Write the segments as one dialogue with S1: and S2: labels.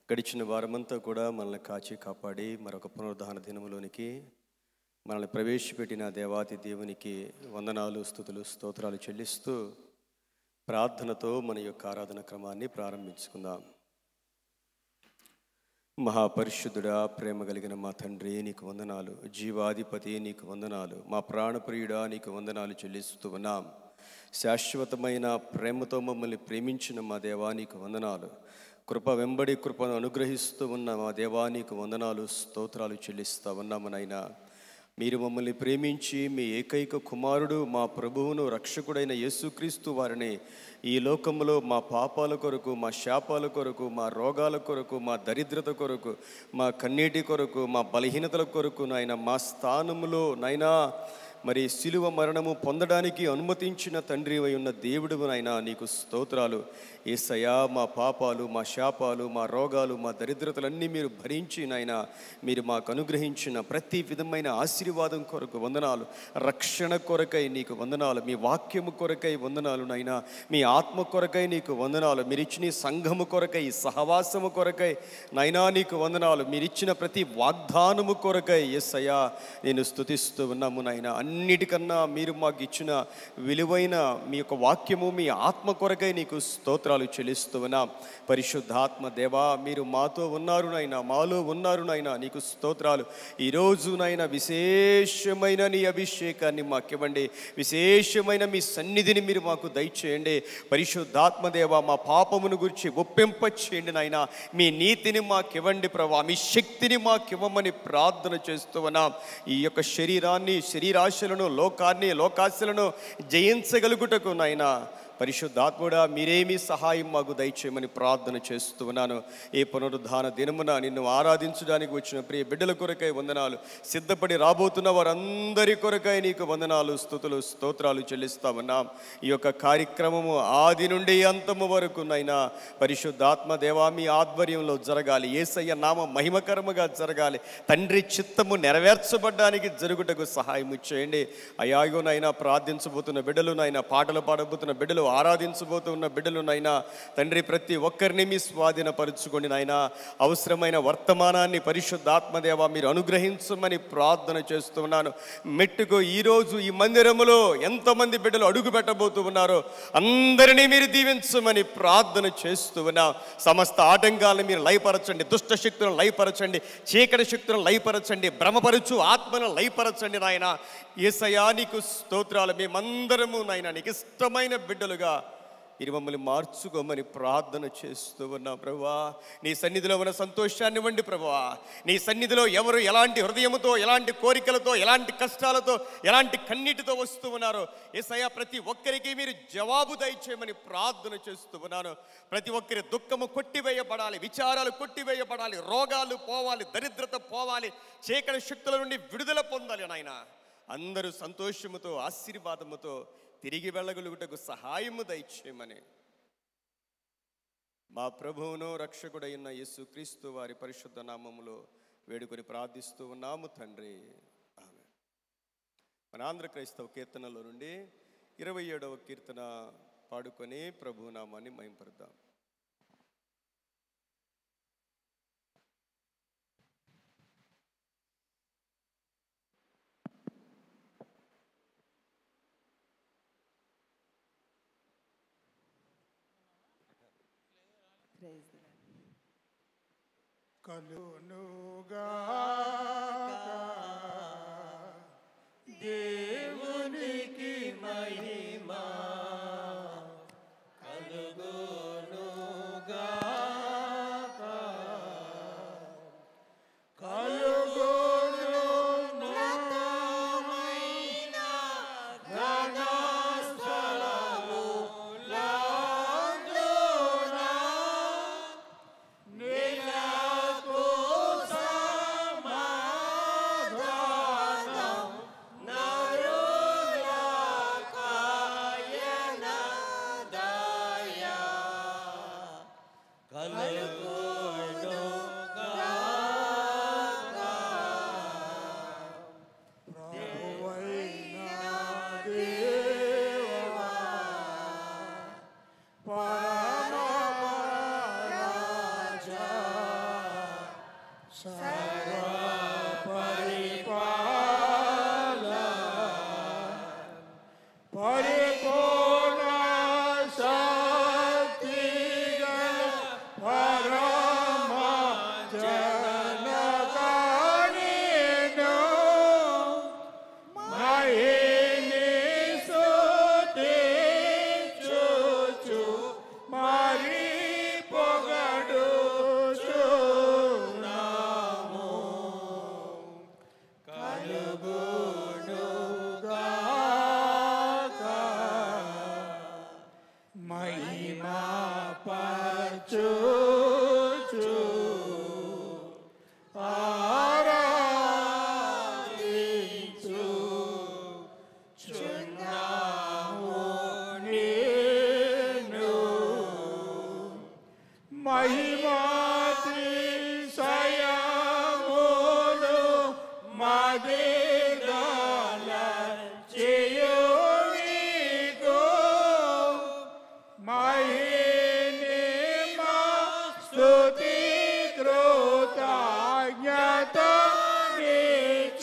S1: గడిచిన వారమంతా కూడా మనల్ని కాచి కాపాడి మరొక పునరుద్ధాన దినములోనికి మనల్ని ప్రవేశపెట్టిన దేవాతి దేవునికి వందనాలు, స్తుతులు, స్తోత్రాలు చెల్లిస్తూ ప్రార్థనతో మన యొక్క ఆరాధన క్రమాన్ని ప్రారంభించుకుందాం. మహాపరిశుద్ధుడా, ప్రేమ కలిగిన మా తండ్రి, నీకు వందనాలు. జీవాధిపతి, నీకు వందనాలు. మా ప్రాణప్రియుడా, నీకు వందనాలు చెల్లిస్తూ ఉన్నాం. శాశ్వతమైన ప్రేమతో మమ్మల్ని ప్రేమించిన మా దేవా, నీకు వందనాలు. కృప వెంబడి కృపను అనుగ్రహిస్తూ ఉన్న మా దేవా, నీకు వందనాలు, స్తోత్రాలు చెల్లిస్తూ ఉన్నాము నాయనా. మీరు మమ్మల్ని ప్రేమించి మీ ఏకైక కుమారుడు, మా ప్రభువును రక్షకుడైన యేసుక్రీస్తు వారిని ఈ లోకంలో మా పాపాల కొరకు, మా శాపాల కొరకు, మా రోగాల కొరకు, మా దరిద్రత కొరకు, మా కన్నీటి కొరకు, మా బలహీనతల కొరకు నాయన మా స్థానములో నైనా మరి శిలువ మరణము పొందడానికి అనుమతించిన తండ్రి అయి ఉన్న దేవుడు నాయనా, నీకు స్తోత్రాలు. యేసయ్యా, మా పాపాలు, మా శాపాలు, మా రోగాలు, మా దరిద్రతలన్నీ మీరు భరించి నాయనా మీరు మాకు అనుగ్రహించిన ప్రతి విధమైన ఆశీర్వాదం కొరకు వందనాలు. రక్షణ కొరకై నీకు వందనాలు. మీ వాక్యము కొరకై వందనాలు నాయనా. మీ ఆత్మ కొరకై నీకు వందనాలు. మీరిచ్చిన సంఘము కొరకై, సహవాసము కొరకై నాయనా నీకు వందనాలు. మీరిచ్చిన ప్రతి వాగ్దానము కొరకై యేసయ్యా నేను స్తుతిస్తూ ఉన్నాము నాయనా. అన్నిటికన్నా మీరు మాకు ఇచ్చిన విలువైన మీ యొక్క వాక్యము, మీ ఆత్మ కొరకై నీకు స్తోత్రాలు చెల్లిస్తూ ఉన్నాం. పరిశుద్ధాత్మ దేవా, మీరు మాతో ఉన్నారు నాయనా, మాలో ఉన్నారు నాయనా, నీకు స్తోత్రాలు. ఈరోజు నాయనా విశేషమైన నీ అభిషేకాన్ని మాకివ్వండి. విశేషమైన మీ సన్నిధిని మీరు మాకు దయచేయండి. పరిశుద్ధాత్మ దేవా, మా పాపమును గురించి ఒప్పింప చేయండి నాయనా. మీ నీతిని మాకివ్వండి ప్రభా. మీ శక్తిని మాకివ్వమని ప్రార్థన చేస్తూ ఉన్నాం. ఈ యొక్క శరీరాన్ని, శరీరాశలను, లోకాన్ని, లోకాశలను జయించగలుగుటకు నాయనా పరిశుద్ధాత్ముడా మీరేమీ సహాయం మాకు దయచేయమని ప్రార్థన చేస్తూ ఉన్నాను. ఈ పునరుద్ధాన దినమున నిన్ను ఆరాధించడానికి వచ్చిన ప్రియ బిడ్డల కొరకై వందనాలు. సిద్ధపడి రాబోతున్న వారందరి కొరకై నీకు వందనాలు, స్తుతులు, స్తోత్రాలు చెల్లిస్తా ఉన్నాం. ఈ యొక్క కార్యక్రమము ఆది నుండి అంతము వరకు నైనా పరిశుద్ధాత్మ దేవా మీ ఆధ్వర్యంలో జరగాలి. యేసయ్య నామ మహిమకరముగా జరగాలి. తండ్రి చిత్తము నెరవేర్చబడ్డానికి జరుగుటకు సహాయం చేయండి. అయాగోనైనా ప్రార్థించబోతున్న బిడ్డలు నైనా, పాటలు పాడబోతున్న బిడ్డలు, ఆరాధించబోతున్న బిడ్డలు నైనా తండ్రి ప్రతి ఒక్కరిని మీ స్వాధీనపరుచుకోండి నాయనా. అవసరమైన వర్తమానాన్ని పరిశుద్ధాత్మదేవ మీరు అనుగ్రహించమని ప్రార్థన చేస్తూ ఉన్నాను. మెట్టుకు ఈరోజు ఈ మందిరములో ఎంతమంది బిడ్డలు అడుగు పెట్టబోతూ ఉన్నారో అందరినీ మీరు దీవించమని ప్రార్థన చేస్తూ ఉన్నాం. సమస్త ఆటంకాలను మీరు లయపరచండి. దుష్ట శక్తులను లయపరచండి. చీకటి శక్తులను లయపరచండి. భ్రమపరచు ఆత్మను లయపరచండి నాయన. యేసయ్యా నీకు స్తోత్రాలు. మేమందరము నాయన నీకు ఇష్టమైన బిడ్డలుగా మీరు మమ్మల్ని మార్చుకోమని ప్రార్థన చేస్తూ ఉన్నా ప్రభువా. నీ సన్నిధిలో ఉన్న సంతోషాన్ని ఇవ్వండి ప్రభువా. నీ సన్నిధిలో ఎవరు ఎలాంటి హృదయముతో, ఎలాంటి కోరికలతో, ఎలాంటి కష్టాలతో, ఎలాంటి కన్నీటితో వస్తూ ఉన్నారో యేసయ్యా ప్రతి ఒక్కరికి మీరు జవాబు దయచేయమని ప్రార్థన చేస్తూ ఉన్నాను. ప్రతి ఒక్కరి దుఃఖము కొట్టివేయబడాలి, విచారాలు కొట్టివేయబడాలి, రోగాలు పోవాలి, దరిద్రత పోవాలి, చీకటి శక్తుల నుండి విడుదల పొందాలి నాయన. అందరూ సంతోషముతో, ఆశీర్వాదముతో తిరిగి వెళ్ళగలుగుటకు సహాయము దయచేయమని మా ప్రభువును రక్షకుడైన యేసుక్రీస్తు వారి పరిశుద్ధ నామములో వేడుకొని ప్రార్థిస్తూ ఉన్నాము తండ్రి, ఆమేన్. మన ఆంధ్ర క్రైస్తవ కీర్తనలో నుండి 27వ కీర్తన పాడుకొని ప్రభు నామాన్ని మహింపరుద్దాం.
S2: కలునుగా దేవునికి మహిమా, కలుగునుగా పరమ పరిపూర్ణ శక్తిగా పరమ జనకానిను మహిని స్తుతించుచు మరి పొగడుచున్నాము. కలుగునుగాక మహిమా పరచుచు ఆరాధించుచున్నాము నిన్ను. మహిమాతిశయములు మదిగల చేయునికు మహిమ స్తుతి కృతజ్ఞత నిచ్చుచున్నాము.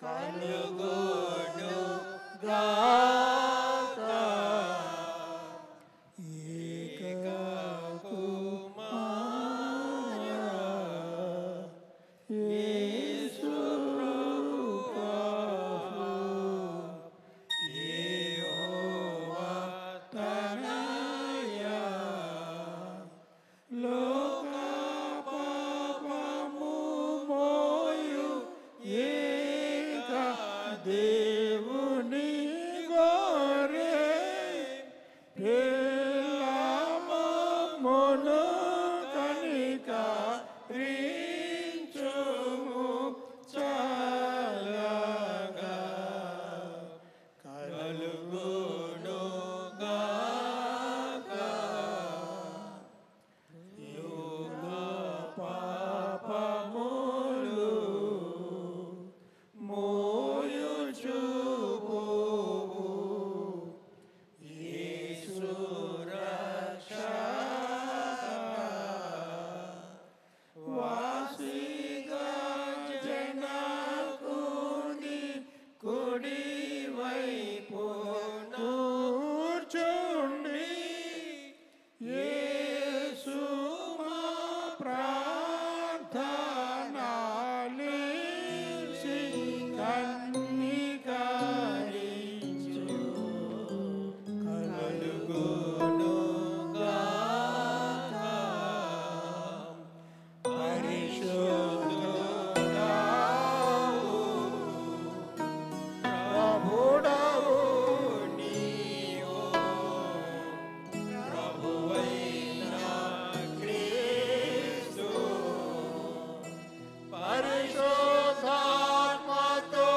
S2: కలుగునుగాక ఏక కుమార యేసు ప్రభు యెహోవా తనయ లోక పాపము మోయు ఏక దేవుని గోరే ప్రేమమును కనికరించుము చల్లగా. కలుగునుగాక యుగ పాపములు మోయుచుపోవు యేసు రక్షక వాసిగా జనకుని కుడి వైపున కూర్చుండి యేసు మా ప్రార్థనలిసి కన్నికరించు. కలుగునుగాక పరిశుద్ధుడవు ప్రభుడవు నీవు ప్రభువైన క్రీస్తు పరిశుద్ధాత్మతో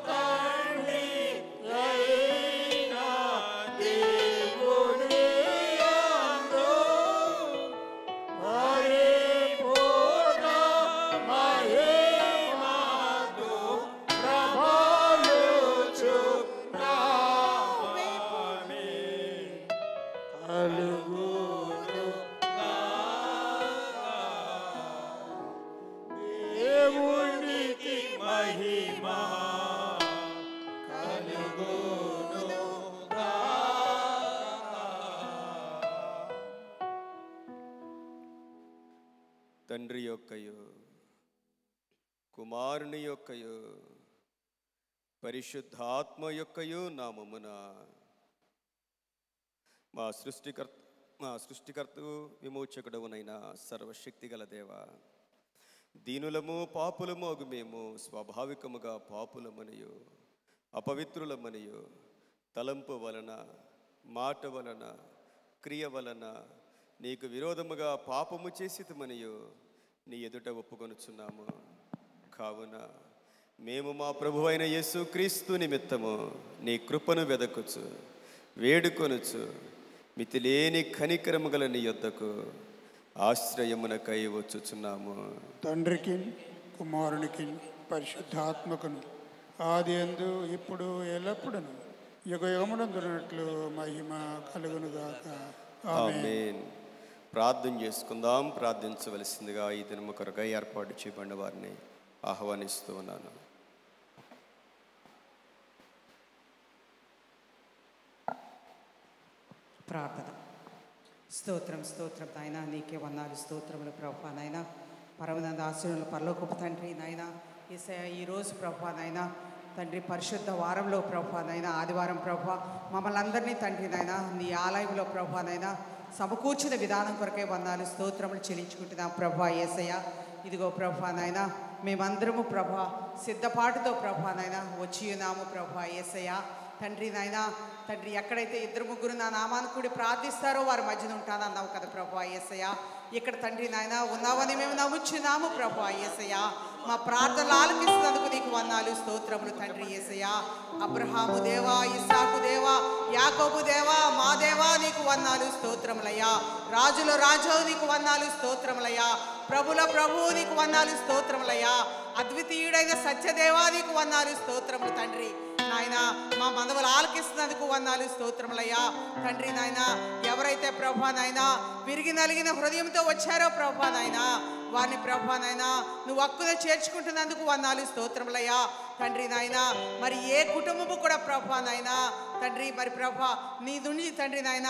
S2: తండ్రి అయిన దేవుని యందు పరిపూర్ణ మహిమతో ప్రభవించుచున్నామే. దేవునికి మహిమ
S1: తండ్రి యొక్కయు కుమారుని యొక్కయు పరిశుద్ధాత్మ యొక్కయు నామమున మా సృష్టికర్తకు విమోచకుడవునైన సర్వశక్తి గల దేవ, దీనులము పాపులము అగు మేము స్వాభావికముగా పాపులమనియు అపవిత్రులమనియు తలంపు వలన మాట వలన క్రియ వలన నీకు విరోధముగా పాపము చేసితమనియు నీ ఎదుట ఒప్పుకొనుచున్నాము. కావున మేము మా ప్రభువైన యేసు క్రీస్తు నిమిత్తము నీ కృపను వెదకుచు వేడుకొనుచు మితిలేని కనికరము గల నీ యొద్దకు ఆశ్రయమునకై వచ్చుచున్నాము.
S2: తండ్రికి కుమారునికి పరిశుద్ధాత్మకును ఆది యందు ఇప్పుడు ఎల్లప్పుడును యుగ యుగమునందునట్లు మహిమ కలుగునుగాక. ఆమేన్.
S1: ఆమేన్. ప్రార్థన చేసుకుందాం. ప్రార్థించవలసిందిగా ఈ దినము కొరకై ఏర్పాటు చేయబడిన వారిని ఆహ్వానిస్తూ ఉన్నాను.
S3: ప్రార్థన. స్తోత్రం స్తోత్రం నాయన, నీకే వందనాలు స్తోత్రములు ప్రభువా నాయన. పరమనంద ఆశీనులు పరలోకపు తండ్రి నాయన, యేసయ్యా ఈరోజు ప్రభువా నాయన తండ్రి పరిశుద్ధ వారంలో ప్రభువా నాయన ఆదివారం ప్రభువా మమ్మల్ని అందరినీ తండ్రి నాయన నీ ఆలయంలో ప్రభువా నాయన సమకూర్చిన విధానం కొరకే వందనాలు స్తోత్రములు చెల్లించుకుంటున్నాం ప్రభువా యేసయ్యా. ఇదిగో ప్రభువా నాయన మేమందరము ప్రభువా సిద్ధపాటుతో ప్రభువా నాయన వచ్చి ఉన్నాము ప్రభువా యేసయ్యా. తండ్రి నాయన తండ్రి ఎక్కడైతే ఇద్దరు ముగ్గురు నా నామాన్ని కూడి ప్రార్థిస్తారో వారి మధ్యన ఉంటానన్నావు కదా ప్రభువా యేసయ్యా. ఇక్కడ తండ్రి నాయన ఉన్నావని మేము నమ్ముచున్నాము ప్రభువా యేసయ్యా. మా ప్రార్థనలు ఆలకిస్తున్నందుకు నీకు వందనాలు స్తోత్రములు తండ్రి యేసయ్యా. అబ్రహాము దేవా, ఇస్సాకు దేవా, యాకోబు దేవా, మా దేవా నీకు వందనాలు స్తోత్రములయ్యా. రాజుల రాజు నీకు వందనాలు స్తోత్రములయ్యా. ప్రభుల ప్రభువు నీకు వందనాలు స్తోత్రములయ్యా. అద్వితీయుడైన సత్యదేవా నీకు వందనాలు స్తోత్రములు తండ్రి నాయన. మా మనవలు ఆలకిస్తున్నందుకు వందనాలు స్తోత్రములయ్యా. తండ్రి నాయన ఎవరైతే ప్రభువా నాయన విరిగి నలిగిన హృదయంతో వచ్చారో ప్రభువా నాయన వారిని ప్రభువా నాయన నువ్వు హక్కున చేర్చుకుంటున్నందుకు వందనాలు స్తోత్రములయ్యా. తండ్రి నాయన మరి ఏ కుటుంబము కూడా ప్రభువా నాయన తండ్రి మరి ప్రభా నీ నుంచి తండ్రి నాయన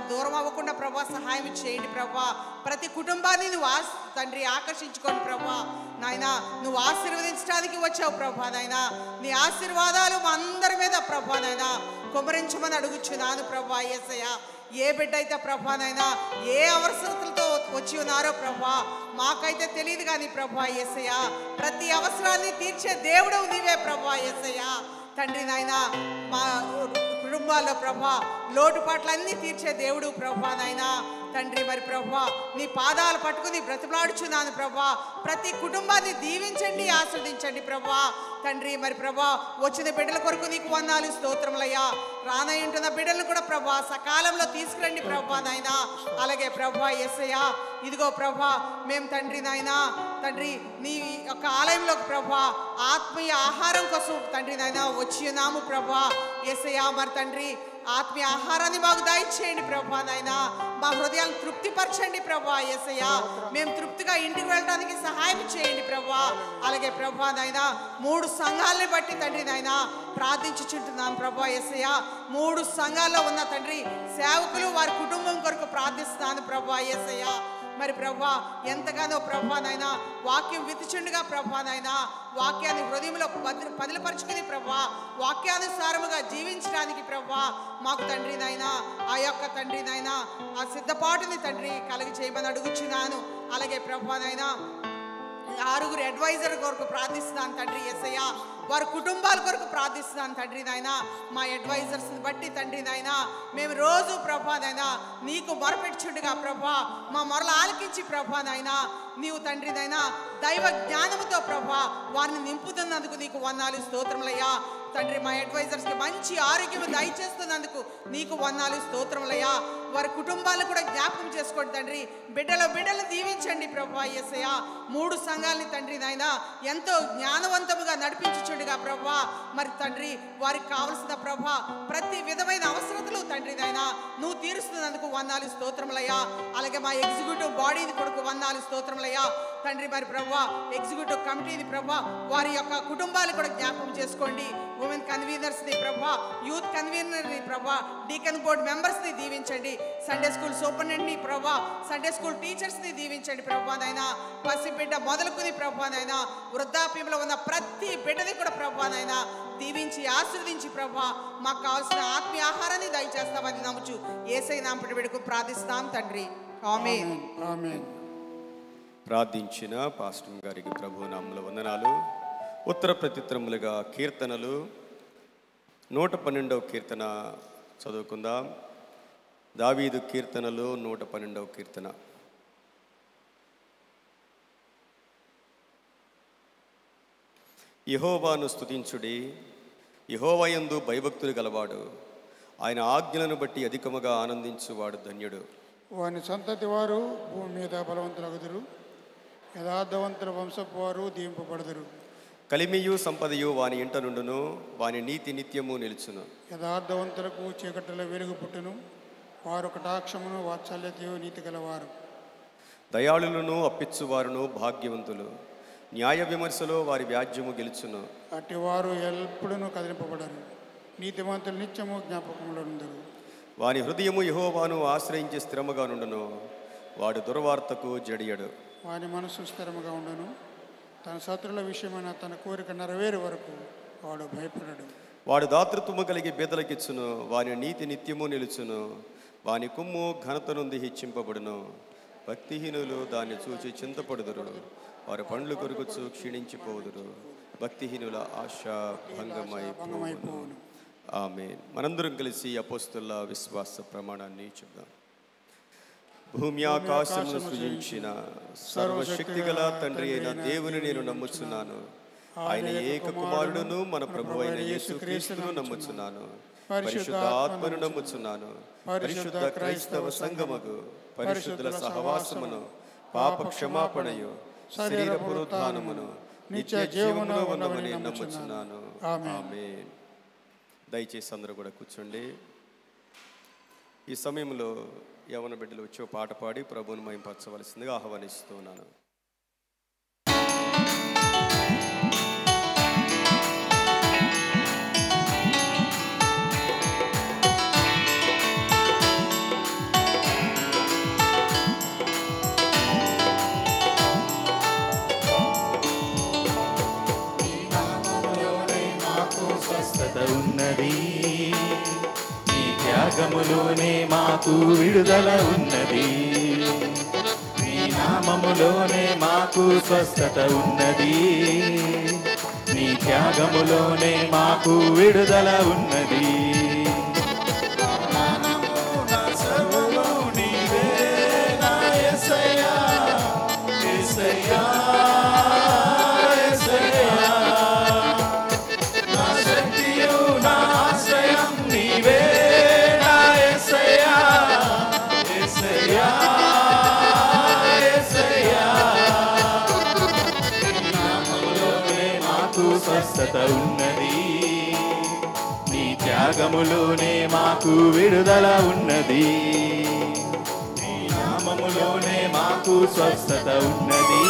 S3: దూరం అవ్వకుండా ప్రభా సహాయం చేయండి ప్రభా. ప్రతి కుటుంబాన్ని నువ్వు తండ్రి ఆకర్షించుకోండి ప్రభా నాయన. నువ్వు ఆశీర్వదించడానికి వచ్చావు ప్రభా నాయన. నీ ఆశీర్వాదాలు మా అందరి మీద ప్రభా నాయన కుమరించమని అడుగుచున్నాను ప్రభా యేసయ్యా. ఏ బిడ్డ అయితే ప్రభా నాయన ఏ అవసరతలతో వచ్చి ఉన్నారో ప్రభా మాకైతే తెలియదు కానీ ప్రభా యేసయ్యా ప్రతి అవసరాన్ని తీర్చే దేవుడు నీవే ప్రభా యేసయ్యా. తండ్రి నాయన మా కుటుంబాల్లో ప్రభా లోటుపాట్లన్నీ తీర్చే దేవుడు ప్రభా నాయన. తండ్రి మరి ప్రభా నీ పాదాలు పట్టుకుని బ్రతిమలాడుచున్నాను ప్రభా. ప్రతి కుటుంబాన్ని దీవించండి, ఆస్వాదించండి ప్రభా. తండ్రి మరి ప్రభా వచ్చిన బిడ్డల కొరకు నీకు వందనాలు స్తోత్రములయ్యా. రానయ్యుంటున్న బిడ్డలను కూడా ప్రభా సకాలంలో తీసుకురండి ప్రభా నాయన. అలాగే ప్రభా యేసయ్యా ఇదిగో ప్రభా మేము తండ్రి నాయన తండ్రి నీ యొక్క ఆలయంలోకి ప్రభా ఆత్మీయ ఆహారం కోసం తండ్రి నాయన వచ్చి ఉన్నాము ప్రభా యేసయ్యా. మరి తండ్రి ఆత్మీయ ఆహారాన్ని మాకు దయచేయండి ప్రభా నాయన. మా హృదయాలను తృప్తిపరచండి ప్రభా యేసయ్యా. మేము తృప్తిగా ఇంటికి వెళ్ళడానికి సహాయం చేయండి ప్రభా. అలాగే ప్రభా నాయన 3 సంఘాలని బట్టి తండ్రి నాయన ప్రార్థించుచుంటున్నాను ప్రభా యేసయ్యా. 3 సంఘాల్లో ఉన్న తండ్రి సేవకులు వారి కుటుంబం కొరకు ప్రార్థిస్తున్నాను ప్రభా యేసయ్యా. మరి ప్రభా ఎంతగానో ప్రభా నాయన వాక్యం విత్తుచుండగా ప్రభా నాయన వాక్యాన్ని హృదయంలో పదిలపరుచుకుని ప్రభా వాక్యానుసారముగా జీవించడానికి ప్రభా మాకు తండ్రి నాయన ఆ యొక్క తండ్రి నాయన ఆ సిద్ధపాటుని తండ్రి కలిగి చేయమని అడుగుచున్నాను. అలాగే ప్రభా నాయన 6 అడ్వైజర్ కొరకు ప్రార్థిస్తున్నాను తండ్రి యేసయ్యా. వారి కుటుంబాల కొరకు ప్రార్థిస్తున్నాను తండ్రి నాయన. మా అడ్వైజర్స్ని బట్టి తండ్రి నాయన మేము రోజు ప్రభా నాయన నీకు మొరపెట్టుచుండగా ప్రభా మా మొరలు ఆలకించి ప్రభా నాయన నీవు తండ్రి నాయన దైవ జ్ఞానముతో ప్రభా వారిని నింపుతున్నందుకు నీకు వందనాలు స్తోత్రములయ్యా. తండ్రి మా అడ్వైజర్స్కి మంచి ఆరోగ్యం దయచేస్తున్నందుకు నీకు వందనాలు స్తోత్రములయ్యా. వారి కుటుంబాలను కూడా జ్ఞాపకం చేసుకోండి తండ్రి. బిడ్డలు దీవించండి ప్రభా యేసయ్యా. 3 సంఘాలని తండ్రి నాయన ఎంతో జ్ఞానవంతముగా నడిపించుచుండగా ప్రభా మరి తండ్రి వారికి కావలసిన ప్రభా ప్రతి విధమైన అవసరతలు తండ్రి నాయన నువ్వు తీరుస్తున్నందుకు వందనాలు స్తోత్రములయ్యా. అలాగే మా ఎగ్జిక్యూటివ్ బాడీని కొరకు వందనాలు స్తోత్రములయ్యా. తండ్రి మరి ప్రభా ఎగ్జిక్యూటివ్ కమిటీని ప్రభా వారి యొక్క కుటుంబాలు కూడా జ్ఞాపకం చేసుకోండి. ఉమెన్ కన్వీనర్స్ని ప్రభా యూత్ కన్వీనర్ని ప్రభా డీకన్ బోర్డ్ మెంబర్స్ని దీవించండి. సండే స్కూల్ సూపరింటెండెంట్ని ప్రభా సండే స్కూల్ టీచర్స్ని దీవించండి ప్రభా నాయన. పసిబిడ్డ మొదలుకుని ప్రభా నాయన వృద్ధాప్యంలో ఉన్న ప్రతి బిడ్డని కూడా ప్రభా నాయన దీవించి ఆశీర్వదించి ప్రభా మాకు కావాల్సిన ఆత్మీయ ఆహారాన్ని దయచేస్తామని నమ్ముచు యేసయ్య నామమున వేడుకు ప్రార్థిస్తాం తండ్రి. ఆమేన్.
S2: ఆమేన్.
S1: ప్రార్థించిన పాస్టర్ గారికి ప్రభు నామములో వందనాలు. ఉత్తర ప్రత్యుత్తరములుగా కీర్తనలు 112వ కీర్తన చదువుకుందాం. దావీదు కీర్తనలు 112వ కీర్తన. యెహోవాను స్తుతించుడి, యెహోవా యందు భయభక్తులు గలవాడు, ఆయన ఆజ్ఞలను బట్టి అధికముగా ఆనందించువాడు ధన్యుడు.
S2: వాని సంతతి వారు భూమి మీద బలవంతులగుదురు, యథార్థవంతుల వంశపు వారు దీవింపబడుదురు.
S1: కలిమియు సంపదయు వాని ఇంట నుండును, వాని నీతి నిత్యము నిలుచును.
S2: యథార్థవంతులకు చీకటిలో వెలుగు పుట్టును, వారు కటాక్షమును వాత్సల్యతయు నీతి గలవారు.
S1: దయాళులను అప్పిచ్చువారును భాగ్యవంతులు. న్యాయ విమర్శలో వారి వ్యాజ్యము గెలుచును.
S2: అట్టి వారు ఎప్పుడునూ కదిలింపబడరు. నీతిమంతులు నిత్యము జ్ఞాపకంలో ఉండరు.
S1: వారి హృదయము యెహోవాను ఆశ్రయించి స్థిరముగా నుండును. వాడు దుర్వార్తకు జడియడు.
S2: వాని మనసు స్థిరముగా ఉండను. తన శత్రుల విషయమైన తన కోరిక నెరవేరు వరకు వాడు భయపడడు.
S1: వాడు దాతృత్వము కలిగి బేదలకిచ్చును. వాని నీతి నిత్యము నిలుచును. వాని కొమ్ము ఘనత నుండి హెచ్చింపబడును. భక్తిహీనులు దాన్ని చూచి చింతపడుదురు. వారి పండ్లు కొరుకుచు క్షీణించిపోదురు. భక్తిహీనుల ఆశ భంగమైపోవును. ఆమేన్. మనందరం కలిసి అపోస్తలుల విశ్వాస ప్రమాణాన్ని చెప్దాం. భూమి ఆకాశమును సృజించిన సర్వశక్తిగల తండ్రి అయిన దేవుని నేను నమ్ముచున్నాను. ఆయన ఏక కుమారుడును మన ప్రభువైన యేసుక్రీస్తును నమ్ముచున్నాను. పరిశుద్ధ ఆత్మను నమ్ముచున్నాను. పరిశుద్ధ క్రైస్తవ సంఘముగు పరిశుద్ధుల సహవాసమును పాప క్షమాపణయు శరీర పునరుత్థానమును నిత్య జీవమును ఉన్నమని నమ్ముచున్నాను. ఆమేన్. దయచేసి అందరూ కూడా కూర్చోండి. ఈ సమయంలో యవన బిడ్డలు వచ్చి పాట పాడి ప్రభువుని మహింపరచవలసిందిగా ఆహ్వానిస్తున్నాను.
S4: ఉన్నది నీ త్యాగములోనే మాకు విడుదల ఉన్నది. నీ నామములోనే మాకు స్వస్థత ఉన్నది. నీ త్యాగములోనే మాకు విడుదల ఉన్నది. సర్వము నీవే నా యేసయ్యా, యేసయ్యా, యేసయ్యా. స్వస్థత ఉన్నది. నీ త్యాగములోనే మాకు విడుదల ఉన్నది. నీ నామములోనే మాకు స్వస్థత ఉన్నది.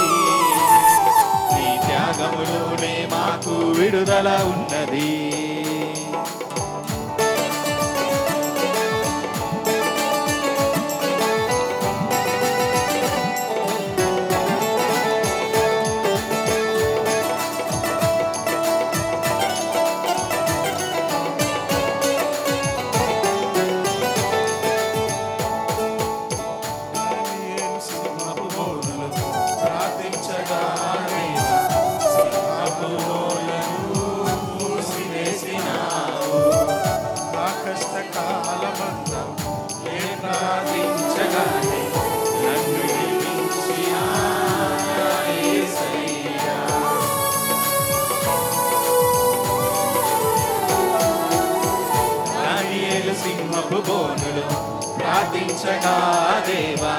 S4: నీ త్యాగములోనే మాకు విడుదల ఉన్నది. బోనులు ప్రార్థించగా దేవా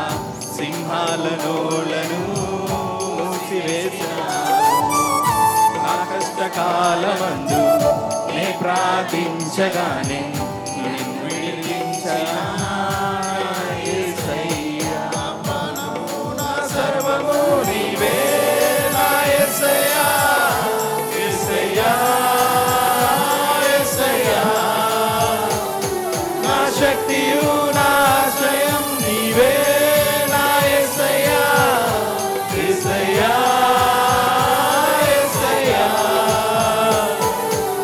S4: సింహాల నోళ్లను మూసివేసినావు. నా కష్టకాలమందు నే ప్రార్థించగానే నిన్ను విడిపించనా యేసయ్యా. నా సర్వము నీవే నా యేసయ్యా, యేసయ్యా, యేసయ్యా. శక్తియు నాశ్రయం నీవే నా యేసయ్యా, యేసయ్యా, యేసయ్యా.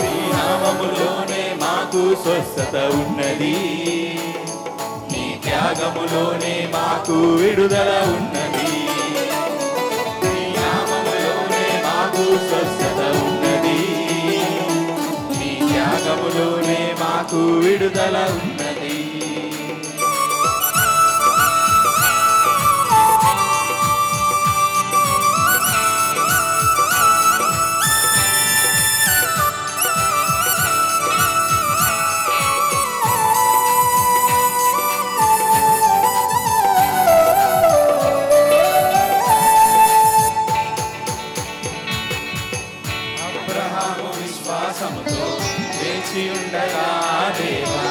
S4: నీ నామములోనే మాకు స్వస్థత ఉన్నది. నీ త్యాగములోనే మాకు విడుదల ఉన్నది. నీ నామములోనే మాకు స్వస్థత ఉన్నది. నీ త్యాగములోనే మాకు విడుదల ఉన్నది. అబ్రహాము విశ్వాసముతో వేచి ఉండగా దేవా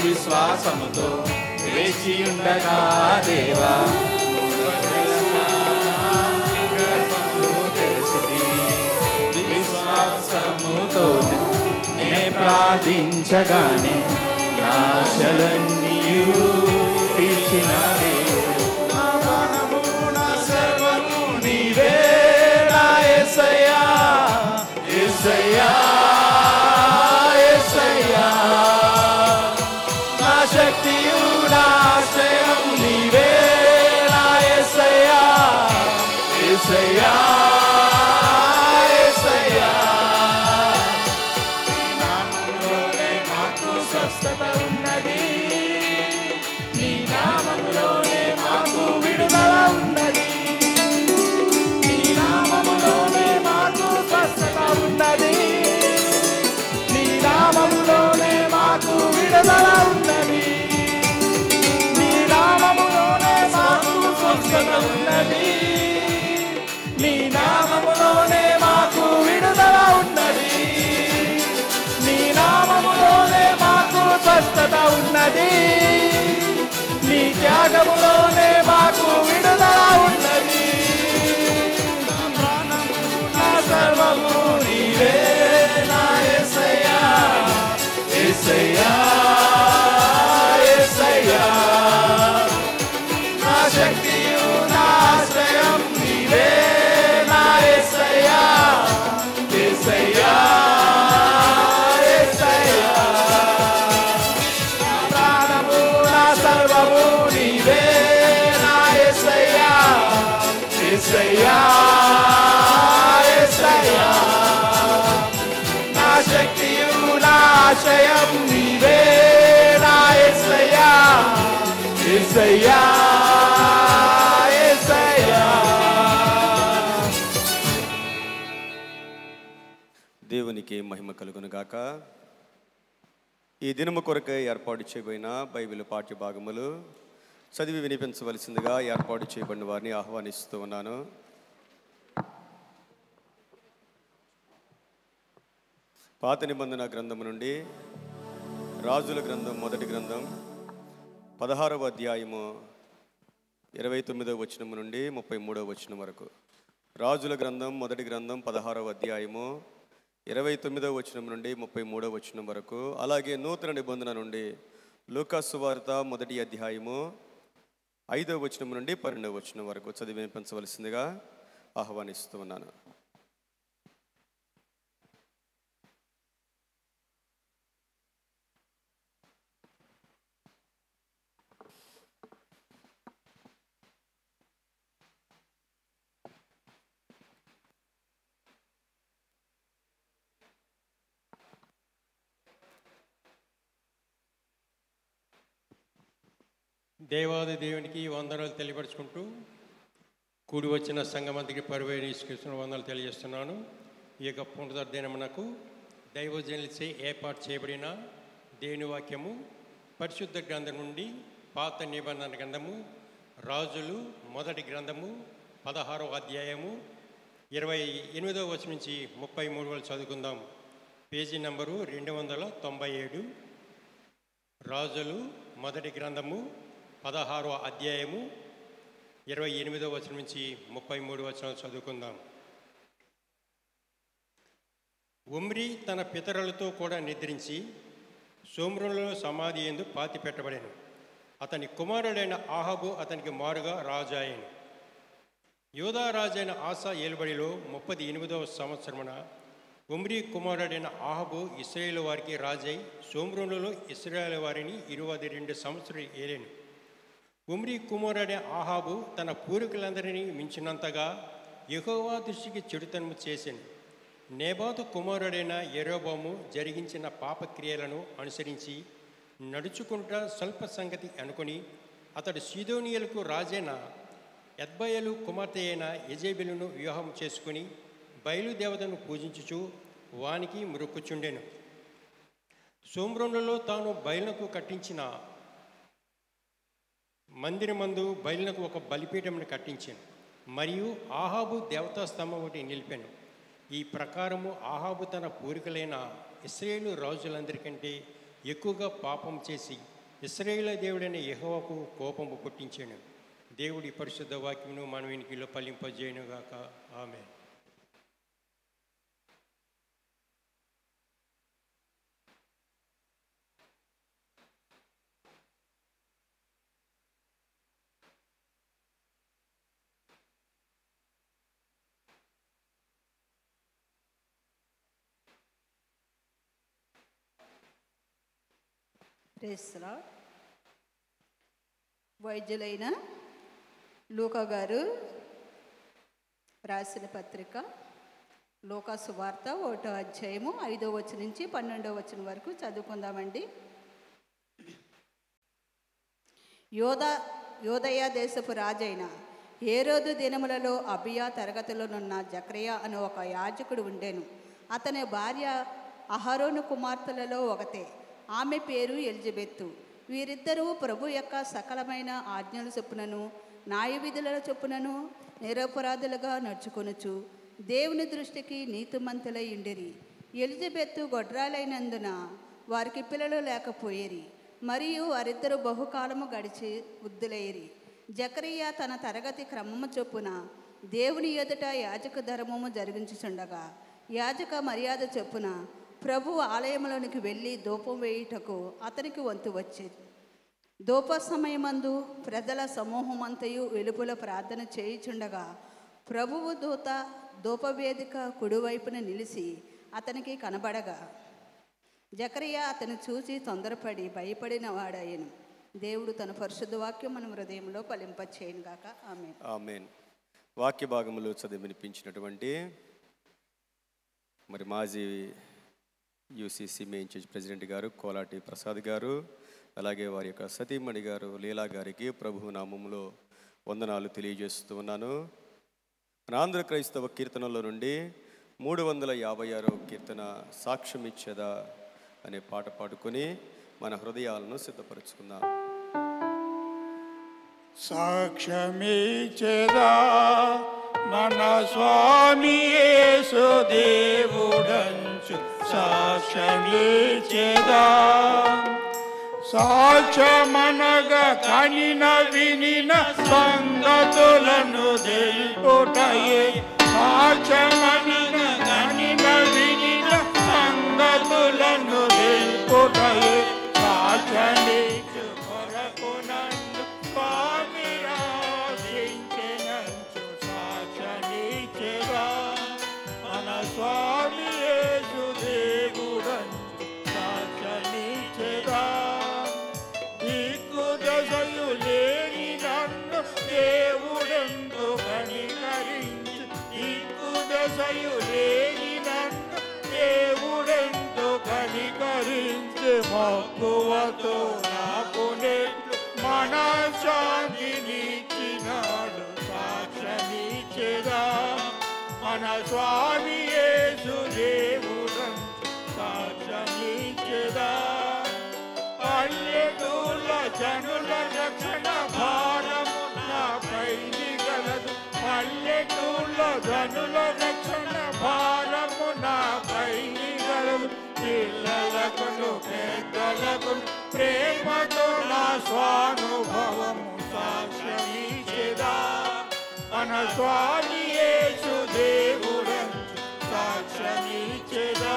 S4: విశ్వాసముతో వేచి ఉండగా దేవా విశ్వాసముతో నే ప్రార్థించగానే నాశలన్నీయు తీర్చిన దేవుడు. నా ప్రాణము నా సర్వము నీవే నా యేసయ్యా యేసయ్యా యేసయ్యా. నా శక్తియు నా ఆశ్రయం నీవే నా యేసయ్యా యేసయ్యా యేసయ్యా. నీ నామములోనే మాకు స్వస్థత ఉన్నది, నీ నామములోనే మాకు విడుదల ఉన్నది, నీ నామములోనే మాకు స్వస్థత ఉన్నది, నీ నామములోనే మాకు విడుదల ఉన్నది, నీ నామములోనే మాకు స్వస్థత ఉన్నది, నీ నామములోనే మాకు విడుదల ఉన్నది, నీ నామములోనే మాకు స్వస్థత ఉన్నది, నీ త్యాగములోనే మాకు విడుదల ఉన్నది. నా ప్రాణము నా సర్వము నీవే నా యేసయ్యా యేసయ్యా యేసయ్యా. నా శక్తియు నా ఆశ్రయం నీవే నా యేసయ్యా యేసయ్యా యేసయ్యా. నా ప్రాణము నా సర్వము నీవే నా యేసయ్యా యేసయ్యా యేసయ్యా. నా శక్తియు నా ఆశయం నీవే నా యేసయ్యా యేసయ్యా యేసయ్యా.
S1: దేవునికి మహిమ కలుగును గాక. ఈ దినము కొరకై ఏర్పాటు చేయబడిన బైబిల్ పాఠ్య భాగములు చదివి వినిపించవలసిందిగా ఏర్పాటు చేయబడిన వారిని ఆహ్వానిస్తూ ఉన్నాను. పాత నిబంధన గ్రంథము నుండి రాజుల గ్రంథం మొదటి గ్రంథం 16వ అధ్యాయము 29వ వచనము నుండి 33వ వచనం వరకు. రాజుల గ్రంథం మొదటి గ్రంథం 16వ అధ్యాయము 29వ వచనం నుండి 33వ వచనం వరకు. అలాగే నూతన నిబంధన నుండి లూకా సువార్త మొదటి అధ్యాయము 5వ వచనం నుండి 12వ వచనం వరకు చదివి వినిపించవలసిందిగా ఆహ్వానిస్తూ ఉన్నాను.
S5: దేవాది దేవునికి వందనాలు తెలియపరుచుకుంటూ కూడి వచ్చిన సంఘమంతకి పరివేరీసుకృష్ణ వందనాలు తెలియజేస్తున్నాను. ఈ యొక్క పునరుద్ధరణకు దైవజనులచే ఏర్పాటు చేయబడిన దేవుని వాక్యము పరిశుద్ధ గ్రంథం నుండి పాత నిబంధన గ్రంథము రాజులు మొదటి గ్రంథము 16వ అధ్యాయము 28వ వచనం నుంచి 33 వరకు చదువుకుందాం. Page number 297. రాజులు మొదటి గ్రంథము 16వ అధ్యాయము 28వ వచనం నుంచి 33 వచనాలు చదువుకుందాం. ఒమ్రీ తన పితరులతో కూడా నిద్రించి సోమ్రోనులో సమాధి యందు పాతి పెట్టబడెను. అతని కుమారుడైన ఆహాబు అతనికి మారుగా రాజాయను. యూదా రాజైన ఆసా ఏలుబడిలో 38వ సంవత్సరమున ఒమ్రీ కుమారుడైన ఆహాబు ఇశ్రాయేలు వారికి రాజై సోమ్రోనులో ఇశ్రాయేలు వారిని 22 సంవత్సరాలు ఏలేను. ఒమ్రీ కుమారుడైన ఆహాబు తన పూర్వీకులందరినీ మించినంతగా యెహోవా దృష్టికి చెడుతనము చేసెను. నేబాతు కుమారుడైన యెరోబోము జరిగించిన పాపక్రియలను అనుసరించి నడుచుకుంటా స్వల్ప సంగతి అనుకొని అతడు సీదోనియలకు రాజైన ఎద్బయలు కుమార్తె అయిన యెజెబెలును వివాహం చేసుకుని బయలుదేవతను పూజించుచు వానికి మొక్కుచుండెను. సోమ్రోనులో తాను బయలునకు కట్టించిన మందిరమందు బయలునకు ఒక బలిపీఠమును కట్టించాను. మరియు ఆహాబు దేవతా స్తంభం ఒకటి నిలిపాను. ఈ ప్రకారము ఆహాబు తన పూర్వీకులైన ఇశ్రాయేలు రాజులందరికంటే ఎక్కువగా పాపం చేసి ఇశ్రాయేలు దేవుడైన యెహోవాకు కోపము పుట్టించాను. దేవుడి పరిశుద్ధ వాక్యమును మన వినికిలో ఫలింపజేయునుగాక. ఆమేన్.
S6: Praise the Lord. వైద్యులైన లూకా గారు రాసిన పత్రిక లూకా సువార్త 1వ అధ్యాయము 5వ వచనం నుంచి 12వ వచనం వరకు చదువుకుందామండి. యోదయ దేశపు రాజైన హేరోదు దినములలో అబియా తరగతిలోనున్న జకరియా అనే ఒక యాజకుడు ఉండెను. అతని భార్య అహరోను కుమార్తెలలో ఒకతే. ఆమె పేరు ఎలిజబెత్తు. వీరిద్దరూ ప్రభు యొక్క సకలమైన ఆజ్ఞల చొప్పునను న్యాయవిధుల చొప్పునను నిరపరాధులుగా నడుచుకొనుచు దేవుని దృష్టికి నీతిమంతులై ఉండిరి. ఎలిజబెత్తు గొడ్రాలైనందున వారికి పిల్లలు లేకపోయేరి. మరియు వారిద్దరూ బహుకాలము గడిచి వృద్ధులైరి. జకరియా తన తరగతి క్రమము చొప్పున దేవుని ఎదుట యాజక ధర్మము జరిగించుచుండగా యాజక మర్యాద చొప్పున ప్రభు ఆలయంలోనికి వెళ్ళి ధూపం వేయుటకు అతనికి వంతు వచ్చేది. ధూప సమయమందు ప్రజల సమూహమంతయు వెలుపుల ప్రార్థన చేయుచుండగా ప్రభువు దూత ధూపవేదిక కుడివైపున నిలిచి అతనికి కనబడగా జకరియా అతను చూసి తొందరపడి భయపడిన వాడాయను. దేవుడు తన పరిశుద్ధ వాక్యం మన హృదయంలో ఫలింపచేయును గాక. ఆమేన్.
S1: ఆమేన్. వాక్య భాగములో చదివి వినిపించినటువంటి మరి మాజీ యూసీసీ మెయిన్ చర్చ్ ప్రెసిడెంట్ గారు కోలాటి ప్రసాద్ గారు, అలాగే వారి యొక్క సతీమణి గారు లీలా గారికి ప్రభు నామములో వందనాలు తెలియజేస్తూ ఉన్నాను. మన ఆంధ్ర క్రైస్తవ కీర్తనలో నుండి 356వ కీర్తన సాక్ష్యం ఇచ్చేదా అనే పాట పాడుకొని మన హృదయాలను సిద్ధపరచుకుందాం.
S2: సాక్ష్యమిచ్చేదా మన స్వామి యేసు దేవుడంచు సాక్ష్యమిచ్చేదా. సాక్ష్యమనగా కనిన వినిన సంగతులను తెలుపుటయే. సాక్ష్యమనగా కనిన వినిన సంగతులను తెలుపుటయే. సాక్ష్యమిచ్చు కొరకు నన్ను స్వామి ఆశించెనంచు సాక్ష్యమిచ్చెదా మన స్వామి యేసు దేవుడంచు సాక్ష్యమిచ్చెదా. దిక్కు దశయు లేని నన్ను దేవుడెంతో కనికరించి. దిక్కు దశయు లేని నన్ను దేవుడెంతో కనికరించి. మక్కువతో నాకు నెట్లు మనశ్శాంతినిచ్చినాడు సాక్ష్యమిచ్చెదా మన స్వామి యేసు దేవుడంచు సాక్ష్యమిచ్చెదా. పల్లెటూళ్ళ జనుల రక్షణ భారము నాపై గలదు. పల్లెటూళ్ళ జనుల రక్షణ భారము నాపై గలదు. పిల్లలకును పెద్దలకును ప్రేమతో నా స్వానుభవము సాక్ష్యమిచ్చెదా మన స్వామి యేసు దేవుడంచు సాక్ష్యమిచ్చెదా.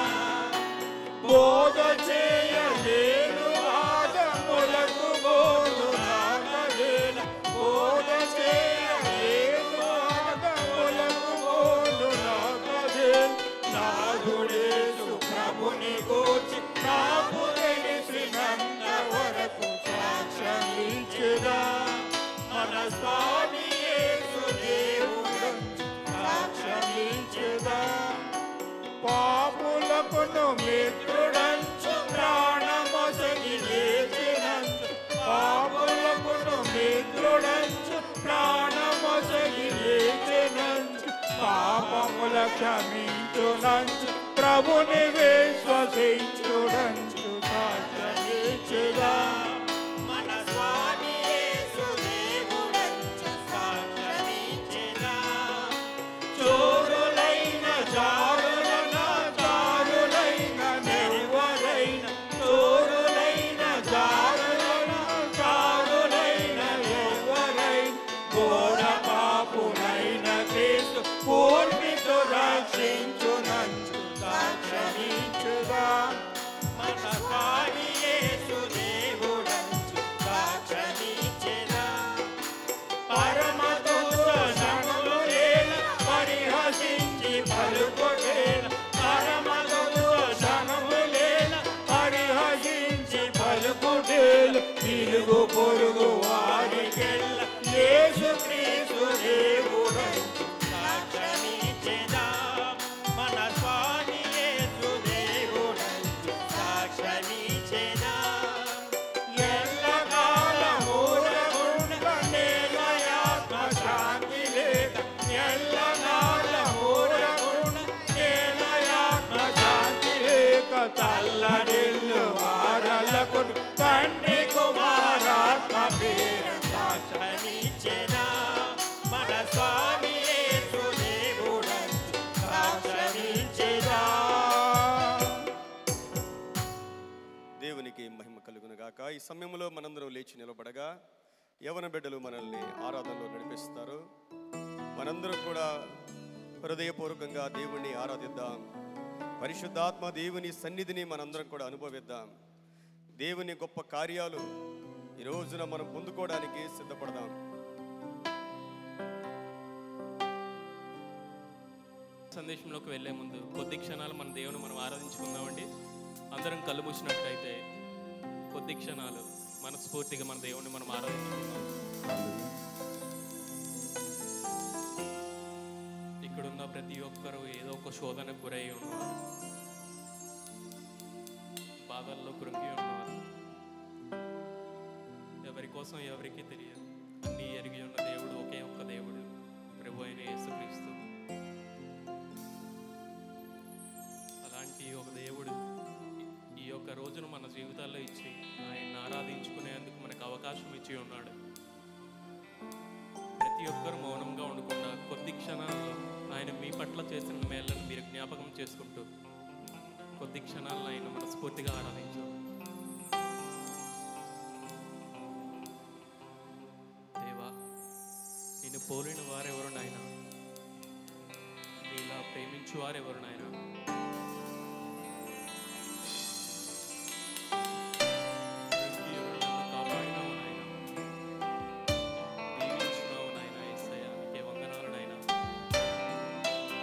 S2: బోధ చేయలేరు ఆదములకు బోధు నాగలేన. బోధ చేయలేరు ఆదములకు బోధు నాగలేన. నాదుడేసు ప్రభుని గూర్చి నాకు తెలిసినంత వరకు సాక్ష్యమిచ్చెదా మన స్వామి యేసు దేవుడంచు సాక్ష్యమిచ్చెదా. పాపులకును మిత్రుడంచు ప్రాణమొసగి లేచినంచు. పాపులకును మిత్రుడంచు ప్రాణమొసగి లేచినంచు. పాపముల క్షమించునంచు ప్రభుని విశ్వసించుడంచు సాక్ష్యమిచ్చెదా మన స్వామి యేసు దేవుడంచు సాక్ష్యమిచ్చెదా. చోరులైన జారులన జారులైన నెవ్వరైన. చోరులైన జారులన
S4: సాక్షమిచ్చుదా మన స్వామి యేసు దేవుడంచు సాక్షమిచ్చెదా పరమదూత శనములేల పరిహసించి పలుకొడేల పరమదూత శనములేల పరిహసించి పలుకొడేల తిరుగు పొరుగు వారికెల్ల యేసుక్రీస్తు దేవుడంచు సాక్షమిచ్చెదా మన స్వామి యేసు దేవుడంచు సాక్షమిచ్చెదా ఎల్లకాలమూలగుండ నేలయాత్మ శాంతి లేక ఎల్లకాలమూలగుండ నేలయాత్మ శాంతి లేక తల్లడిల్లు వారలకు తండ్రి కుమారాత్మ పేరు సాక్షమిచ్చెదా మన స్వామి యేసు దేవుడంచు సాక్షమిచ్చెదా.
S1: దేవునికి మహిమ కలుగును గాక. ఈ సమయంలో మనందరం లేచి నిలబడగా యవన బిడ్డలు మనల్ని ఆరాధనలో నడిపిస్తారు. మనందరం కూడా హృదయపూర్వకంగా దేవుణ్ణి ఆరాధిద్దాం. పరిశుద్ధాత్మ దేవుని సన్నిధిని మనందరం కూడా అనుభవిద్దాం. దేవుని గొప్ప కార్యాలు ఈ రోజున మనం పొందుకోవడానికి సిద్ధపడదాం.
S7: సందేశంలోకి వెళ్ళే ముందు కొద్ది క్షణాలు మన దేవుని మనం ఆరాధించుకుందామండి. అందరం కళ్ళు మూసినట్లయితే కొద్ది క్షణాలు మనస్ఫూర్తిగా మన దేవుణ్ణి మనం ఆరాధించుకుందాం. ఇక్కడున్న ప్రతి ఒక్కరూ ఏదో ఒక శోధనకు గురై ఉన్నారు, బాధల్లో కృంగి ఉన్నారు. ఎవరి కోసం ఎవరికీ తెలియదు. అన్నీ ఎరిగి ఉన్న దేవుడు ఒకే ఒక్క దేవుడు, ప్రభు అయిన యేసుక్రీస్తు. అలాంటి ఒక దేవుడు ఈ యొక్క రోజును మన జీవితాల్లో ఇచ్చి ఆయన్ని ఆరాధించుకునేందుకు మనకు అవకాశం ఇచ్చి ఉన్నాడు. ప్రతి ఒక్కరు మౌనంగా ఉండకుండా కొద్ది క్షణాల్లో ఆయన మీ పట్ల చేసిన మేళ్లను మీరు జ్ఞాపకం చేసుకుంటూ కొద్ది క్షణాలను ఆయన మనస్ఫూర్తిగా ఆరాధించారు. దేవా, నిన్ను పోలిన వారెవరు నాయనా? ఇలా ప్రేమించు వారెవరు నాయనా? కాపాడినావు నాయన, దీవించినావు నాయన. యేసయ్య, నీకే వందనాలు నాయన.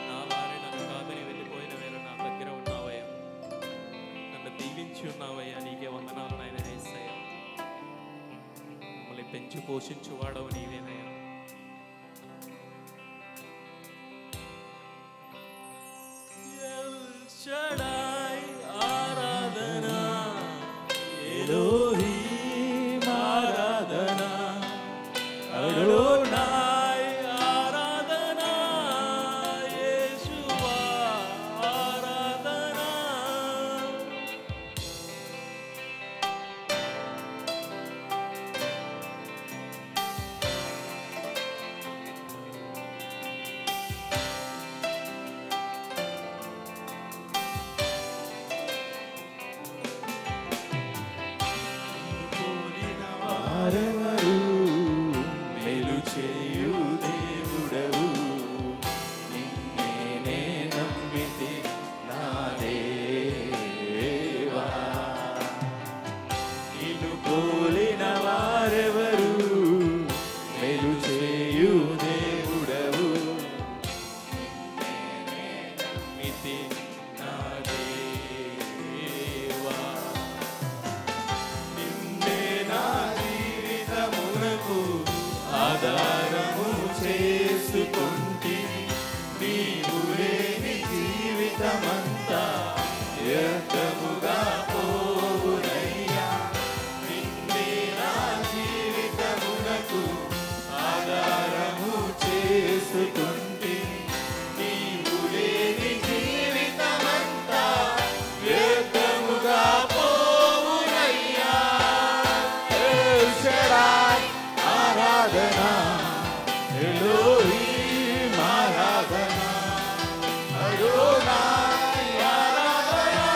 S7: నా వారే నన్ను కాదని వెళ్ళిపోయిన వేళ నా దగ్గర ఉన్నావయ్యా, నన్ను దీవించి ఉన్నావయ్యా. నీకే వందనాలు నాయన. యేసయ్య, మమ్మల్ని పెంచి పోషించు వాడవు నీవేనయ్యా.
S4: షడాయ్ ఆరాధనా, ఎలోహీం ఆరాధనా, అడోనాయ్ ఆరాధనా, యేషువా ఆరాధనా. వారెవరు మేలు చేయు దేవుడవు, నిన్నే నమ్మితి నా దేవా. నిన్ను పోలిన వారెవరు మేలు చేయు దేవుడవు, నిన్నే నమ్మితి నా దేవా. నిన్నే నా జీవితమునకు ఆధారము చేసుకుంటి, నీవు లేని జీవితమంతా వ్యర్థముగా పోవునయ్యా. నిన్నే నా జీవితమునకు ఆధారము చేసుకుంటి, నీవు లేని జీవితమంతా వ్యర్థముగా పోవునయ్యా. ఎల్ షడాయ్ ఆరాధనా, ఎలోహీం ఆరాధనా, అడోనాయ్ ఆరాధనా,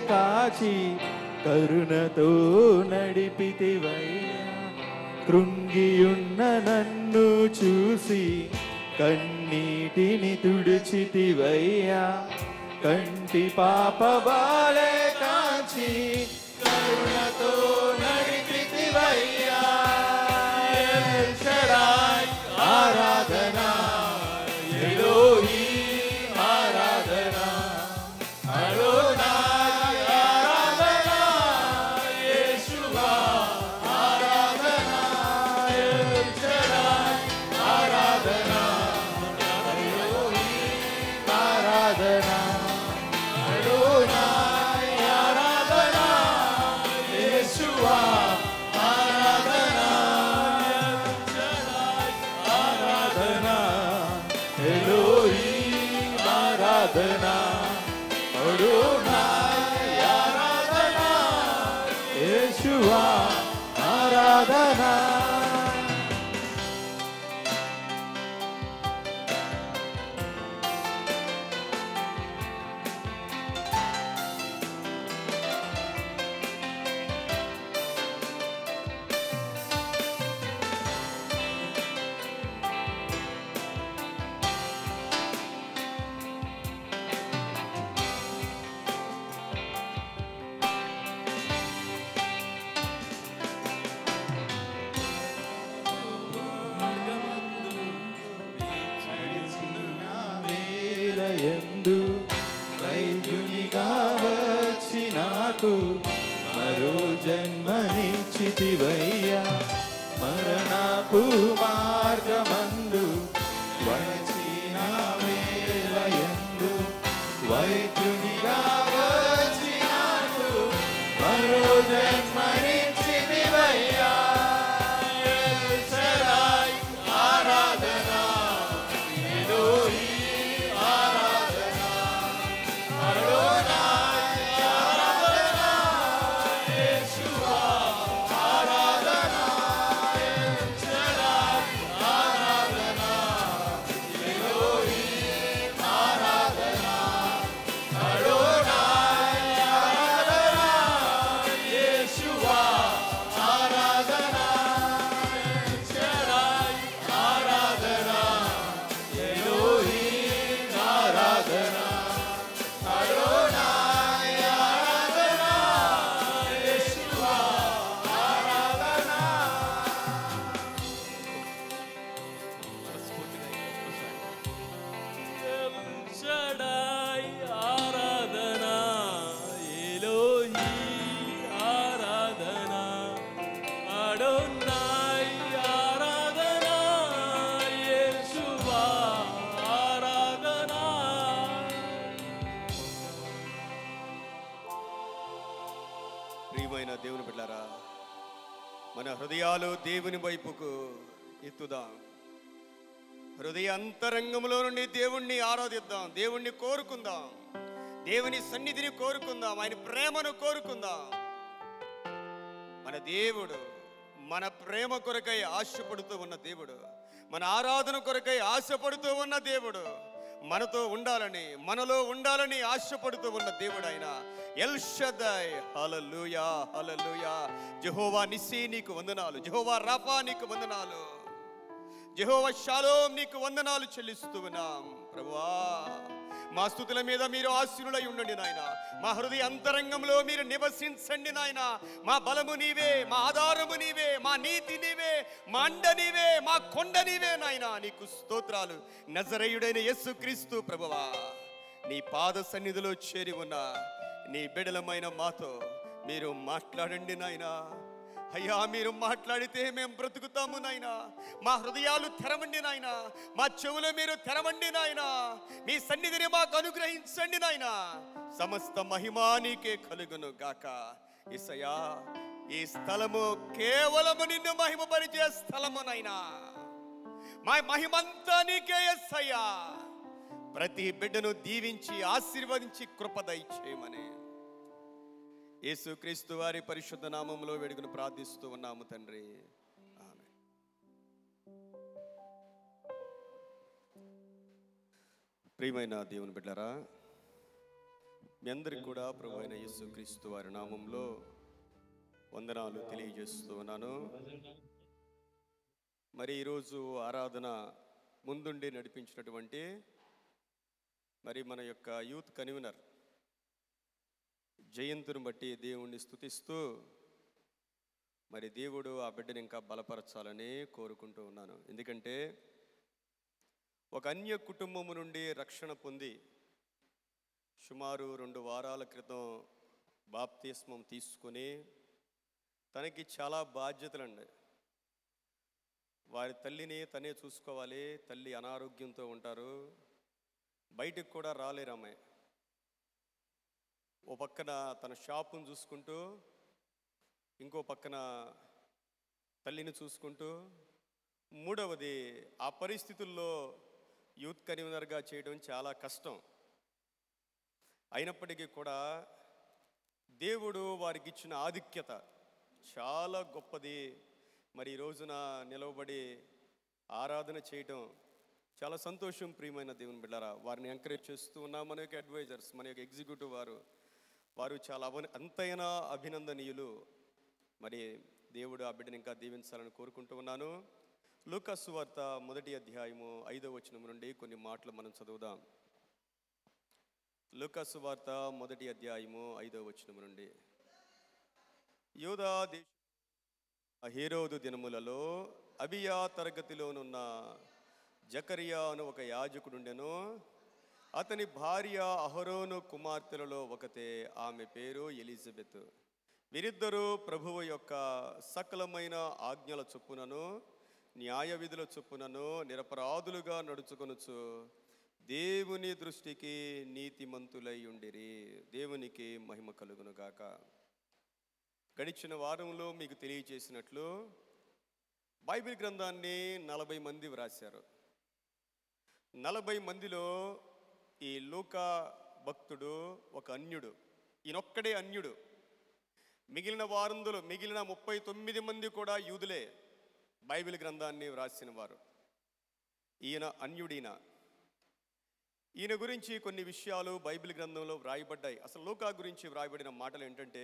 S4: కాచి కరుణతో నడిపితివయ్యా. కృంగియున్న నన్ను చూసి కన్నీటిని తుడిచితివయ్యా. కంటి పాపవాలే కాచి కరుణతో నడిపితివయ్యా. ఎల్ షడాయ్ ఆరాధనా, ఎలోహీ ఆరాధనా, అడోనాయ్ ఆరాధనా, యేషువా ఆరాధనా. ఎల్ షడాయ్ ఆరాధనా, ఎలోహీ ఆరాధనా, అడోనాయ్ ఆరాధనా, యేషువా ఆరాధనా. ఆరాధనా, ఎలోహీ ఆరాధనా, అడోనాయ్ ఆరాధనా, యేషువా ఆరాధనా. వేలయందు వైద్యునిగా వచ్చి నాకు మరో జన్మనిచ్చితివయ్యా. మరణపు మార్గమందు వలచిన వేలయందు వైద్యునిగా వచ్చి నాకు మరో జన్మనిచ్చితివయ్యా. ఎల్ షడాయ్ ఆరాధనా, ఎలోహీ ఆరాధనా, అడోనాయ్ ఆరాధనా, యేషువా ఆరాధనా. ఎల్ షడాయ్ ఆరాధనా, ఎలోహీ ఆరాధనా, అడోనాయ్ ఆరాధనా, యేషువా ఆరాధనా. ఎల్ షడాయ్ ఆరాధనా, ఎలోహీ ఆరాధనా, అడోనాయ్ ఆరాధనా, యేషువా ఆరాధనా.
S7: షడాయ్ ఆరాధనా, ఎలోహీ ఆరాధనా, అడోనాయ్ ఆరాధనా, యేషువా ఆరాధనా.
S1: ప్రియమైన దేవుని బిడ్డలారా, మన హృదయాలు దేవుని వైపుకు ఎత్తుదాం. హృదయ అంతరంగంలో నుండి దేవుణ్ణి ఆరాధిద్దాం, దేవుణ్ణి కోరుకుందాం, దేవుని సన్నిధిని కోరుకుందాం, ఆయన ప్రేమను కోరుకుందాం. మన దేవుడు మన ప్రేమ కొరకై ఆశపడుతూ ఉన్న దేవుడు, మన ఆరాధన కొరకై ఆశపడుతూ ఉన్న దేవుడు, మనతో ఉండాలని మనలో ఉండాలని ఆశపడుతూ ఉన్న దేవుడు ఆయన ఎల్ షదాయ్. హల్లెలూయా, హల్లెలూయా. యెహోవా నిస్సీ నీకు వందనాలు, యెహోవా రాఫా నీకు వందనాలు, యెహోవా షాలోమ్ నీకు వందనాలు చెల్లిస్తూ ఉన్నాం ప్రభువా. మా స్తుతుల మీద మీరు ఆశీనులై ఉండండి నాయన. మా హృదయ అంతరంగంలో మీరు నివసించండి నాయన. మా బలము నీవే, మా ఆధారము నీవే, మా నీతి నీవే, మా అండ నీవే, మా కొండ నీవే నాయన. నీకు స్తోత్రాలు. నజరేయుడైన యేసుక్రీస్తు ప్రభువా, నీ పాద సన్నిధిలో చేరి ఉన్న నీ బిడలమైన మాతో మీరు మాట్లాడండి నాయనా. అయ్యా, మీరు మాట్లాడితే మేము బ్రతుకుతాము నాయనా. మా హృదయాలు తెరవండి నాయనా, మా చెవులు మీరు తెరవండి నాయనా. మీ సన్నిధిని మాకు అనుగ్రహించండి నాయనా. సమస్త మహిమా నీకే కలుగును గాక. యేసయ్యా, ఈ స్థలము కేవలము నిన్ను మహిమపరిచే స్థలము నాయనా. మా మహిమంతా నీకే యేసయ్యా. ప్రతి బిడ్డను దీవించి ఆశీర్వదించి కృప దయచేయమని యేసుక్రీస్తు వారి పరిశుద్ధ నామములో వేడుకను ప్రార్థిస్తూ ఉన్నాము తండ్రి. ఆమేన్. ప్రియమైన దేవుని బిడ్డలారా, మీ అందరికి కూడా ప్రభు అయిన యేసుక్రీస్తు వారి నామంలో వందనాలు తెలియజేస్తూ ఉన్నాను. మరి ఈరోజు ఆరాధన ముందుండి నడిపించినటువంటి మరి మన యొక్క యూత్ కన్వీనర్ జయంతుని బట్టి దేవుణ్ణి స్తుతిస్తూ మరి దేవుడు ఆ బిడ్డని ఇంకా బలపరచాలని కోరుకుంటూ ఉన్నాను. ఎందుకంటే ఒక అన్య కుటుంబము నుండి రక్షణ పొంది సుమారు 2 వారాల క్రితం బాప్తిస్మం తీసుకొని తనకి చాలా బాధ్యతలండి. వారి తల్లిని తనే చూసుకోవాలి. తల్లి అనారోగ్యంతో ఉంటారు, బయటికి కూడా రాలేరు అమ్మాయి. ఓ పక్కన తన షాపును చూసుకుంటూ, ఇంకో పక్కన తల్లిని చూసుకుంటూ, మూడవది ఆ పరిస్థితుల్లో యూత్ కన్వీనర్గా చేయడం చాలా కష్టం. అయినప్పటికీ కూడా దేవుడు వారికి ఇచ్చిన ఆధిక్యత చాలా గొప్పది. మరి ఈ రోజున నిలవబడి ఆరాధన చేయటం చాలా సంతోషం. ప్రియమైన దేవుని బిడ్డలారా, వారిని ఎంకరేజ్ చేస్తూ ఉన్నాం. మన యొక్క అడ్వైజర్స్, మన యొక్క ఎగ్జిక్యూటివ్ వారు చాలా అంతైనా అభినందనీయులు. మరి దేవుడు ఆ బిడ్డని ఇంకా దీవించాలని కోరుకుంటూ ఉన్నాను. లూకా సువార్త 1వ అధ్యాయము 5వ వచనం నుండి కొన్ని మాటలు మనం చదువుదాం. లూకా సువార్త 1వ అధ్యాయము 5వ వచనం నుండి. యూదా దేశ హేరోదు దినములలో అబియా తరగతిలోనున్న జకరియా అను ఒక యాజకుడుండెను. అతని భార్య అహరోను కుమార్తెలలో ఒకతే, ఆమె పేరు ఎలిజబెత్. వీరిద్దరూ ప్రభువు యొక్క సకలమైన ఆజ్ఞల చొప్పునను న్యాయ విధుల చొప్పునను నిరపరాధులుగా నడుచుకొనుచు దేవుని దృష్టికి నీతిమంతులై ఉండిరి. దేవునికి మహిమ కలుగును గాక. గడిచిన వారంలో మీకు తెలియచేసినట్లు బైబిల్ గ్రంథాన్ని 40 మంది వ్రాశారు. 40 మందిలో ఈ లూకా భక్తుడు ఒక అన్యుడు. ఈయనొక్కడే అన్యుడు. మిగిలిన 39 మంది కూడా యూదులే, బైబిల్ గ్రంథాన్ని వ్రాసిన వారు. ఈయన అన్యుడిన. ఈయన గురించి కొన్ని విషయాలు బైబిల్ గ్రంథంలో వ్రాయబడ్డాయి. అసలు లూకా గురించి వ్రాయబడిన మాటలు ఏంటంటే,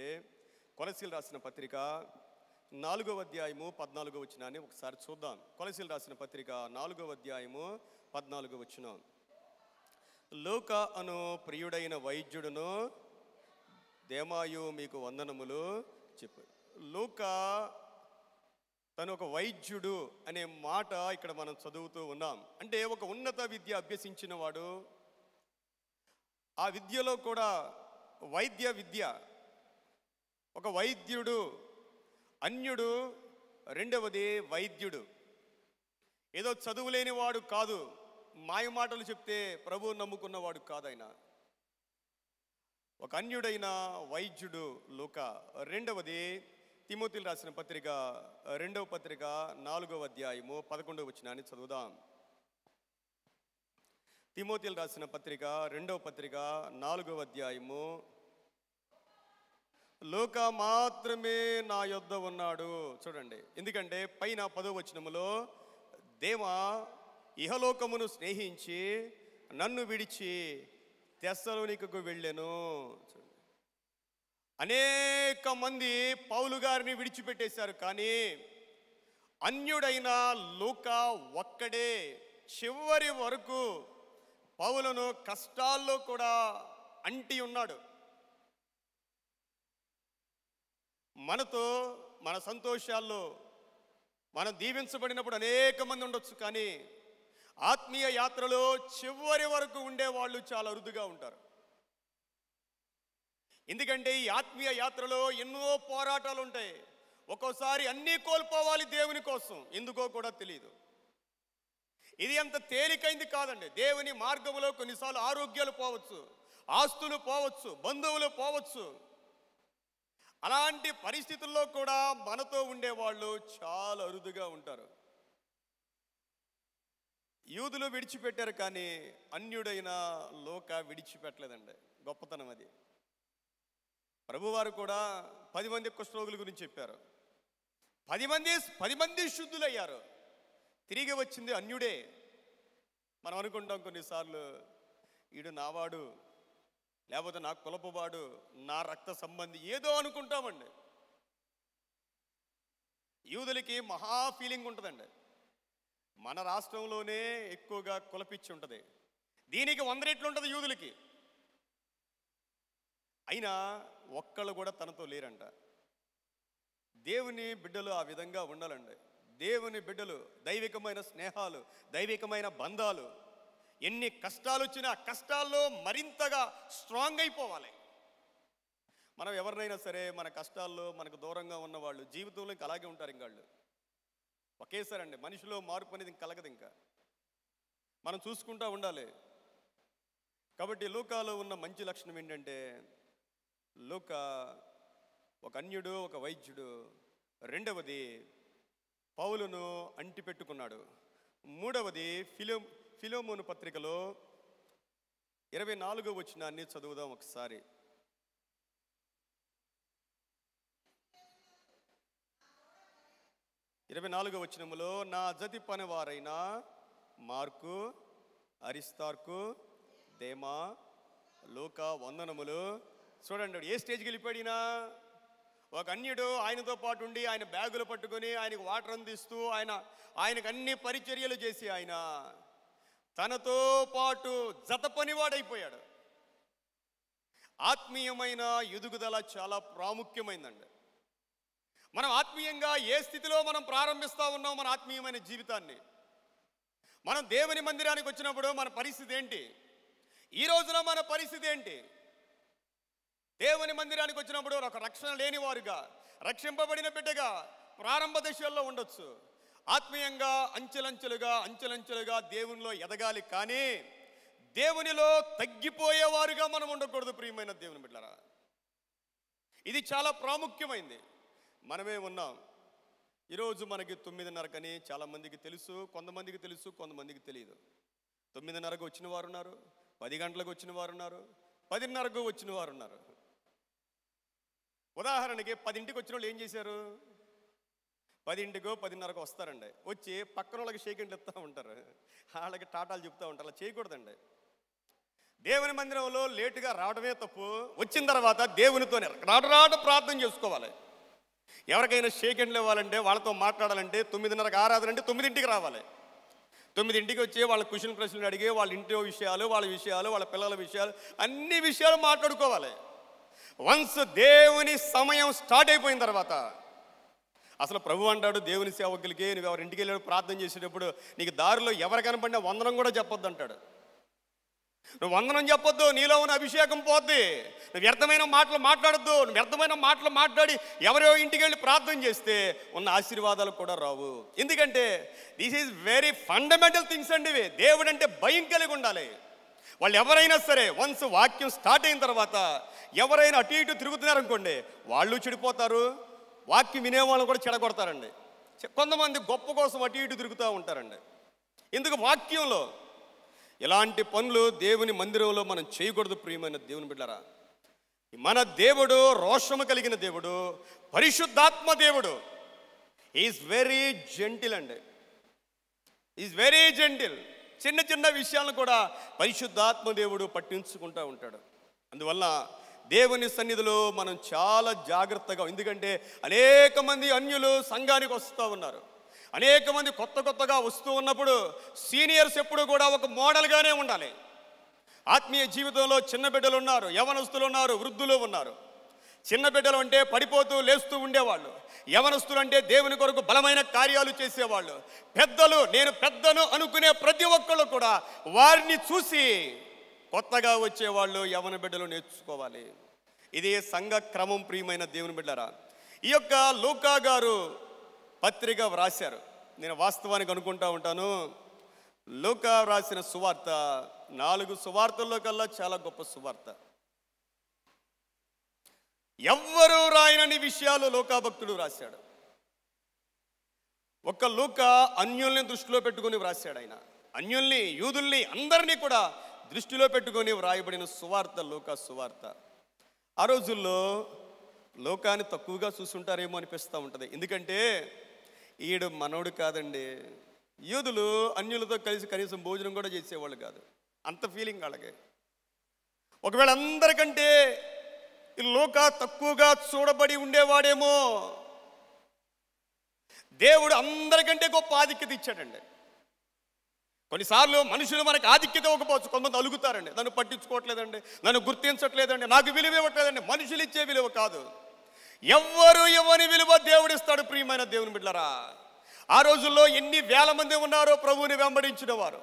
S1: కొలసీలు రాసిన పత్రిక 4వ అధ్యాయము 14వ వచనాన్ని ఒకసారి చూద్దాం. కొలసీలు రాసిన పత్రిక 4వ అధ్యాయము 14వ వచనం. లూకా అను ప్రియుడైన వైద్యుడును దేమాయు మీకు వందనములు చెప్పు. లూకా తను ఒక వైద్యుడు అనే మాట ఇక్కడ మనం చదువుతూ ఉన్నాం. అంటే ఒక ఉన్నత విద్య అభ్యసించిన వాడు, ఆ విద్యలో కూడా వైద్య విద్య, ఒక వైద్యుడు, అన్యుడు, రెండవది వైద్యుడు. ఏదో చదువులేని వాడు కాదు, మాయ మాటలు చెప్తే ప్రభువు నమ్ముకున్నవాడు కాదు ఆయన. ఒక అన్యుడైన వైద్యుడు లూకా. రెండవది తిమోతిలు రాసిన పత్రిక 2వ పత్రిక 4వ అధ్యాయము 11వ వచనాన్ని చదువుదాం. తిమోతిలు రాసిన పత్రిక 2వ పత్రిక 4వ అధ్యాయము. లూకా మాత్రమే నా యొద్ద ఉన్నాడు. చూడండి, ఎందుకంటే పైన 10వ వచనములో దేవా ఇహలోకమును స్నేహించి నన్ను విడిచి తెస్సలోనికకు వెళ్ళెను. అనేక మంది పౌలు గారిని విడిచిపెట్టేశారు, కానీ అన్యుడైన లూకా ఒక్కడే చివరి వరకు పౌలును కష్టాల్లో కూడా అంటి ఉన్నాడు. మనతో మన సంతోషాల్లో మనం దీవించబడినప్పుడు అనేక మంది ఉండొచ్చు, కానీ ఆత్మీయ యాత్రలో చివరి వరకు ఉండేవాళ్ళు చాలా అరుదుగా ఉంటారు. ఎందుకంటే ఈ ఆత్మీయ యాత్రలో ఎన్నో పోరాటాలు ఉంటాయి. ఒక్కోసారి అన్నీ కోల్పోవాలి దేవుని కోసం, ఎందుకో కూడా తెలియదు. ఇది అంత తేలికైంది కాదండి. దేవుని మార్గంలో కొన్నిసార్లు ఆరోగ్యాలు పోవచ్చు, ఆస్తులు పోవచ్చు, బంధువులు పోవచ్చు. అలాంటి పరిస్థితుల్లో కూడా మనతో ఉండేవాళ్ళు చాలా అరుదుగా ఉంటారు. యూదులు విడిచిపెట్టారు, కానీ అన్యుడైన లూకా విడిచిపెట్టలేదండి. గొప్పతనం అది. ప్రభువారు కూడా 10 మంది కుష్ఠరోగుల గురించి చెప్పారు. 10 మంది శుద్ధులయ్యారు. తిరిగి వచ్చింది అన్యుడే. మనం అనుకుంటాం కొన్నిసార్లు, ఈడు నావాడు, లేకపోతే నా కులపువాడు, నా రక్త సంబంధి, ఏదో అనుకుంటామండి. యూదులకి మహా ఫీలింగ్ ఉంటుందండి. మన రాష్ట్రంలోనే ఎక్కువగా కులపిచ్చి ఉంటుంది, దీనికి 100 రెట్లు ఉంటుంది యూదులకి. అయినా ఒక్కళ్ళు కూడా తనతో లేరంట. దేవుని బిడ్డలు ఆ విధంగా ఉండాలండి. దేవుని బిడ్డలు దైవికమైన స్నేహాలు, దైవికమైన బంధాలు, ఎన్ని కష్టాలు వచ్చినా కష్టాల్లో మరింతగా స్ట్రాంగ్ అయిపోవాలి. మనం ఎవరినైనా సరే మన కష్టాల్లో మనకు దూరంగా ఉన్నవాళ్ళు జీవితంలో ఇంకా అలాగే ఉంటారు. ఇంకాళ్ళు ఒకేసారి అండి, మనిషిలో మార్పు అనేది ఇంక కలగదు. ఇంకా మనం చూసుకుంటూ ఉండాలి. కాబట్టి లూకాలో ఉన్న మంచి లక్షణం ఏంటంటే, లూకా ఒక అన్యుడు, ఒక వైద్యుడు. రెండవది పౌలును అంటిపెట్టుకున్నాడు. మూడవది ఫిలోమోను పత్రికలో 24వ వచనాన్ని చదువుదాం ఒకసారి. ఇరవై వచనములో, నా జతి పనివారైన మార్కు, అరిస్తార్కు, దేమా, లూకా వందనములు. చూడండి, ఏ స్టేజ్కి వెళ్ళిపోయినా ఒక అన్యుడు ఆయనతో పాటు ఉండి ఆయన బ్యాగులు పట్టుకొని ఆయనకు వాటర్ అందిస్తూ ఆయనకు అన్ని పరిచర్యలు చేసి ఆయన తనతో పాటు జత పనివాడైపోయాడు. ఆత్మీయమైన ఎదుగుదల చాలా ప్రాముఖ్యమైందండి. మనం ఆత్మీయంగా ఏ స్థితిలో మనం ప్రారంభిస్తూ ఉన్నాం మన ఆత్మీయమైన జీవితాన్ని? మనం దేవుని మందిరానికి వచ్చినప్పుడు మన పరిస్థితి ఏంటి? ఈ రోజున మన పరిస్థితి ఏంటి? దేవుని మందిరానికి వచ్చినప్పుడు ఒక రక్షణ లేనివారుగా, రక్షింపబడిన బిడ్డగా ప్రారంభ దశల్లో ఉండొచ్చు. ఆత్మీయంగా అంచెలంచెలుగా దేవునిలో ఎదగాలి. కానీ దేవునిలో తగ్గిపోయేవారుగా మనం ఉండకూడదు. ప్రియమైన దేవుని బిడ్డలారా, ఇది చాలా ప్రాముఖ్యమైంది. మనమే ఉన్నాం. ఈరోజు మనకి 9:30 చాలామందికి తెలుసు, కొంతమందికి తెలుసు, కొంతమందికి తెలియదు. 9:30కు వచ్చిన వారు ఉన్నారు, 10 గంటలకు వచ్చిన వారు ఉన్నారు, 10:30కు వచ్చిన వారు ఉన్నారు. ఉదాహరణకి 10ంటికి వచ్చిన వాళ్ళు ఏం చేశారు? 10ంటికో 10:30కో వస్తారండి. వచ్చి పక్కన వాళ్ళకి షేక్ హ్యాండ్లు ఇస్తూ ఉంటారు, వాళ్ళకి టాటాలు చెప్తూ ఉంటారు. అలా చేయకూడదండి. దేవుని మందిరంలో లేటుగా రావడమే తప్పు. వచ్చిన తర్వాత దేవునితోనే రాట ప్రార్థన చేసుకోవాలి. ఎవరికైనా షేక్ హ్యాండ్లు ఇవ్వాలంటే, వాళ్ళతో మాట్లాడాలంటే 9:30కి ఆరాధన అంటే 9ంటికి రావాలి. 9ంటికి వచ్చి వాళ్ళ క్వశ్చన్ ప్రశ్నలు అడిగి వాళ్ళ ఇంటి విషయాలు, వాళ్ళ పిల్లల విషయాలు, అన్ని విషయాలు మాట్లాడుకోవాలి. వన్స్ దేవుని సమయం స్టార్ట్ అయిపోయిన తర్వాత, అసలు ప్రభు అంటాడు దేవుని సేవకులకి, నువ్వు ఎవరి ఇంటికి వెళ్ళి ప్రార్థన చేసేటప్పుడు నీకు దారిలో ఎవరు కనపడినా వందనం కూడా చెప్పొద్దు అంటాడు. నువ్వు వందనం చెప్పొద్దు, నీలో ఉన్న అభిషేకం పోద్ది. నువ్వు వ్యర్థమైన మాటలు మాట్లాడొద్దు. నువ్వు వ్యర్థమైన మాటలు మాట్లాడి ఎవరో ఇంటికి వెళ్ళి ప్రార్థన చేస్తే ఉన్న ఆశీర్వాదాలు కూడా రావు. ఎందుకంటే this is very fundamental things అండి ఇవి. దేవుడు అంటే భయం కలిగి ఉండాలి. వాళ్ళు ఎవరైనా సరే వన్స్ వాక్యం స్టార్ట్ అయిన తర్వాత ఎవరైనా అటు ఇటు తిరుగుతున్నారనుకోండి, వాళ్ళు చెడిపోతారు, వాక్యం వినేవాళ్ళని కూడా చెడగొడతారండి. కొంతమంది గొప్ప కోసం అటు ఇటు తిరుగుతూ ఉంటారండి. ఎందుకు? వాక్యంలో ఇలాంటి పనులు దేవుని మందిరంలో మనం చేయకూడదు. ప్రియమైన దేవుని బిడ్డలారా, మన దేవుడు రోషము కలిగిన దేవుడు, పరిశుద్ధాత్మ దేవుడు. ఈజ్ వెరీ జెంటిల్ అండి, ఈజ్ వెరీ జెంటిల్. చిన్న చిన్న విషయాలను కూడా పరిశుద్ధాత్మ దేవుడు పట్టించుకుంటూ ఉంటాడు. అందువల్ల దేవుని సన్నిధిలో మనం చాలా జాగ్రత్తగా, ఎందుకంటే అనేక మంది అన్యులు సంఘానికి వస్తూ ఉన్నారు. అనేక మంది కొత్తగా వస్తూ ఉన్నప్పుడు సీనియర్స్ ఎప్పుడు కూడా ఒక మోడల్గానే ఉండాలి. ఆత్మీయ జీవితంలో చిన్న బిడ్డలు ఉన్నారు, యవనస్తులు ఉన్నారు, వృద్ధులు ఉన్నారు. చిన్న బిడ్డలు అంటే పడిపోతూ లేస్తూ ఉండేవాళ్ళు, యవనస్తులు అంటే దేవుని కొరకు బలమైన కార్యాలు చేసేవాళ్ళు, పెద్దలు నేను పెద్దను అనుకునే ప్రతి ఒక్కళ్ళు కూడా వారిని చూసి కొత్తగా వచ్చేవాళ్ళు యవన బిడ్డలు నేర్చుకోవాలి. ఇది సంఘ క్రమం. ప్రియమైన దేవుని బిడ్డలారా, ఈ యొక్క లూకా గారు పత్రిక వ్రాశారు. నేను వాస్తవానికి అనుకుంటా ఉంటాను, లూకా వ్రాసిన సువార్త 4 సువార్తల్లో కల్లా చాలా గొప్ప సువార్త. ఎవ్వరూ రాయనని విషయాలు లూకా భక్తుడు రాశాడు. ఒక్క లూకా అన్యుల్ని దృష్టిలో పెట్టుకుని వ్రాశాడు. ఆయన అన్యుల్ని, యూదుల్ని, అందరినీ కూడా దృష్టిలో పెట్టుకొని వ్రాయబడిన సువార్త లూకా సువార్త. ఆ రోజుల్లో లోకాన్ని తక్కువగా చూస్తుంటారేమో అనిపిస్తూ ఉంటుంది. ఎందుకంటే ఈడు మనోడు కాదండి. యూదులు అన్యులతో కలిసి కనీసం భోజనం కూడా చేసేవాళ్ళు కాదు. అంత ఫీలింగ్ వాళ్ళకి. ఒకవేళ అందరికంటే ఈ లోక తక్కువగా చూడబడి ఉండేవాడేమో. దేవుడు అందరికంటే గొప్ప ఆధిక్యత ఇచ్చాడండి. కొన్నిసార్లు మనుషులు మనకు ఆధిక్యత ఇవ్వకపోవచ్చు. కొంతమంది అలుగుతారండి, నన్ను పట్టించుకోవట్లేదండి, నన్ను గుర్తించట్లేదండి, నాకు విలువ ఇవ్వట్లేదండి. మనుషులు ఇచ్చే విలువ కాదు, ఎవ్వరు ఇవ్వని విలువ దేవుడిస్తాడు. ప్రియమైన దేవుని బిడ్డలారా, ఆ రోజుల్లో ఎన్ని వేల మంది ఉన్నారో ప్రభువుని వెంబడించిన వారు,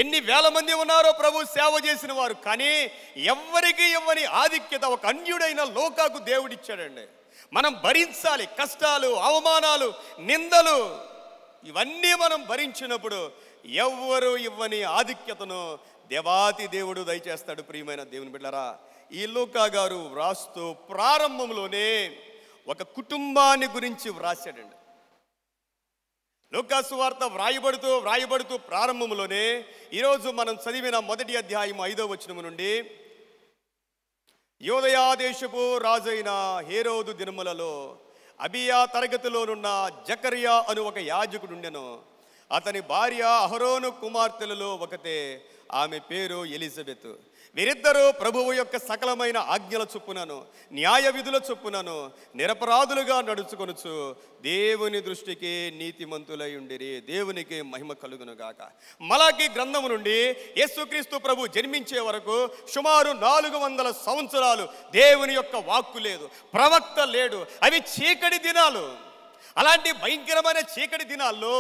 S1: ఎన్ని వేల మంది ఉన్నారో ప్రభు సేవ చేసిన వారు, కానీ ఎవ్వరికి ఇవ్వని ఆధిక్యత ఒక అన్యుడైన లోకాకు దేవుడిచ్చాడండి. మనం భరించాలి కష్టాలు, అవమానాలు, నిందలు, ఇవన్నీ మనం భరించినప్పుడు ఎవ్వరు ఇవ్వని ఆధిక్యతను దేవాతి దేవుడు దయచేస్తాడు. ప్రియమైన దేవుని బిడ్డలారా, ఈ లూకా గారు వ్రాస్తూ ప్రారంభంలోనే ఒక కుటుంబాన్ని గురించి వ్రాసాడండి. లూకా సువార్త వ్రాయబడుతూ ప్రారంభంలోనే ఈరోజు మనం చదివిన మొదటి అధ్యాయం 5వ వచనం నుండి, యోదయా దేశపు రాజైన హేరోదు దినములలో అబియా తరగతిలోనున్న జకరియా అను ఒక యాజకుడు ఉండెను. అతని భార్య అహరోను కుమార్తెలలో ఒకతే, ఆమె పేరు ఎలిజబెత్. వీరిద్దరూ ప్రభువు యొక్క సకలమైన ఆజ్ఞల చొప్పునను న్యాయ విధుల చొప్పునను నిరపరాధులుగా నడుచుకొనుచు దేవుని దృష్టికి నీతిమంతులై ఉండిరి. దేవునికి మహిమ కలుగునుగాక. మలాకి గ్రంథము నుండి యేసుక్రీస్తు ప్రభు జన్మించే వరకు సుమారు 400 సంవత్సరాలు దేవుని యొక్క వాక్కు లేదు, ప్రవక్త లేడు. అవి చీకటి దినాలు. అలాంటి భయంకరమైన చీకటి దినాల్లో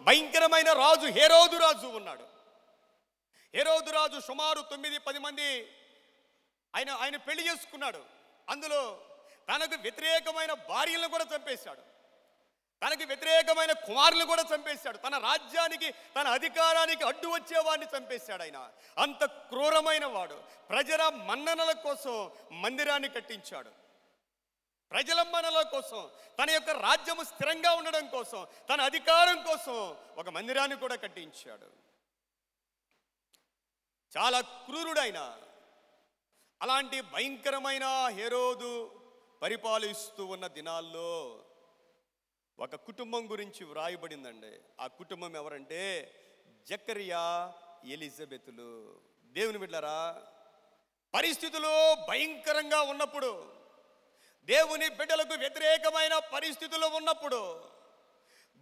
S1: భయంకరమైన రాజు హేరోదు రాజు ఉన్నాడు. హేరోదు రాజు సుమారు 9-10 మంది ఆయన పెళ్లి చేసుకున్నాడు. అందులో తనకు వ్యతిరేకమైన భార్యలను కూడా చంపేశాడు, తనకు వ్యతిరేకమైన కుమారులను కూడా చంపేశాడు, తన రాజ్యానికి తన అధికారానికి అడ్డు వచ్చేవాడిని చంపేశాడు. ఆయన అంత క్రూరమైన వాడు. ప్రజల మన్ననల కోసం మందిరాన్ని కట్టించాడు. ప్రజల మన్ననల కోసం, తన యొక్క రాజ్యము స్థిరంగా ఉండడం కోసం, తన అధికారం కోసం ఒక మందిరాన్ని కూడా కట్టించాడు. చాలా క్రూరుడైన అలాంటి భయంకరమైన హేరోదు పరిపాలిస్తూ ఉన్న దినాల్లో ఒక కుటుంబం గురించి వ్రాయబడిందండి. ఆ కుటుంబం ఎవరంటే జకరియా, ఎలిజబెతులు. దేవుని బిడ్డలారా, పరిస్థితులు భయంకరంగా ఉన్నప్పుడు, దేవుని బిడ్డలకు వ్యతిరేకమైన పరిస్థితులు ఉన్నప్పుడు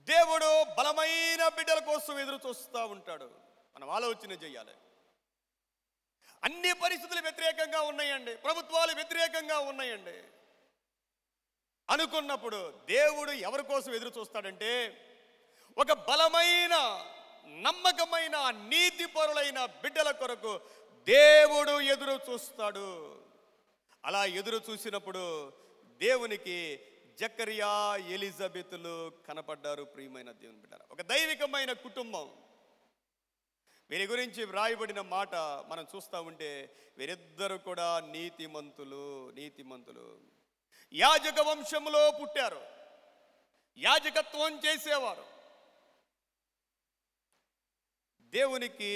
S1: దేవుడు బలమైన బిడ్డల కోసం ఎదురు చూస్తూ ఉంటాడు. మనం ఆలోచన చేయాలి. అన్ని పరిస్థితులు వ్యతిరేకంగా ఉన్నాయండి, ప్రభుత్వాలు వ్యతిరేకంగా ఉన్నాయండి అనుకున్నప్పుడు దేవుడు ఎవరి కోసం ఎదురు చూస్తాడంటే ఒక బలమైన, నమ్మకమైన, నీతిపరులైన బిడ్డల కొరకు దేవుడు ఎదురు చూస్తాడు. అలా ఎదురు చూసినప్పుడు దేవునికి జకరియా, ఎలిజబెతులు కనపడ్డారు. ప్రియమైన దేవుని బిడ్డలారా, ఒక దైవికమైన కుటుంబం. వీరి గురించి వ్రాయబడిన మాట మనం చూస్తూ ఉంటే వీరిద్దరు కూడా నీతిమంతులు. యాజక వంశంలో పుట్టారు, యాజకత్వం చేసేవారు. దేవునికి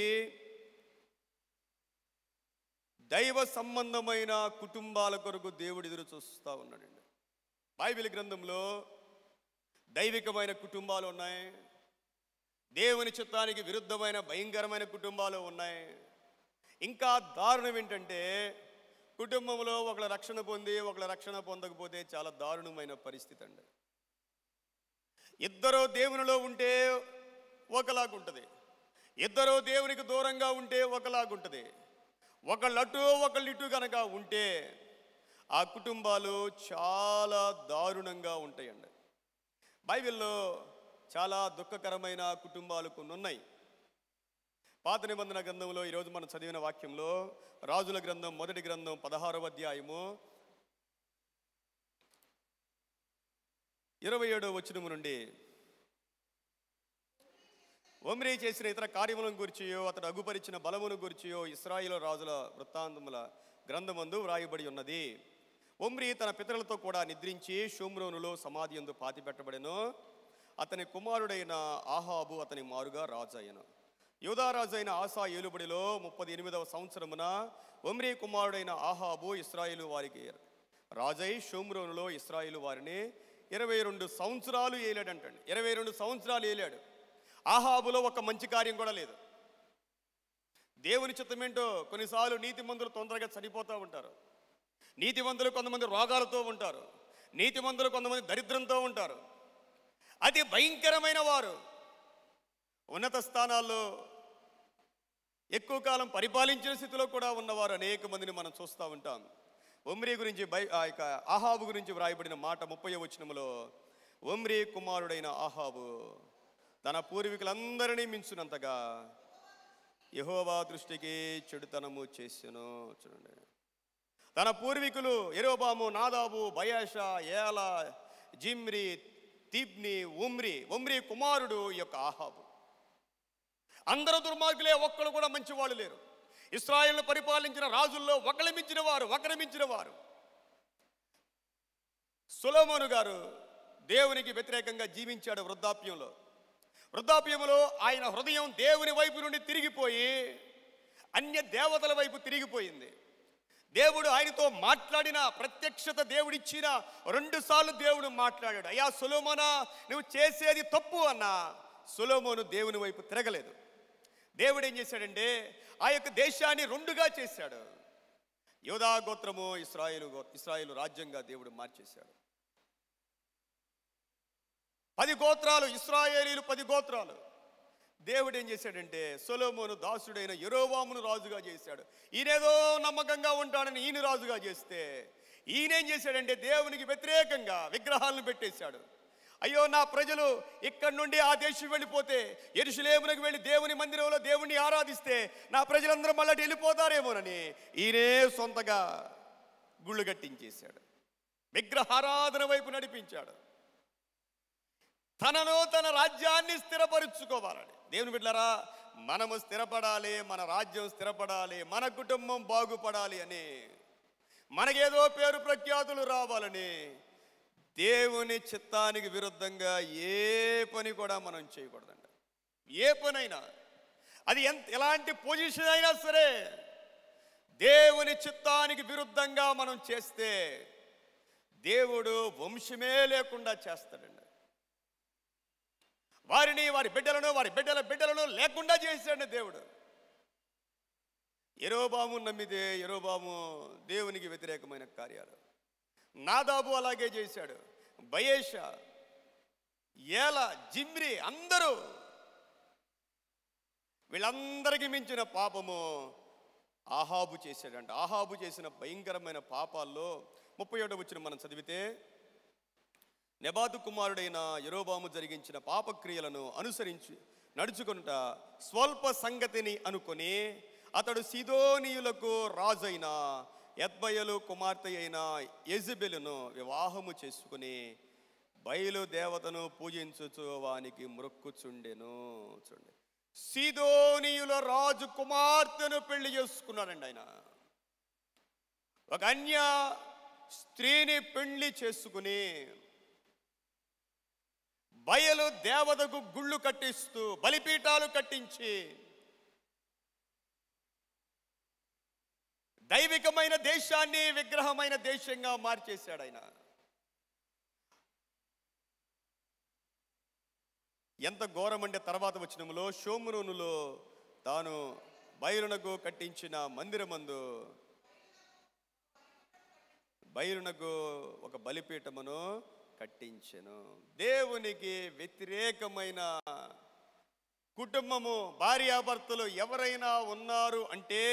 S1: దైవ సంబంధమైన కుటుంబాల కొరకు దేవుడు ఎదురు చూస్తూ ఉన్నాడండి. బైబిల్ గ్రంథంలో దైవికమైన కుటుంబాలు ఉన్నాయి, దేవుని చిత్తానికి విరుద్ధమైన భయంకరమైన కుటుంబాలు ఉన్నాయి. ఇంకా దారుణం ఏంటంటే కుటుంబంలో ఒకళ్ళ రక్షణ పొంది ఒకళ్ళ రక్షణ పొందకపోతే చాలా దారుణమైన పరిస్థితి అండి. ఇద్దరు దేవునిలో ఉంటే ఒకలాగుంటుంది, ఇద్దరు దేవునికి దూరంగా ఉంటే ఒకలాగుంటుంది. ఒకళ్ళటు ఒకళ్ళిటు కనుక ఉంటే ఆ కుటుంబాలు చాలా దారుణంగా ఉంటాయండి. బైబిల్లో చాలా దుఃఖకరమైన కుటుంబాలు కొన్ని ఉన్నాయి. పాత నిబంధన గ్రంథంలో ఈరోజు మనం చదివిన వాక్యంలో రాజుల గ్రంథం మొదటి గ్రంథం 16వ అధ్యాయము 27వ వచనం నుండి ఒమ్రీ చేసిన ఇతర కార్యములను గురించియో అతడు అగుపరిచిన బలమును గురించియో ఇశ్రాయేలు రాజుల వృత్తాంతముల గ్రంథమందు వ్రాయబడి ఉన్నది. ఒమ్రీ తన పితరులతో కూడా నిద్రించి షోమ్రోనులో సమాధి యందు పాతిపెట్టబడెను. అతని కుమారుడైన ఆహాబు అతని మారుగా రాజయ్యను. యూదారాజైన ఆసా ఏలుబడిలో 38వ సంవత్సరమున ఒమ్రీ కుమారుడైన ఆహాబు ఇశ్రాయేలు వారికి రాజై షోమ్రోనులో ఇశ్రాయేలు వారిని 22 సంవత్సరాలు ఏలాడంటండి. 22 సంవత్సరాలు ఏలాడు. ఆహాబులో ఒక మంచి కార్యం కూడా లేదు. దేవుని చిత్తమేంటో కొన్నిసార్లు నీతిమంతులు తొందరగా చనిపోతూ ఉంటారు. నీతిమంతులు కొంతమంది రోగాలతో ఉంటారు. నీతిమంతులు కొంతమంది దరిద్రంతో ఉంటారు. అతి భయంకరమైన వారు ఉన్నత స్థానాల్లో ఎక్కువ కాలం పరిపాలించిన స్థితిలో కూడా ఉన్నవారు అనేక మందిని మనం చూస్తూ ఉంటాం. ఒమ్రీ గురించి ఆహాబు గురించి వ్రాయబడిన మాట 30వ వచనములో, ఒమ్రీ కుమారుడైన ఆహాబు తన పూర్వీకులందరినీ మించినంతగా యెహోవా దృష్టికి చెడుతనము చేసెను. చూడండి, తన పూర్వీకులు యెరోబాము, నాదాబు, బయాషా, ఏలా, జిమ్రి, తిబ్ని, ఒమ్రీ కుమారుడు యొక్క ఆహాబు. అందరూ దుర్మార్గులే, ఒక్కడు కూడా మంచివాళ్ళు లేరు. ఇశ్రాయేలును పరిపాలించిన రాజుల్లో ఒకరు మించిన వారు. సొలొమోను గారు దేవునికి వ్యతిరేకంగా జీవించాడు. వృద్ధాప్యంలో ఆయన హృదయం దేవుని వైపు నుండి తిరిగిపోయి అన్య దేవతల వైపు తిరిగిపోయింది. దేవుడు ఆయనతో మాట్లాడిన ప్రత్యక్షత దేవుడిచ్చిన 2 సార్లు దేవుడు మాట్లాడాడు. అయ్యా సొలొమోనా, నువ్వు చేసేది తప్పు అన్నా సొలొమోను దేవుని వైపు తిరగలేదు. దేవుడు ఏం చేశాడంటే ఆ యొక్క దేశాన్ని 2గా చేశాడు. యోధా గోత్రము, ఇశ్రాయేలు రాజ్యంగా దేవుడు మార్చేశాడు. 10 గోత్రాలు, ఇశ్రాయేలీలు 10 గోత్రాలు. దేవుడు ఏం చేశాడంటే సొలొమోను దాసుడైన యెరోబామును రాజుగా చేశాడు. ఈయనేదో నమ్మకంగా ఉంటాడని ఈయన రాజుగా చేస్తే ఈయనేం చేశాడంటే దేవునికి వ్యతిరేకంగా విగ్రహాలను పెట్టేశాడు. అయ్యో, నా ప్రజలు ఇక్కడి నుండి ఆ దేశం వెళ్ళిపోతే, యెరూషలేమునకు వెళ్ళి దేవుని మందిరంలో దేవుణ్ణి ఆరాధిస్తే నా ప్రజలందరూ మళ్ళీ వెళ్ళిపోతారేమోనని ఈయనే సొంతగా గుళ్ళు కట్టించేశాడు. విగ్రహారాధన వైపు నడిపించాడు. తన రాజ్యాన్ని స్థిరపరుచుకోవాలని. దేవుని బిడ్డలారా, మనము స్థిరపడాలి, మన రాజ్యం స్థిరపడాలి, మన కుటుంబం బాగుపడాలి అని, మనకేదో పేరు ప్రఖ్యాతులు రావాలని దేవుని చిత్తానికి విరుద్ధంగా ఏ పని కూడా మనం చేయకూడదండి. ఏ పనైనా, అది ఎలాంటి పొజిషన్ అయినా సరే, దేవుని చిత్తానికి విరుద్ధంగా మనం చేస్తే దేవుడు వంశమే లేకుండా చేస్తాడండి. వారిని, వారి బిడ్డలను లేకుండా చేశాడు దేవుడు. యెరోబాము నమ్మితే యెరోబాము దేవునికి వ్యతిరేకమైన కార్యాలు, నాదాబు అలాగే చేశాడు, బయేషా, ఏలా, జిమ్రి, అందరూ వీళ్ళందరికీ మించిన పాపము ఆహాబు చేశాడంట. ఆహాబు చేసిన భయంకరమైన పాపాల్లో 31వ వచనం మనం చదివితే, నెబాతు కుమారుడైన యెరోబాము జరిగించిన పాపక్రియలను అనుసరించి నడుచుకుంటా స్వల్ప సంగతిని అనుకొని అతడు సీదోనీయులకు రాజైన ఎత్బయలు కుమార్తె అయిన యెజబెలును వివాహము చేసుకుని బయలు దేవతను పూజించుచు వానికి మొక్కుచుండెను. చూడండి, సీదోనీయుల రాజు కుమార్తెను పెళ్లి చేసుకున్నాడండి ఆయన. ఒక అన్య స్త్రీని పెళ్లి చేసుకుని బయలు దేవతకు గుళ్ళు కట్టిస్తూ బలిపీఠాలు కట్టించి దైవికమైన దేశాన్ని విగ్రహమైన దేశంగా మార్చేశాడు ఆయన. ఎంత ఘోరమంటే తర్వాత వచనములో, షోమ్రోనులో తాను బయలునకు కట్టించిన మందిరమందు బయలునకు ఒక బలిపీఠమును కట్టించెను. దేవునికి వ్యతిరేకమైన కుటుంబము, భార్యాభర్తలు ఎవరైనా ఉన్నారు అంటే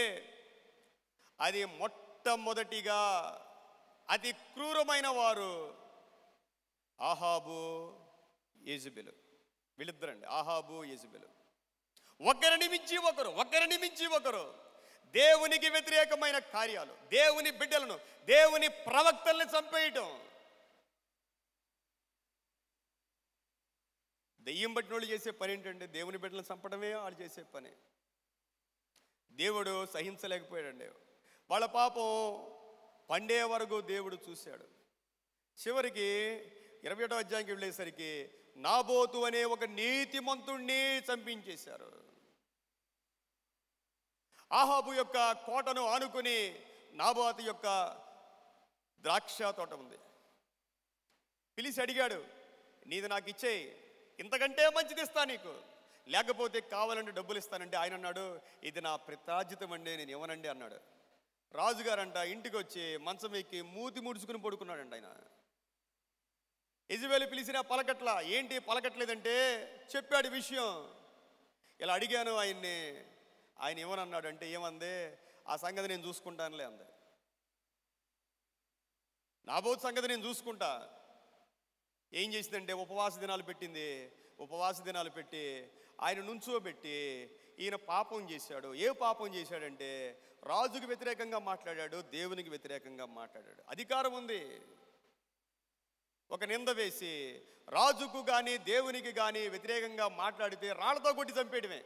S1: అది మొట్టమొదటిగా అతి క్రూరమైన వారు ఆహాబు, యెజబెలు. వీళ్ళిద్దరండి, ఆహాబు, యెజబెలు. ఒకరిని మించి ఒకరు దేవునికి వ్యతిరేకమైన కార్యాలు, దేవుని బిడ్డలను, దేవుని ప్రవక్తల్ని చంపేయటం. దెయ్యం బట్టిన వాళ్ళు చేసే పని ఏంటంటే దేవుని బిడ్డలను చంపడమే వాళ్ళు చేసే పని. దేవుడు సహించలేకపోయాడండి. వాళ్ళ పాపం పండే వరకు దేవుడు చూశాడు. చివరికి 21వ అధ్యాయంకి వెళ్ళేసరికి నాబోతు అనే ఒక నీతిమంతుణ్ణి చంపించేశారు. ఆహాబు యొక్క కోటను ఆనుకుని నాబోతు యొక్క ద్రాక్ష తోట ఉంది. పిలిచి అడిగాడు, నీది నాకు ఇచ్చేయి, ఇంతకంటే మంచిది ఇస్తా నీకు, లేకపోతే కావాలంటే డబ్బులు ఇస్తానంటే ఆయన అన్నాడు, ఇది నా ప్రతార్జితం అండి, నేను ఇవ్వనండి అన్నాడు. రాజుగారంట ఇంటికి వచ్చి మంచం ఎక్కి మూతి ముడుచుకుని పడుకున్నాడంట ఆయన. యెజబెలు పిలిచినా పలకట్లా. ఏంటి పలకట్లేదంటే చెప్పాడు విషయం. ఇలా అడిగాను ఆయన్ని, ఆయన ఏమనన్నాడు అంటే, ఏమంది, ఆ సంగతి నేను చూసుకుంటానులే అంది. నాబోతు సంగతి నేను చూసుకుంటా. ఏం చేసిందంటే ఉపవాస దినాలు పెట్టింది. ఉపవాస దినాలు పెట్టి ఆయన నుంచోబెట్టి ఈయన పాపం చేశాడు. ఏ పాపం చేశాడంటే రాజుకి వ్యతిరేకంగా మాట్లాడాడు, దేవునికి వ్యతిరేకంగా మాట్లాడాడు. అధికారం ఉంది. ఒక నింద వేసి రాజుకు కానీ దేవునికి కానీ వ్యతిరేకంగా మాట్లాడితే రాళ్లతో కొట్టి చంపేయడమే.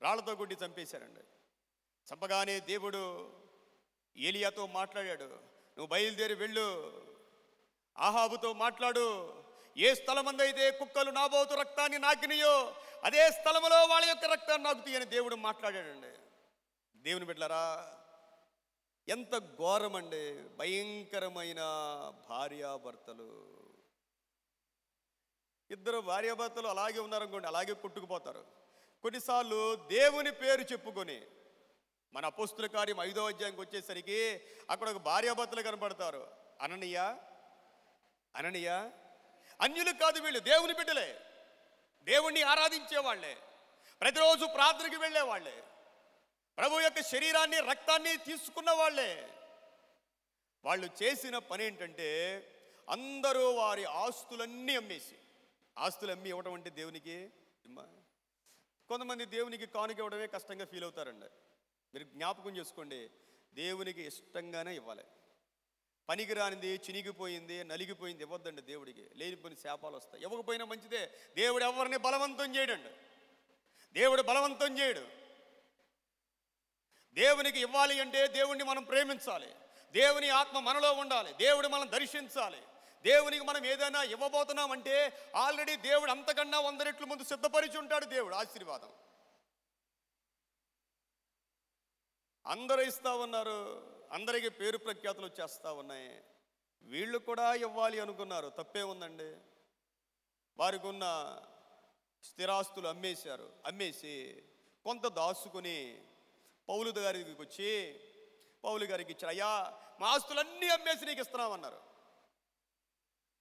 S1: రాళ్లతో కొట్టి చంపేశారండి. చంపగానే దేవుడు ఏలియాతో మాట్లాడాడు, నువ్వు బయలుదేరి వెళ్ళు, ఆహాబుతో మాట్లాడు, ఏ స్థలమందైతే కుక్కలు నాబోతు రక్తాన్ని నాకినయో అదే స్థలములో వాళ్ళ యొక్క రక్తాన్ని నాకుతాయని దేవుడు మాట్లాడాడండి. దేవుని బిడ్డలారా, ఎంత ఘోరమండి, భయంకరమైన భార్యాభర్తలు. ఇద్దరు భార్యాభర్తలు అలాగే ఉన్నారనుకోండి, అలాగే కొట్టుకుపోతారు. కొన్నిసార్లు దేవుని పేరు చెప్పుకొని, మన అపోస్తుల కార్యం 5వ అధ్యాయంకి వచ్చేసరికి అక్కడ ఒక భార్యాభర్తలు కనపడతారు. అననీయ అన్యులు కాదు, వీళ్ళు దేవుని బిడ్డలే, దేవుణ్ణి ఆరాధించే వాళ్ళే, ప్రతిరోజు ప్రార్థనకి వెళ్ళే వాళ్ళే, ప్రభు యొక్క శరీరాన్ని రక్తాన్ని తీసుకున్న వాళ్ళే. వాళ్ళు చేసిన పని ఏంటంటే అందరూ వారి ఆస్తులన్నీ అమ్మేసి, ఆస్తులు అమ్మి ఇవ్వడం అంటే దేవునికి కొంతమంది దేవునికి కానుక ఇవ్వడమే కష్టంగా ఫీల్ అవుతారండి. మీరు జ్ఞాపకం చేసుకోండి, దేవునికి ఇష్టంగానే ఇవ్వాలి. పనికిరానిది, చినిగిపోయింది, నలిగిపోయింది ఇవ్వద్దండి దేవుడికి. లేనిపోయిన శాపాలు వస్తాయి. ఇవ్వకపోయినా మంచిదే. దేవుడు ఎవరిని బలవంతం చేయడండి. దేవుడు బలవంతం చేయడు. దేవునికి ఇవ్వాలి అంటే దేవుణ్ణి మనం ప్రేమించాలి, దేవుని ఆత్మ మనలో ఉండాలి, దేవుడు మనం దర్శించాలి. దేవునికి మనం ఏదైనా ఇవ్వబోతున్నామంటే ఆల్రెడీ దేవుడు అంతకన్నా 100 రెట్లు ముందు సిద్ధపరిచి ఉంటాడు. దేవుడు ఆశీర్వాదం అందరూ ఇస్తా ఉన్నారు, అందరికీ పేరు ప్రఖ్యాతులు వచ్చేస్తూ ఉన్నాయి. వీళ్ళు కూడా ఇవ్వాలి అనుకున్నారు, తప్పే ఉందండి. వారికి ఉన్న స్థిరాస్తులు అమ్మేశారు. అమ్మేసి కొంత దాచుకుని పౌలు గారికి వచ్చి పౌలు గారికి ఇచ్చారు. అయ్యా, మా ఆస్తులన్నీ అమ్మేసి నీకు ఇస్తున్నామన్నారు.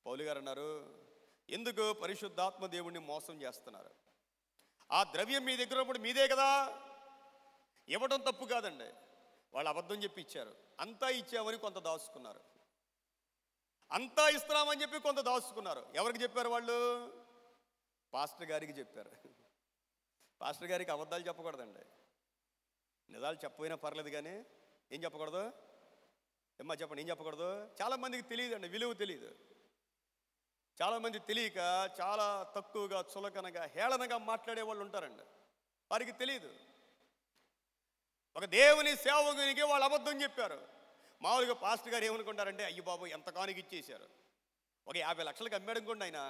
S1: పౌలు గారు అన్నారు, ఎందుకు పరిశుద్ధాత్మ దేవుణ్ణి మోసం చేస్తున్నారు? ఆ ద్రవ్యం మీ దగ్గర ఉన్నప్పుడు మీదే కదా, ఇవ్వడం తప్పు కాదండి. వాళ్ళు అబద్ధం చెప్పి ఇచ్చారు. అంతా ఇచ్చామని కొంత దాచుకున్నారు, అంతా ఇస్తున్నామని చెప్పి కొంత దాచుకున్నారు. ఎవరికి చెప్పారు వాళ్ళు? పాస్టర్ గారికి చెప్పారు. పాస్టర్ గారికి అబద్ధాలు చెప్పకూడదండి, నిజాలు చెప్పపోయినా పర్లేదు, కానీ ఏం చెప్పకూడదు? ఏమ్మా చెప్పండి, ఏం చెప్పకూడదు? చాలామందికి తెలియదండి, విలువ తెలియదు. చాలామంది తెలియక చాలా తక్కువగా, చులకనగా, హేళనగా మాట్లాడే వాళ్ళు ఉంటారండి. వారికి తెలియదు. ఒక దేవుని సేవకునికి వాళ్ళు అబద్ధం చెప్పారు. మామూలుగా పాస్టర్ గారు ఏమనుకుంటారంటే, అయ్యి బాబు ఎంత కానుక ఇచ్చేశారు, ఒక 50 లక్షలకు అమ్మాడు అనుకోండి. ఆయన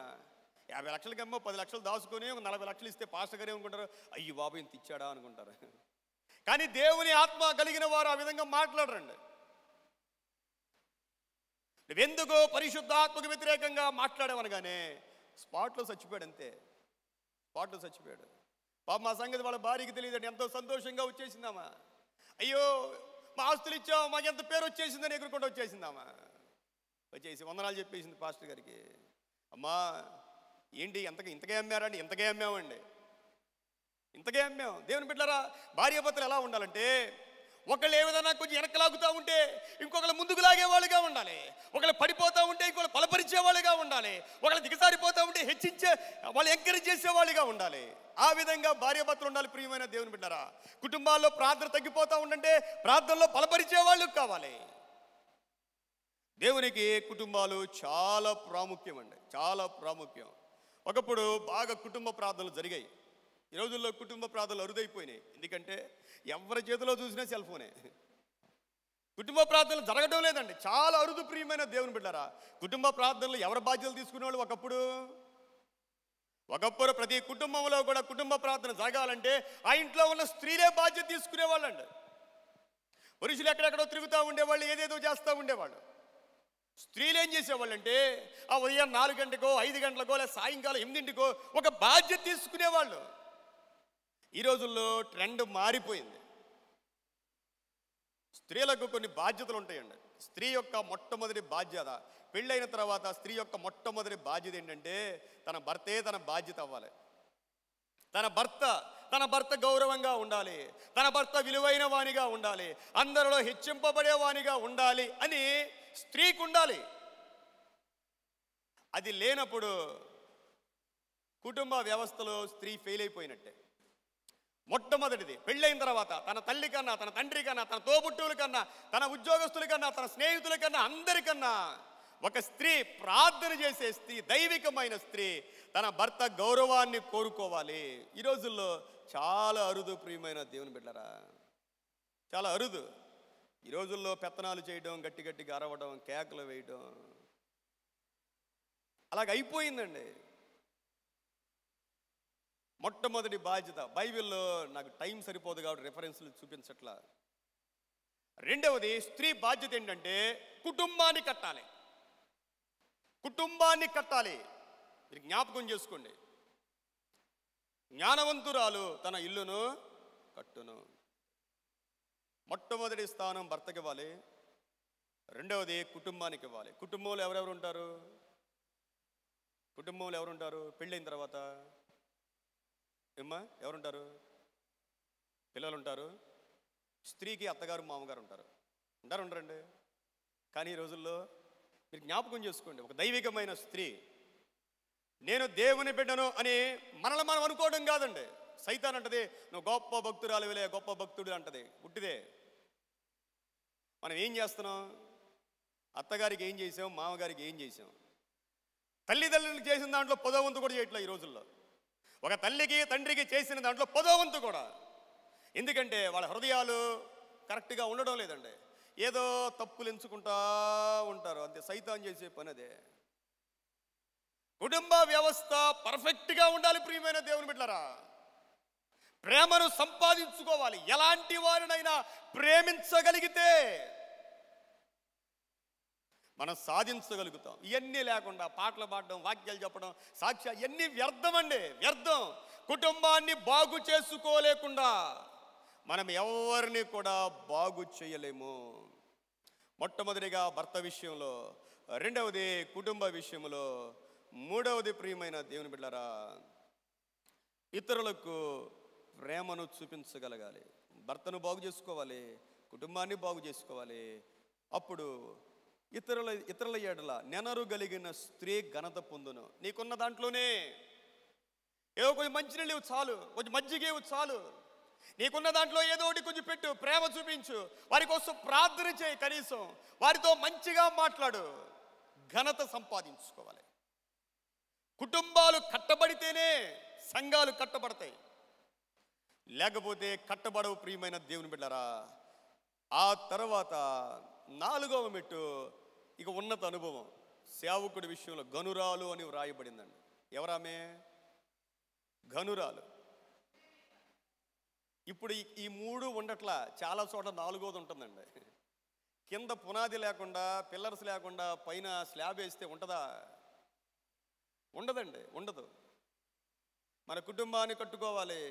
S1: 50 లక్షలకి అమ్మో 10 లక్షలు దాచుకొని ఒక 40 లక్షలు ఇస్తే పాస్టర్ గారు ఏమనుకుంటారు, అయ్యి బాబు ఇంత ఇచ్చాడా అనుకుంటారు. కానీ దేవుని ఆత్మ కలిగిన వారు ఆ విధంగా మాట్లాడరండి. నువ్వెందుకు పరిశుద్ధాత్మకు వ్యతిరేకంగా మాట్లాడామనగానే స్పాట్లో చచ్చిపోయాడు. అంతే, స్పాట్లో చచ్చిపోయాడు. పాప మా సంగతి వాళ్ళ భార్యకి తెలియదండి. ఎంతో సంతోషంగా వచ్చేసిందామా, అయ్యో మా ఆస్తులు ఇచ్చావు, మాకు ఎంత పేరు వచ్చేసిందని ఎగురుకుంటూ వచ్చేసిందామా. వచ్చేసి వందనాలు చెప్పేసింది పాస్టర్ గారికి. అమ్మా ఏంటి ఇంతకే అమ్మారండి? ఇంతకే అమ్మామండి, ఇంతకే అమ్మాం. దేవుని బిడ్డలారా, భార్యాభర్తలు ఎలా ఉండాలంటే, ఒకళ్ళు ఏ విధంగా కొంచెం వెనక్కి లాగుతూ ఉంటే ఇంకొకళ్ళు ముందుకు లాగేవాళ్ళుగా ఉండాలి, ఒకళ్ళు పడిపోతూ ఉంటే ఇంకొకళ్ళు బలపరిచేవాళ్ళుగా ఉండాలి, ఒకళ్ళు దిగజారిపోతూ ఉంటే హెచ్చించే వాళ్ళు ఎంకరేజ్ చేసేవాళ్ళుగా ఉండాలి. ఆ విధంగా భార్యాభర్తలు ఉండాలి. ప్రియమైన దేవుని బిడ్డలారా, కుటుంబాల్లో ప్రార్థన తగ్గిపోతూ ఉండంటే ప్రార్థనలో బలపరిచేవాళ్ళు కావాలి. దేవునికి కుటుంబాలు చాలా ప్రాముఖ్యం అండి, చాలా ప్రాముఖ్యం. ఒకప్పుడు బాగా కుటుంబ ప్రార్థనలు జరిగాయి. ఈ రోజుల్లో కుటుంబ ప్రార్థనలు అరుదైపోయినాయి. ఎందుకంటే ఎవరి చేతిలో చూసినా సెల్ ఫోనే. కుటుంబ ప్రార్థనలు జరగడం లేదండి, చాలా అరుదు. ప్రియమైన దేవుని బిడ్డలారా, కుటుంబ ప్రార్థనలు ఎవరి బాధ్యతలు తీసుకునేవాళ్ళు? ఒకప్పుడు ప్రతి కుటుంబంలో కూడా కుటుంబ ప్రార్థన జరగాలంటే ఆ ఇంట్లో ఉన్న స్త్రీలే బాధ్యత తీసుకునేవాళ్ళండి. పురుషులు ఎక్కడెక్కడో తిరుగుతూ ఉండేవాళ్ళు, ఏదేదో చేస్తూ ఉండేవాళ్ళు. స్త్రీలు ఏం చేసేవాళ్ళంటే ఆ ఉదయం 4 గంటకో 5 గంటలకో లేదా సాయంకాలం 8 ఒక బాధ్యత తీసుకునేవాళ్ళు. ఈ రోజుల్లో ట్రెండ్ మారిపోయింది. స్త్రీలకు కొన్ని బాధ్యతలు ఉంటాయండి. స్త్రీ యొక్క మొట్టమొదటి బాధ్యత, పెళ్ళైన తర్వాత స్త్రీ యొక్క మొట్టమొదటి బాధ్యత ఏంటంటే తన భర్తే తన బాధ్యత అవ్వాలి. తన భర్త గౌరవంగా ఉండాలి, తన భర్త విలువైన వానిగా ఉండాలి, అందరిలో హెచ్చింపబడే వానిగా ఉండాలి అని స్త్రీకి ఉండాలి. అది లేనప్పుడు కుటుంబ వ్యవస్థలో స్త్రీ ఫెయిల్ అయిపోయినట్టే. మొట్టమొదటిది పెళ్ళైన తర్వాత తన తల్లి కన్నా, తన తండ్రి కన్నా, తన తోబుట్టువుల కన్నా, తన ఉద్యోగస్తుల కన్నా, తన స్నేహితుల కన్నా, అందరికన్నా ఒక స్త్రీ, ప్రార్థన చేసే స్త్రీ, దైవికమైన స్త్రీ తన భర్త గౌరవాన్ని కోరుకోవాలి. ఈ రోజుల్లో చాలా అరుదు ప్రియమైన దేవుని బిడ్డలారా, చాలా అరుదు. ఈ రోజుల్లో పెత్తనాలు చేయడం, గట్టి గట్టిగా అరవడం, కేకలు వేయడం అలాగ అయిపోయిందండి. మొట్టమొదటి బాధ్యత బైబిల్లో, నాకు టైం సరిపోదు కాబట్టి రెఫరెన్స్లు చూపించట్లా. రెండవది స్త్రీ బాధ్యత ఏంటంటే కుటుంబాన్ని కట్టాలి. కుటుంబాన్ని కట్టాలి. మీరు జ్ఞాపకం చేసుకోండి, జ్ఞానవంతురాలు తన ఇల్లును కట్టును. మొట్టమొదటి స్థానం భర్తకి ఇవ్వాలి, రెండవది కుటుంబానికి ఇవ్వాలి. కుటుంబంలో ఎవరెవరు ఉంటారు? కుటుంబంలో ఎవరుంటారు? పెళ్ళైన తర్వాత ఏమ్మా ఎవరుంటారు? పిల్లలు ఉంటారు. స్త్రీకి అత్తగారు మామగారు ఉంటారు. ఉండరండి. కానీ ఈ రోజుల్లో మీరు జ్ఞాపకం చేసుకోండి, ఒక దైవికమైన స్త్రీ, నేను దేవుని బిడ్డను అని మనల్ని మనం అనుకోవడం కాదండి. సైతాన్ అంటది నువ్వు గొప్ప భక్తురాలు వెళ్ళే, గొప్ప భక్తుడు అంటది. పుట్టిదే. మనం ఏం చేస్తున్నాం? అత్తగారికి ఏం చేసాం, మామగారికి ఏం చేసాం? తల్లిదండ్రులకు చేసిన దాంట్లో 10వ వంతు కూడా చేయట్లే ఈ రోజుల్లో. ఒక తల్లికి తండ్రికి చేసిన దాంట్లో 10వ వంతు కూడా. ఎందుకంటే వాళ్ళ హృదయాలు కరెక్ట్గా ఉండడం లేదండి. ఏదో తప్పులు ఎంచుకుంటా ఉంటారు, అంతే. సైతాన్ చేసే పని అదే. కుటుంబ వ్యవస్థ పర్ఫెక్ట్గా ఉండాలి ప్రియమైన దేవుని బిడ్డలారా. ప్రేమను సంపాదించుకోవాలి. ఎలాంటి వారినైనా ప్రేమించగలిగితే మనం సాధించగలుగుతాం. ఇవన్నీ లేకుండా పాటలు పాడడం, వాక్యాలు చెప్పడం, సాక్ష్యాలు ఇవన్నీ వ్యర్థం అండి, వ్యర్థం. కుటుంబాన్ని బాగు చేసుకోలేకుండా మనం ఎవరిని కూడా బాగు చేయలేము. మొట్టమొదటిగా భర్త విషయంలో, రెండవది కుటుంబ విషయంలో, మూడవది ప్రియమైన దేవుని బిడ్డలారా ఇతరులకు ప్రేమను చూపించగలగాలి. భర్తను బాగు చేసుకోవాలి, కుటుంబాన్ని బాగు చేసుకోవాలి. అప్పుడు ఇతరుల ఎడల నెనరు కలిగిన స్త్రీ ఘనత పొందును. నీకున్న దాంట్లోనే ఏదో కొంచెం మంచినీళ్ళు చాలు, కొంచెం మజ్జిగ చాలు. నీకున్న దాంట్లో ఏదో ఒకటి కొంచెం పెట్టు, ప్రేమ చూపించు, వారి కోసం ప్రార్థన చేయి, కనీసం వారితో మంచిగా మాట్లాడు. ఘనత సంపాదించుకోవాలి. కుటుంబాలు కట్టబడితేనే సంఘాలు కట్టబడతాయి, లేకపోతే కట్టబడవు ప్రియమైన దేవుని బిడ్డలారా. ఆ తర్వాత 4వ మెట్టు ఇక ఉన్నత అనుభవం. సేవకుడి విషయంలో గనురాలు అని వ్రాయబడిందండి. ఎవరామే? గనురాలు. ఇప్పుడు ఈ 3 ఉండట్లా, చాలా చోట్ల 4వది ఉంటుందండి. కింద పునాది లేకుండా, పిల్లర్స్ లేకుండా పైన స్లాబ్ వేస్తే ఉంటుందా? ఉండదండి, ఉండదు. మన కుటుంబాన్ని కట్టుకోవాలి,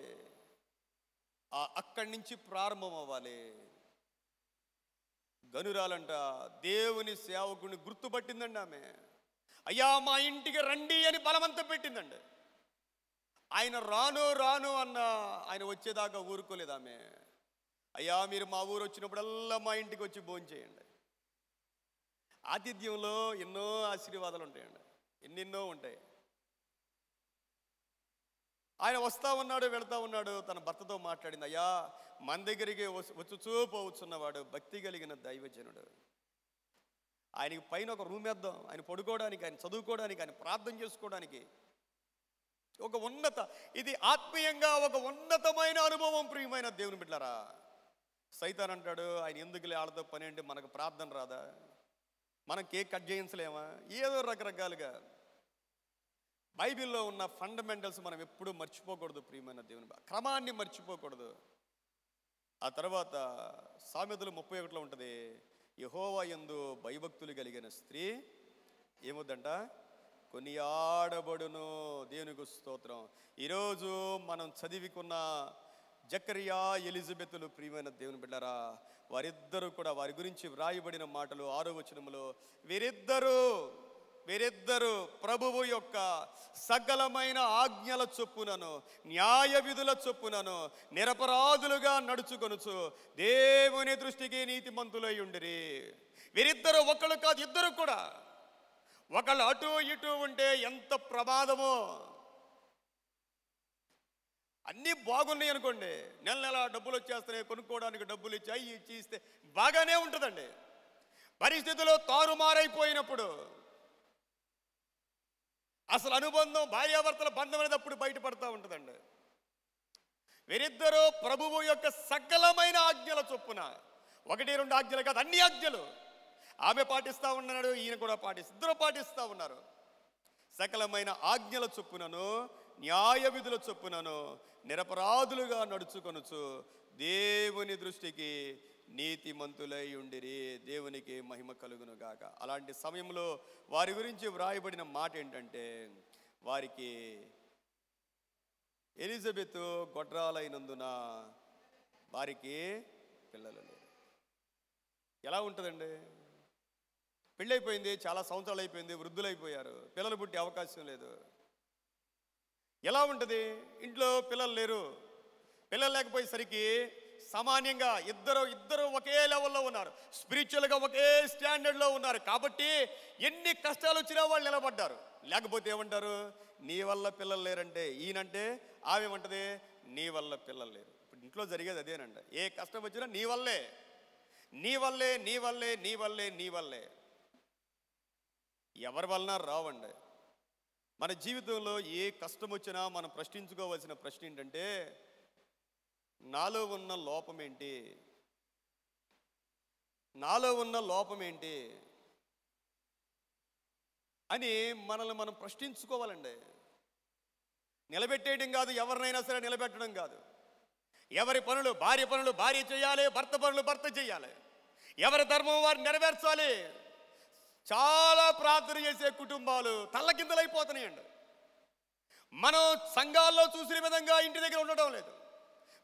S1: అక్కడి నుంచి ప్రారంభం అవ్వాలి. గనురాలంట దేవుని సేవకుని గుర్తుపట్టిందండి ఆమె. అయ్యా మా ఇంటికి రండి అని బలవంతం పెట్టిందండి. ఆయన రాను రాను అన్న ఆయన వచ్చేదాకా ఊరుకోలేదు ఆమె. అయ్యా మీరు మా ఊరు వచ్చినప్పుడల్లా మా ఇంటికి వచ్చి భోంచేయండి. ఆతిథ్యంలో ఎన్నో ఆశీర్వాదాలు ఉంటాయండి, ఎన్నెన్నో ఉంటాయి. ఆయన వస్తూ ఉన్నాడు, వెళుతూ ఉన్నాడు. తన భర్తతో మాట్లాడింది, అయ్యా మన దగ్గరికి వచ్చుచూ పోవచ్చున్నవాడు భక్తి కలిగిన దైవజనుడు. ఆయనకి పైన ఒక రూమ్ వేద్దాం, ఆయన పడుకోవడానికి, ఆయన చదువుకోవడానికి, ఆయన ప్రార్థన చేసుకోవడానికి. ఒక ఇది ఆత్మీయంగా ఒక ఉన్నతమైన అనుభవం ప్రియమైన దేవుని బిడ్డలారా. సైతాన్ అంటాడు, ఆయన ఎందుకులే ఆడతో పని అంటే, మనకు ప్రార్థన రాదా, మనం కేక్ కట్ చేయించలేమా, ఏదో రకరకాలుగా. బైబిల్లో ఉన్న ఫండమెంటల్స్ మనం ఎప్పుడూ మర్చిపోకూడదు ప్రియమైన దేవుని, క్రమాన్ని మర్చిపోకూడదు. ఆ తర్వాత సామెతలు 31లో ఉంటుంది, యెహోవా యందు భయభక్తులు కలిగిన స్త్రీ ఏమొద్దంట? కొనియాడబడును. దేవునికి స్తోత్రం. ఈరోజు మనం చదివికున్న జకరియా ఎలిజబెతులు, ప్రియమైన దేవుని బిడ్డరా, వారిద్దరూ కూడా వారి గురించి వ్రాయబడిన మాటలు 6వ వచనములో, వీరిద్దరు ప్రభువు యొక్క సకలమైన ఆజ్ఞల చొప్పునను న్యాయ విధుల చొప్పునను నిరపరాధులుగా నడుచుకొనుచు దేవుని దృష్టికి నీతిమంతులై ఉండిరి. వీరిద్దరు ఒకళ్ళు కాదు, ఇద్దరు కూడా. ఒకళ్ళు అటు ఇటు ఉంటే ఎంత ప్రమాదమో. అన్నీ బాగున్నాయి అనుకోండి, నెల నెల డబ్బులు వచ్చేస్తున్నాయి, కొనుక్కోవడానికి డబ్బులు ఇచ్చి ఇచ్చి ఇస్తే బాగానే ఉంటుందండి. పరిస్థితులు తారుమారైపోయినప్పుడు అసలు అనుబంధం, భార్యాభర్తల బంధం అనేది అప్పుడు బయటపడతా ఉంటుందండి. వీరిద్దరూ ప్రభువు యొక్క సకలమైన ఆజ్ఞల చొప్పున, 1-2 ఆజ్ఞలు కాదు, అన్ని ఆజ్ఞలు ఆమె పాటిస్తూ ఉన్నాడు, ఈయన కూడా ఇద్దరు పాటిస్తూ ఉన్నారు. సకలమైన ఆజ్ఞల చొప్పునను న్యాయ విధుల చొప్పునను నిరపరాధులుగా నడుచుకొనుచు దేవుని దృష్టికి నీతిమంతులై ఉండిరి. దేవునికి మహిమ కలుగును గాక. అలాంటి సమయంలో వారి గురించి వ్రాయబడిన మాట ఏంటంటే, వారికి ఎలిజబెత్ గొడ్రాలైనందున వారికి పిల్లలు లేరు. ఎలా ఉంటుందండి? పెళ్ళైపోయింది, చాలా సంవత్సరాలు అయిపోయింది, వృద్ధులైపోయారు, పిల్లలు పుట్టే అవకాశం లేదు. ఎలా ఉంటుంది? ఇంట్లో పిల్లలు లేరు. పిల్లలు లేకపోయేసరికి సామాన్యంగా ఇద్దరు ఒకే లెవెల్లో ఉన్నారు, స్పిరిచువల్గా ఒకే స్టాండర్డ్లో ఉన్నారు. కాబట్టి ఎన్ని కష్టాలు వచ్చినా వాళ్ళు నిలబడ్డారు. లేకపోతే ఏమంటారు? నీ వల్ల పిల్లలు లేరంటే ఈయనంటే, ఆమె ఏమంటది? నీ వల్ల పిల్లలు లేరు. ఇప్పుడు ఇంట్లో జరిగేది అదేనండి. ఏ కష్టం వచ్చినా నీ వల్లే, నీ వల్లే, నీ వల్లే, నీ వల్లే, నీ వల్లే. ఎవరి వలన రావండి. మన జీవితంలో ఏ కష్టం వచ్చినా మనం ప్రశ్నించుకోవాల్సిన ప్రశ్న ఏంటంటే, నాలో ఉన్న లోపం ఏంటి? నాలో ఉన్న లోపం ఏంటి అని మనల్ని మనం ప్రశ్నించుకోవాలండి. నిలబెట్టేయడం కాదు, ఎవరినైనా సరే నిలబెట్టడం కాదు. ఎవరి పనులు భార్య చేయాలి, భర్త పనులు భర్త చేయాలి. ఎవరి ధర్మం వారు నెరవేర్చాలి. చాలా ప్రార్థన చేసే కుటుంబాలు తల్లకిందలైపోతున్నాయండి. మనం సంఘాల్లో చూసిన విధంగా ఇంటి దగ్గర ఉండటం లేదు.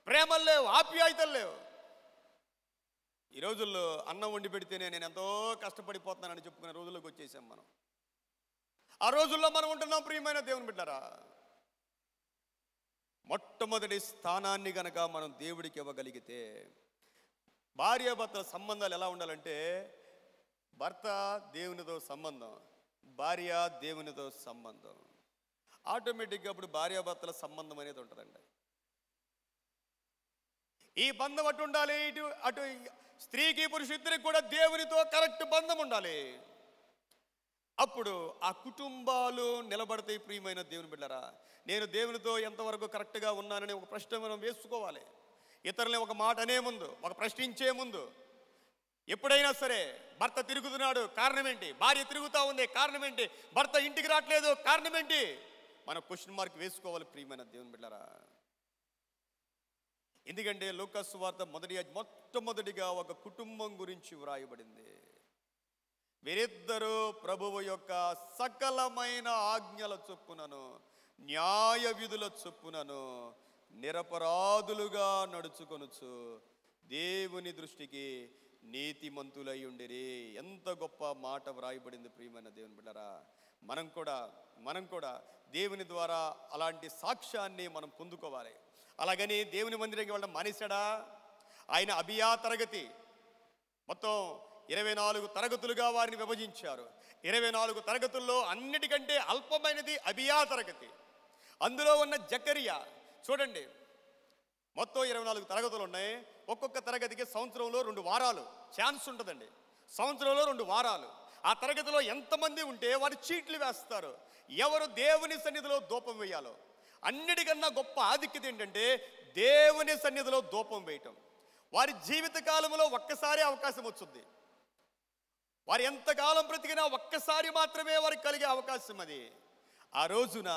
S1: ప్రేమలు లేవు, ఆప్యాయతలు లేవు. ఈ రోజుల్లో అన్నం వండి పెడితేనే నేను ఎంతో కష్టపడిపోతున్నానని చెప్పుకునే రోజుల్లోకి వచ్చేసాం మనం. ఆ రోజుల్లో మనం ఉంటున్నాం. ప్రియమైన దేవుని బిడ్డలారా, మొట్టమొదటి స్థానాన్ని గనక మనం దేవుడికి ఇవ్వగలిగితే, భార్యాభర్తల సంబంధాలు ఎలా ఉండాలంటే, భర్త దేవునితో సంబంధం, భార్య దేవునితో సంబంధం. ఆటోమేటిక్గా అప్పుడు భార్యాభర్తల సంబంధం అనేది ఉంటుందండి. ఈ బంధం అటు ఉండాలి, అటు స్త్రీకి పురుషుడికి కూడా దేవునితో కరెక్ట్ బంధం ఉండాలి. అప్పుడు ఆ కుటుంబాలు నిలబడతాయి. ప్రియమైన దేవుని బిడ్డలారా, నేను దేవునితో ఎంతవరకు కరెక్ట్గా ఉన్నానని ఒక ప్రశ్న మనం వేసుకోవాలి. ఇతరులని ఒక మాట అనే ముందు, ఒక ప్రశ్నించే ముందు, ఎప్పుడైనా సరే భర్త తిరుగుతున్నాడు, కారణం ఏంటి? భార్య తిరుగుతూ ఉంది, కారణం ఏంటి? భర్త ఇంటికి రావట్లేదు, కారణం ఏంటి? మనం క్వశ్చన్ మార్క్ వేసుకోవాలి. ప్రియమైన దేవుని బిడ్డలారా, ఎందుకంటే లూకా సువార్త మొట్టమొదటిగా ఒక కుటుంబం గురించి వ్రాయబడింది. వీరిద్దరూ ప్రభువు యొక్క సకలమైన ఆజ్ఞల చొప్పునను న్యాయ విధుల చొప్పునను నిరపరాధులుగా నడుచుకొనుచు దేవుని దృష్టికి నీతిమంతులై ఉండిరి. ఎంత గొప్ప మాట వ్రాయబడింది. ప్రియమైన దేవుని బిడ్డలారా, మనం కూడా దేవుని ద్వారా అలాంటి సాక్ష్యాన్ని మనం పొందుకోవాలి. అలాగని దేవుని మందిరానికి వెళ్ళడం మానేశాడా? ఆయన అబియా తరగతి మొత్తం 24 తరగతులుగా వారిని విభజించారు. 24 తరగతుల్లో అన్నిటికంటే అల్పమైనది అబియా తరగతి. అందులో ఉన్న జకరియా చూడండి, మొత్తం 24 తరగతులు ఉన్నాయి. ఒక్కొక్క తరగతికి సంవత్సరంలో 2 వారాలు ఛాన్స్ ఉంటుందండి. సంవత్సరంలో 2 వారాలు. ఆ తరగతిలో ఎంతమంది ఉంటే వారు చీట్లు వేస్తారు, ఎవరు దేవుని సన్నిధిలో ధూపం వేయాలో. అన్నిటికన్నా గొప్ప ఆధిక్యత ఏంటంటే దేవుని సన్నిధిలో ధూపం వేయటం. వారి జీవిత కాలంలో ఒక్కసారి అవకాశం వచ్చింది. వారు ఎంతకాలం బ్రతికినా ఒక్కసారి మాత్రమే వారికి కలిగే అవకాశం అది. ఆ రోజున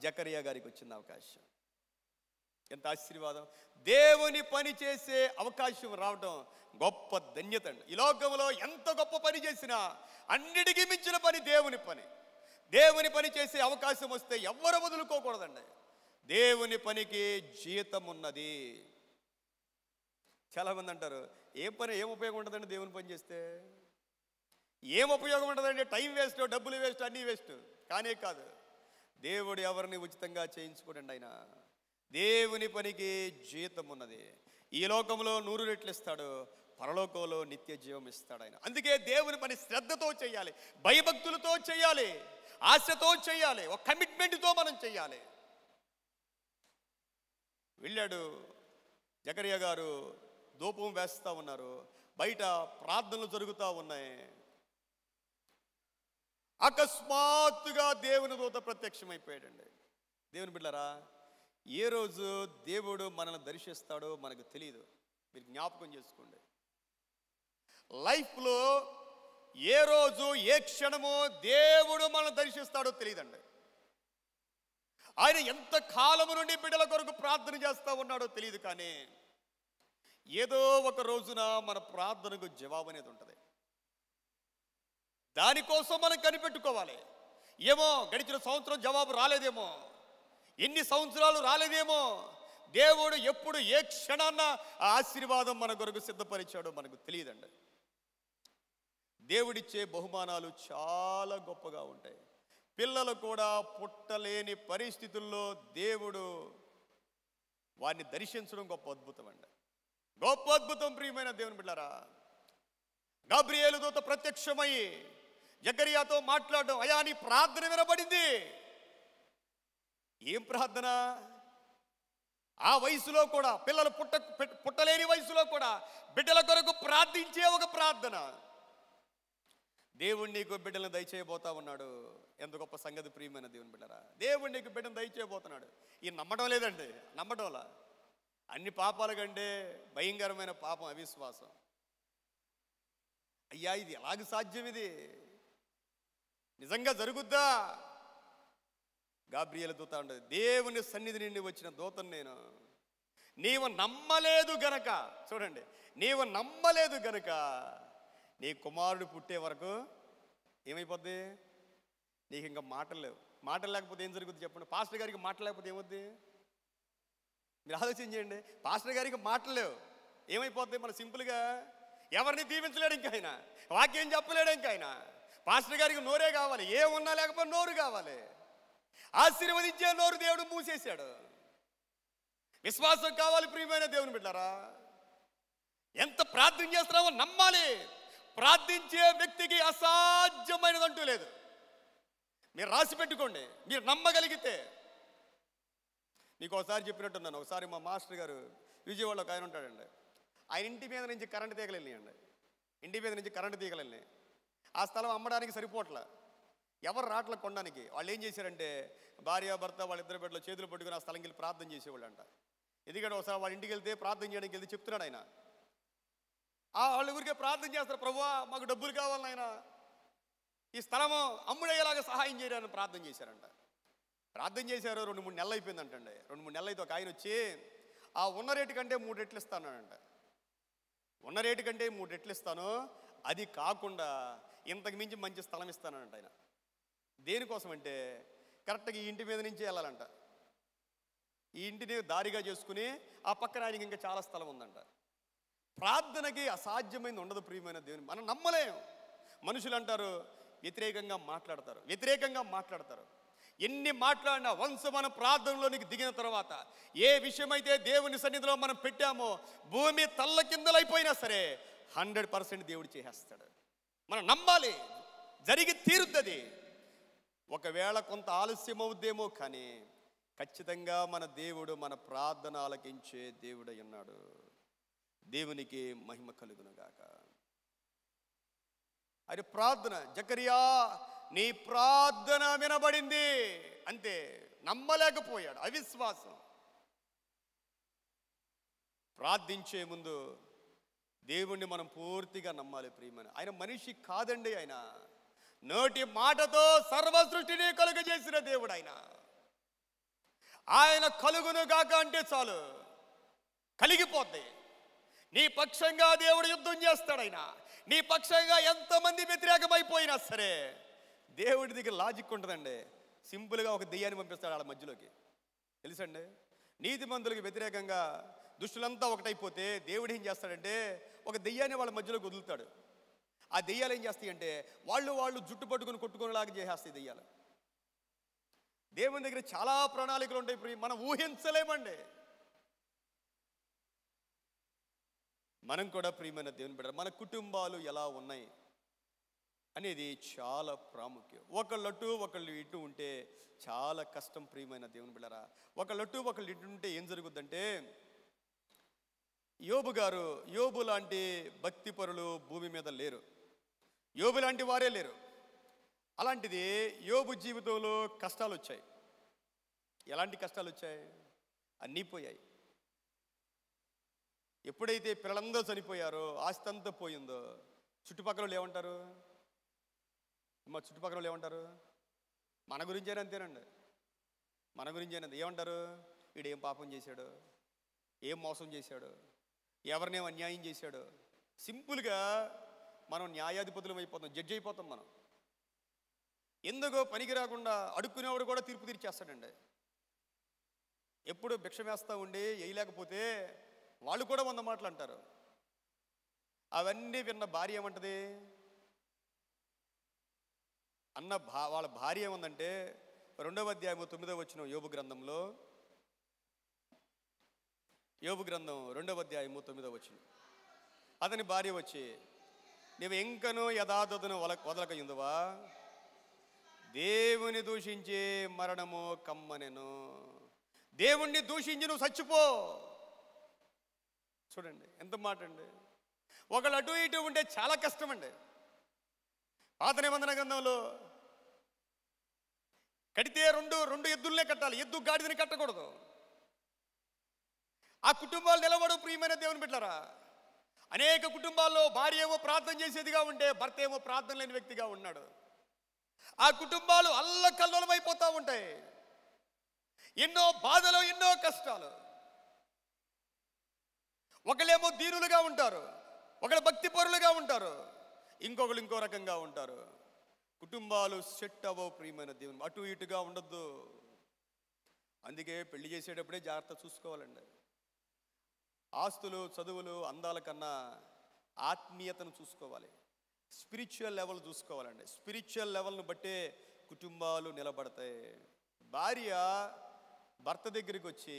S1: జకరియా గారికి వచ్చిన అవకాశం. ఎంత ఆశీర్వాదం! దేవుని పని చేసే అవకాశం రావడం గొప్ప ధన్యత అండి. ఈ లోకంలో ఎంత గొప్ప పని చేసినా అన్నిటికీ మించిన పని దేవుని పని. దేవుని పని చేసే అవకాశం వస్తే ఎవ్వరు వదులుకోకూడదండి. దేవుని పనికి జీతం ఉన్నది. చాలామంది అంటారు, ఏం ఉపయోగం ఉంటుందండి దేవుని పని చేస్తే? ఏం ఉపయోగం ఉంటుందండి? టైం వేస్ట్, డబ్బులు వేస్ట్, అన్నీ వేస్ట్. కానే కాదు. దేవుడు ఎవరిని ఉచితంగా చేయించుకోడండి. ఆయన దేవుని పనికి జీతం ఉన్నది. ఈ లోకంలో 100 రెట్లు ఇస్తాడు, పరలోకంలో నిత్య జీవం ఇస్తాడు ఆయన. అందుకే దేవుని పని శ్రద్ధతో చేయాలి, భయభక్తులతో చేయాలి, ఆశతో చేయాలి, ఒక కమిట్మెంట్తో మనం చేయాలి. వెళ్ళాడు జకరియా గారు, ధూపం వేస్తూ ఉన్నారు, బయట ప్రార్థనలు జరుగుతూ ఉన్నాయి. అకస్మాత్తుగా దేవుని దూత ప్రత్యక్షమైపోయాడండి. దేవుని బిడ్డలారా, ఏ రోజు దేవుడు మనల్ని దర్శిస్తాడో మనకు తెలియదు. మీరు జ్ఞాపకం చేసుకోండి. లైఫ్లో ఏ రోజు ఏ క్షణమో దేవుడు మనల్ని దర్శిస్తాడో తెలియదండి. ఆయన ఎంత కాలము నుండి బిడ్డల కొరకు ప్రార్థన చేస్తూ ఉన్నాడో తెలియదు. కానీ ఏదో ఒక రోజున మన ప్రార్థనకు జవాబు అనేది ఉంటుంది. దానికోసం మనం కనిపెట్టుకోవాలి. ఏమో గడిచిన సంవత్సరం జవాబు రాలేదేమో, ఎన్ని సంవత్సరాలు రాలేదేమో, దేవుడు ఎప్పుడు ఏ క్షణాన్న ఆ ఆశీర్వాదం మన కొరకు సిద్ధపరిచాడో మనకు తెలియదండి. దేవుడిచ్చే బహుమానాలు చాలా గొప్పగా ఉంటాయి. పిల్లలు కూడా పుట్టలేని పరిస్థితుల్లో దేవుడు వారిని దర్శించడం గొప్ప అద్భుతం అండి. గొప్ప అద్భుతం. ప్రియమైన దేవుని బిడ్డలారా, గాబ్రియేలు దూత ప్రత్యక్షమయ్యి జకరియాతో మాట్లాడడం, అయ్యా నీ ప్రార్థన వినబడింది. ఏం ప్రార్థన? ఆ వయసులో కూడా, పిల్లలు పుట్టలేని వయసులో కూడా బిడ్డల కొరకు ప్రార్థించే ఒక ప్రార్థన. దేవుడు నీకు బిడ్డలను దయచేయబోతా ఉన్నాడు. ఎంత గొప్ప సంగతి ప్రియమైన దేవుని బిడ్డరా! దేవుడు నీకు బిడ్డను దయచేయబోతున్నాడు. ఈ నమ్మడం లేదండి, నమ్మడంలా. అన్ని పాపాల కంటే భయంకరమైన పాపం అవిశ్వాసం. అయ్యా ఇది ఎలాగ సాధ్యం? ఇది నిజంగా జరుగుద్దా? గాబ్రియేలు దూత ఉండదు, దేవుని సన్నిధి నుండి వచ్చిన దూతను నేను. నీవు నమ్మలేదు గనక, చూడండి, నీవు నమ్మలేదు గనక నీ కుమారుడు పుట్టే వరకు ఏమైపోద్ది? నీకు ఇంకా మాటలు లేవు. మాటలు లేకపోతే ఏం జరుగుద్ది చెప్పండి? పాస్టర్ గారికి మాటలు లేకపోతే ఏమవుద్ది? మీరు ఆలోచన చేయండి. పాస్టర్ గారికి మాటలు లేవు, ఏమైపోద్ది? మన సింపుల్గా ఎవరిని దీవించలేడు ఇంకా ఆయన, వాక్యం చెప్పలేడు ఇంకా ఆయన. పాస్టర్ గారికి నోరే కావాలి, ఏమున్నా లేకపోతే నోరు కావాలి. ఆశీర్వదించే నోరు దేవుడు మూసేశాడు. విశ్వాసం కావాలి ప్రియమైన దేవుని బిడ్డలారా. ఎంత ప్రార్థన చేస్తున్నామో నమ్మాలి. ప్రార్థించే వ్యక్తికి అసాధ్యమైనదంటూ లేదు. మీరు రాసి పెట్టుకోండి, మీరు నమ్మగలిగితే. మీకు ఒకసారి చెప్పినట్టున్నాను. ఒకసారి మా మాస్టర్ గారు విజయవాడలో ఒక ఆయన ఉంటాడండి. ఆయన ఇంటి మీద నుంచి కరెంటు తీగలు వెళ్ళినాయండి. ఇంటి మీద నుంచి కరెంటు తీగలు వెళ్ళినాయి. ఆ స్థలం అమ్మడానికి సరిపోట్ల, ఎవరు రాట్ల కొనడానికి. వాళ్ళు ఏం చేశారంటే, భార్య భర్త వాళ్ళిద్దరు బిడ్డలు చేతులు పట్టుకుని ఆ స్థలంకి వెళ్ళి ప్రార్థన చేసేవాళ్ళు అంట. ఎందుకంటే ఒకసారి వాళ్ళ ఇంటికి వెళ్తే ప్రార్థన చేయడానికి వెళ్తే చెప్తున్నాడు ఆయన, వాళ్ళ ఊరికే ప్రార్థన చేస్తారు, ప్రభువా మాకు డబ్బులు కావాలి నాయన, ఈ స్థలము అమ్ముడయ్యేలాగా సహాయం చేయడానికి ప్రార్థన చేశారంట. ప్రార్థన చేశారు. 2-3 నెలలు అయిపోయిందంటండి. 2-3 నెలలు అయితే ఒక ఆయన వచ్చి, ఆ ఉన్న రేటు కంటే 3 రెట్లు ఇస్తానంట. ఉన్న రేటు కంటే 3 రెట్లు ఇస్తాను, అది కాకుండా ఇంతకు మించి మంచి స్థలం ఇస్తానంట ఆయన. దేనికోసం అంటే కరెక్ట్గా ఈ ఇంటి మీద నుంచి వెళ్ళాలంట. ఈ ఇంటిని దారిగా చేసుకుని ఆ పక్కన ఆయనకి ఇంకా చాలా స్థలం ఉందంట. ప్రార్థనకి అసాధ్యమైనది ఉండదు ప్రియమైన దేవుని. మనం నమ్మలేం. మనుషులు అంటారు, వ్యతిరేకంగా మాట్లాడతారు. ఎన్ని మాట్లాడినా వన్స్ మన ప్రార్థనలోనికి దిగిన తర్వాత ఏ విషయమైతే దేవుని సన్నిధిలో మనం పెట్టామో భూమి తల్ల కిందలైపోయినా సరే 100% దేవుడు చేసేస్తాడు. మనం నమ్మాలి, జరిగి తీరుతుంది. ఒకవేళ కొంత ఆలస్యం అవుద్దేమో కానీ ఖచ్చితంగా మన దేవుడు మన ప్రార్థన ఆలకించే దేవుడై ఉన్నాడు. దేవునికి మహిమ కలుగునుగాక. అది ప్రార్థన. జకరియా నీ ప్రార్థన వినబడింది అంతే. నమ్మలేకపోయాడు, అవిశ్వాసం. ప్రార్థించే ముందు దేవుణ్ణి మనం పూర్తిగా నమ్మాలి ప్రియమైన. ఆయన మనిషి కాదండి. ఆయన నోటి మాటతో సర్వ సృష్టిని కలుగజేసిన దేవుడు. ఆయన ఆయన కలుగును గాక అంటే చాలు, కలిగిపోద్ది. నీ పక్షంగా దేవుడు యుద్ధం చేస్తాడు. ఆయన నీ పక్షంగా ఎంతమంది వ్యతిరేకమైపోయినా సరే దేవుడి దగ్గర లాజిక్ ఉంటుందండి. సింపుల్గా ఒక దెయ్యాన్ని పంపిస్తాడు వాళ్ళ మధ్యలోకి. తెలుసండి, నీతిమంతులకు వ్యతిరేకంగా దుష్టులంతా ఒకటైపోతే దేవుడు ఏం చేస్తాడంటే ఒక దెయ్యాన్ని వాళ్ళ మధ్యలోకి వదులుతాడు. ఆ దెయ్యాలు ఏం చేస్తాయి అంటే వాళ్ళు జుట్టు పట్టుకుని కొట్టుకునేలాగా చేసేస్తాయి దెయ్యాలు. దేవుని దగ్గర చాలా ప్రణాళికలు ఉంటాయి, మనం ఊహించలేమండి. మనం కూడా ప్రియమైన దేవుని బిడ్డ, మన కుటుంబాలు ఎలా ఉన్నాయి అనేది చాలా ప్రాముఖ్యం. ఒకళ్ళు ఇటు ఉంటే చాలా కష్టం ప్రియమైన దేవుని బిడ్డరా. ఒకళ్ళు ఇటు ఉంటే ఏం జరుగుద్దంటే, యోబు లాంటి భక్తి పరులు భూమి మీద లేరు, యోబు లాంటి వారే లేరు. అలాంటిది యోబు జీవితంలో కష్టాలు వచ్చాయి. ఎలాంటి కష్టాలు వచ్చాయి? అన్నీ పోయాయి. ఎప్పుడైతే పిల్లలందరూ చనిపోయారో, ఆస్తి అంతా పోయిందో, చుట్టుపక్కల ఏమంటారు? చుట్టుపక్కల ఏమంటారు? మన గురించేనా? అంతేనండి, మన గురించేనా? ఏమంటారు? వీడేం పాపం చేశాడు, ఏం మోసం చేశాడు, ఎవరినేం అన్యాయం చేశాడు. సింపుల్గా మనం న్యాయాధిపతులం అయిపోతాం, జడ్జి అయిపోతాం మనం. ఎందుకో పనికి రాకుండా అడుక్కునేవాడు కూడా తీర్పు తీర్చేస్తాడండి. ఎప్పుడు భిక్ష వేస్తూ ఉండి వేయలేకపోతే వాళ్ళు కూడా 100 మాటలు అంటారు. అవన్నీ విన్న భార్య ఏమంటది? వాళ్ళ భార్య ఏమందంటే 2వ అధ్యాయము 9వ వచనం యోబు గ్రంథం 2వ అధ్యాయము 9వ వచనం. అతని భార్య వచ్చి, నీవు ఇంకనూ యథార్థతను వదలక ఉందువా, దేవుని దూషించే మరణము కమ్మనెను. దేవుణ్ణి దూషించి నువ్వు చచ్చిపో. చూడండి ఎంత మాట అండి. ఒకళ్ళు అటు ఇటు ఉంటే చాలా కష్టం అండి. పాత నిబంధన గ్రంథంలో కడితే రెండు ఎద్దులనే కట్టాలి, ఎద్దు గాడిదని కట్టకూడదు. ఆ కుటుంబాలు నిలబడు ప్రియమైన దేవుని బిడ్డలారా. అనేక కుటుంబాల్లో భార్య ఏమో ప్రార్థన చేసేదిగా ఉంటే భర్త ఏమో ప్రార్థన లేని వ్యక్తిగా ఉన్నాడు. ఆ కుటుంబాలు అల్లకల్లోలమైపోతూ ఉంటాయి. ఎన్నో బాధలు, ఎన్నో కష్టాలు. ఒకళ్ళేమో దీనులుగా ఉంటారు, ఒకళ్ళు భక్తి పరులుగా ఉంటారు, ఇంకొకళ్ళు ఇంకో రకంగా ఉంటారు. కుటుంబాలు సెట్ అవ్వవు ప్రియమైన దేవుని. అటు ఇటుగా ఉండొద్దు. అందుకే పెళ్లి చేసేటప్పుడే జాగ్రత్త చూసుకోవాలండి. ఆస్తులు, చదువులు, అందాల కన్నా ఆత్మీయతను చూసుకోవాలి. స్పిరిచువల్ లెవెల్ చూసుకోవాలండి. స్పిరిచువల్ లెవెల్ను బట్టే కుటుంబాలు నిలబడతాయి. భార్య భర్త దగ్గరికి వచ్చి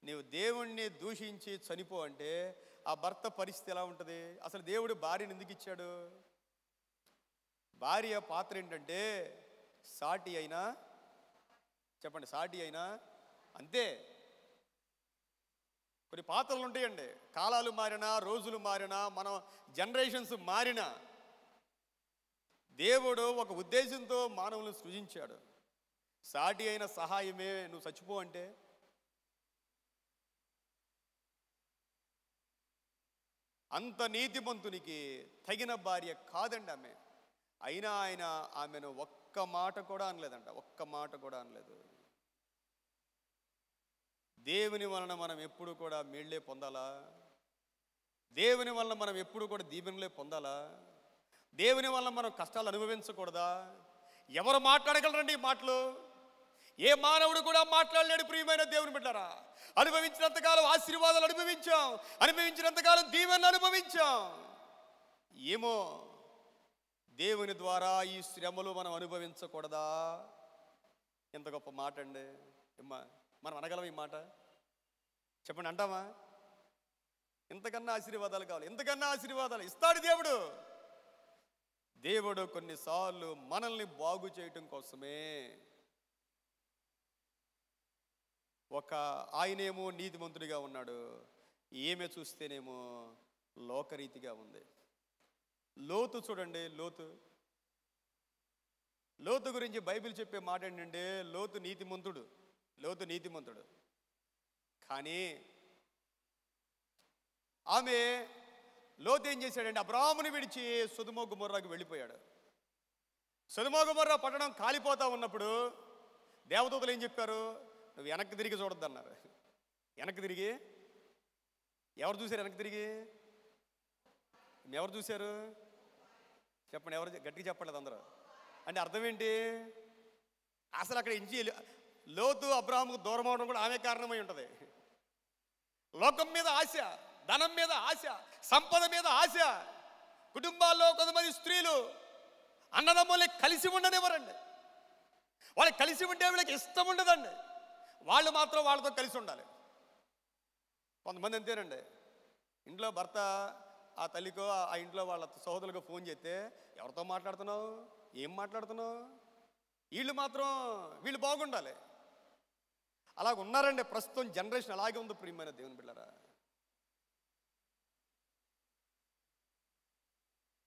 S1: నీవు దేవుణ్ణి దూషించి చనిపో అంటే ఆ భర్త పరిస్థితి ఎలా ఉంటుంది? అసలు దేవుడు భార్యను ఎందుకు ఇచ్చాడు? భార్య పాత్ర ఏంటంటే సాటి అయినా, చెప్పండి, సాటి అయినా అంతే. కొన్ని పాత్రలు ఉంటాయండి. కాలాలు మారినా, రోజులు మారినా, మనం జనరేషన్స్ మారినా దేవుడు ఒక ఉద్దేశంతో మానవులను సృజించాడు. సాటి అయిన సహాయమే నువ్వు చచ్చిపో అంటే అంత నీతిమంతునికి తగిన భార్య కాదండి ఆమె. అయినా ఆయన ఆమెను ఒక్క మాట కూడా అనలేదంట, ఒక్క మాట కూడా అనలేదు. దేవుని వలన మనం ఎప్పుడు కూడా మేళ్ళే పొందాలా? దేవుని వలన మనం ఎప్పుడు కూడా దీవెనలే పొందాలా? దేవుని వలన మనం కష్టాలు అనుభవించకూడదా? ఎవరు మాట్లాడగలరండి ఈ మాటలు? ఏ మానవుడు కూడా మాట్లాడలేడు ప్రియమైన దేవుని బిడ్డలారా. అనుభవించినంతకాలం ఆశీర్వాదాలు అనుభవించాం, అనుభవించినంతకాలం దీవెనలు అనుభవించాం. ఏమో దేవుని ద్వారా ఈ శ్రమలు మనం అనుభవించకూడదా? ఎంత గొప్ప మాట అండి. మనం అనగలం ఈ మాట? చెప్పండి, అంటామా? ఇంతకన్నా ఆశీర్వాదాలు కావాలి, ఇంతకన్నా ఆశీర్వాదాలు ఇస్తాడు దేవుడు. దేవుడు కొన్నిసార్లు మనల్ని బాగు చేయటం కోసమే. ఆయనేమో నీతిమంతుడిగా ఉన్నాడు, ఏమే చూస్తేనేమో లోకరీతిగా ఉంది. లోతు చూడండి, లోతు గురించి బైబిల్ చెప్పే మాట ఏంటంటే లోతు నీతిమంతుడు. కానీ ఆమె లోతు ఏం చేశాడంటే అబ్రాహాముని విడిచి సొదొమ గొమొర్రాకు వెళ్ళిపోయాడు. సొదొమ గొమొర్రా పట్టణం కాలిపోతా ఉన్నప్పుడు దేవదూతలు ఏం చెప్పారు? నువ్వు వెనక్కి తిరిగి చూడొద్దు అన్నారు. వెనక్కి తిరిగి ఎవరు చూశారు? వెనక్కి తిరిగి ఎవరు చూశారు చెప్పండి, ఎవరు గట్టిగా చెప్పలేదు అందరూ. అంటే అర్థం ఏంటి? అసలు అక్కడ ఇంచి లోతు అబ్రాహాముకు దూరం అవడం కూడా ఆమె కారణమై ఉంటుంది. లోకం మీద ఆశ, ధనం మీద ఆశ, సంపద మీద ఆశ. కుటుంబాల్లో కొంతమంది స్త్రీలు అన్నదమ్ముల్ని కలిసి ఉండనివ్వరండి. వాళ్ళు కలిసి ఉంటే వీళ్ళకి ఇష్టం ఉండదండి. వాళ్ళు మాత్రం వాళ్ళతో కలిసి ఉండాలి. కొంతమంది అంతేనండి. ఇంట్లో భర్త ఆ తల్లికో ఆ ఇంట్లో వాళ్ళ సహోదరులకు ఫోన్ చేస్తే ఎవరితో మాట్లాడుతున్నావు, ఏం మాట్లాడుతున్నావు, వీళ్ళు మాత్రం వీళ్ళు బాగుండాలి. అలాగ ఉన్నారండి. ప్రస్తుతం జనరేషన్ అలాగే ఉంది ప్రియమైన దేవుని బిడ్డలారా.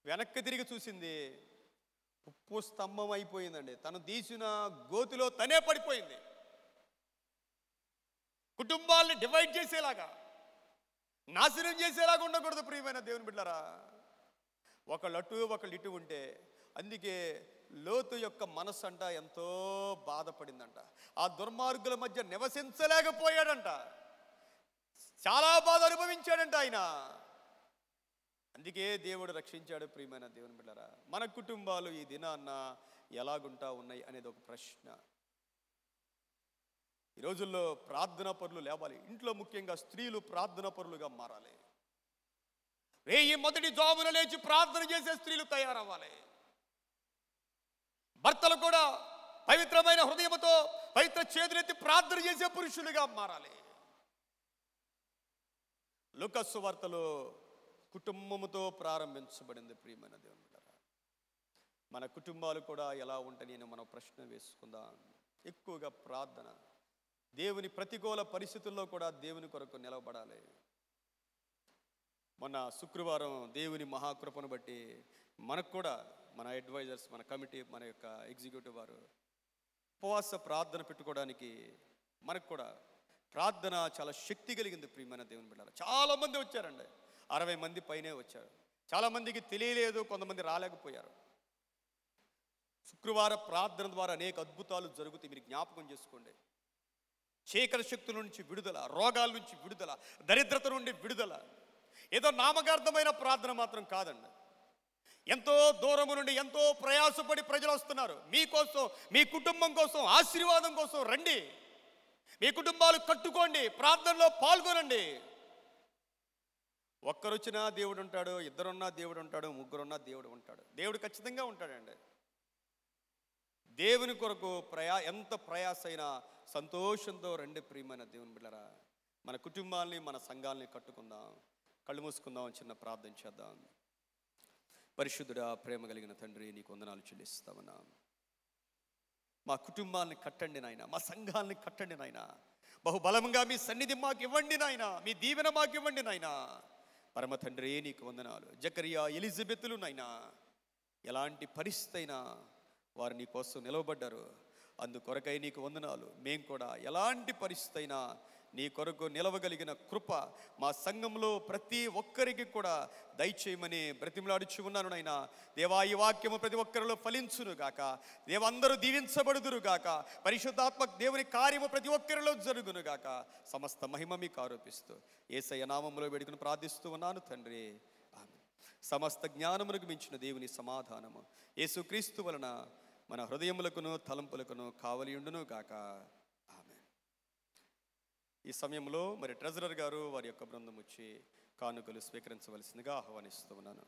S1: వెనక్కి తిరిగి చూసింది ఉప్పు స్తంభం అయిపోయిందండి. తను తీసిన గోతిలో తనే పడిపోయింది. కుటుంబాల్ని డివైడ్ చేసేలాగా, నాశనం చేసేలాగా ఉండకూడదు ప్రియమైన దేవుని బిడ్డలారా. ఒకళ్ళు అటు ఒకళ్ళు ఇటు ఉంటే, అందుకే లోతు యొక్క మనస్సు అంట ఎంతో బాధపడిందంట. ఆ దుర్మార్గుల మధ్య నివసించలేకపోయాడంట. చాలా బాధ అనుభవించాడంట ఆయన. అందుకే దేవుడు రక్షించాడు ప్రియమైన దేవుని బిడ్డలారా. మన కుటుంబాలు ఈ దినాన్న ఎలాగుంటా ఉన్నాయి అనేది ఒక ప్రశ్న. ఈ రోజుల్లో ప్రార్థనా పరులు లేవాలి. ఇంట్లో ముఖ్యంగా స్త్రీలు ప్రార్థనా పరులుగా మారాలి. ఈ మొదటి జామున లేచి ప్రార్థన చేసే స్త్రీలు తయారవ్వాలి. భర్తలు కూడా పవిత్రమైన హృదయంతో పవిత్ర చేతులెత్తి ప్రార్థన చేసే పురుషులుగా మారాలి. లూకా సువార్తలో కుటుంబముతో ప్రారంభించబడింది ప్రియమైన దేవుని బిడ్డలారా. మన కుటుంబాలు కూడా ఎలా ఉంటాయని మనం ప్రశ్న వేసుకుందాం. ఎక్కువగా ప్రార్థన, దేవుని ప్రతికూల పరిస్థితుల్లో కూడా దేవుని కొరకు నిలబడాలి. మొన్న శుక్రవారం దేవుని మహాకృపను బట్టి మనకు కూడా మన అడ్వైజర్స్, మన కమిటీ, మన యొక్క ఎగ్జిక్యూటివ్ వారు ఉపవాస ప్రార్థన పెట్టుకోవడానికి మనకు కూడా ప్రార్థన చాలా శక్తి కలిగింది ప్రియమైన దేవుని బిడ్డలారా. చాలామంది వచ్చారండి. 60 మంది పైనే వచ్చారు. చాలామందికి తెలియలేదు, కొంతమంది రాలేకపోయారు. శుక్రవార ప్రార్థన ద్వారా అనేక అద్భుతాలు జరుగుతాయి. మీరు జ్ఞాపకం చేసుకోండి. చీకటి శక్తుల నుంచి విడుదల, రోగాల నుంచి విడుదల, దరిద్రత నుండి విడుదల. ఏదో నామకార్థమైన ప్రార్థన మాత్రం కాదండి. ఎంతో దూరము నుండి ఎంతో ప్రయాసపడి ప్రజలు వస్తున్నారు. మీకోసం, మీ కుటుంబం కోసం, ఆశీర్వాదం కోసం రండి. మీ కుటుంబాలు కట్టుకోండి, ప్రార్థనలో పాల్గొనండి. ఒక్కరొచ్చినా దేవుడు ఉంటాడు, ఇద్దరున్నా దేవుడు ఉంటాడు, ముగ్గురున్నా దేవుడు ఉంటాడు. దేవుడు ఖచ్చితంగా ఉంటాడండి. దేవుని కొరకు ఎంత ప్రయాసైనా సంతోషంతో రండి ప్రియమైన దేవుని బిడ్డలారా. మన కుటుంబాల్ని, మన సంఘాలని కట్టుకుందాం. కళ్ళు మూసుకుందాం, చిన్న ప్రార్థన చేద్దాం. పరిశుద్ధుడా, ప్రేమ కలిగిన తండ్రి, నీకు వందనాలు చెల్లిస్తామన్నా. మా కుటుంబాన్ని కట్టండి నాయన, మా సంఘాలని కట్టండి నాయన. బహుబలంగా మీ సన్నిధి మాకు ఇవ్వండి నాయన, మీ దీవెన మాకు ఇవ్వండి నాయన. పరమ తండ్రి, నీకు వందనాలు. జకరియా, ఎలిజబెతులు నాయన ఎలాంటి పరిస్థితి అయినా వారు నీ కోసం నిలవబడ్డారు. అందుకొరకై నీకు వందనాలు. మేము కూడా ఎలాంటి పరిస్థితి అయినా నీ కొరకు నిలవగలిగిన కృప మా సంఘంలో ప్రతి ఒక్కరికి కూడా దయచేయమని బ్రతిమలాడుచు ఉన్నాను నాయనా. దేవా, ఈ వాక్యము ప్రతి ఒక్కరిలో ఫలించును గాక. దేవందరూ దీవించబడుదురు గాక. పరిశుద్ధాత్మ దేవుని కార్యము ప్రతి ఒక్కరిలో జరుగును గాక. సమస్త మహిమ మీకు ఆరోపిస్తూ యేసయ్య నామములో వేడుకుని ప్రార్థిస్తూ ఉన్నాను తండ్రి. ఆమేన్. సమస్త జ్ఞానమునకు మించిన దేవుని సమాధానము యేసుక్రీస్తు వలన మన హృదయములకును తలంపులకును కావలియుండును గాక. ఆమేన్. ఈ సమయంలో మరి ట్రెజరర్ గారు, వారి యొక్క బృందం వచ్చి కానుకలు స్వీకరించవలసిందిగా ఆహ్వానిస్తూ ఉన్నాను.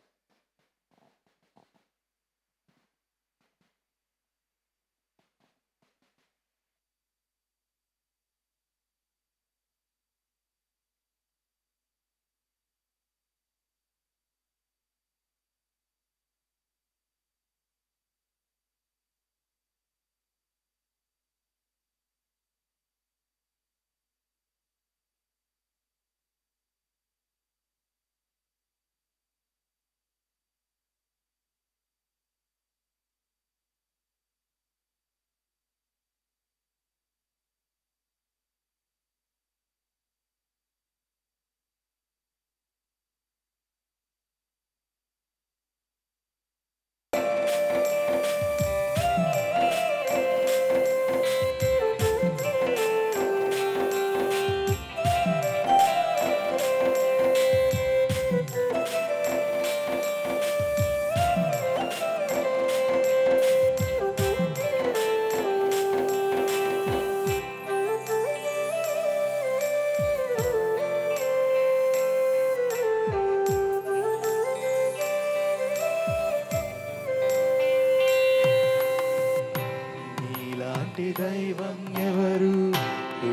S4: నీలాంటి దైవం ఎవరు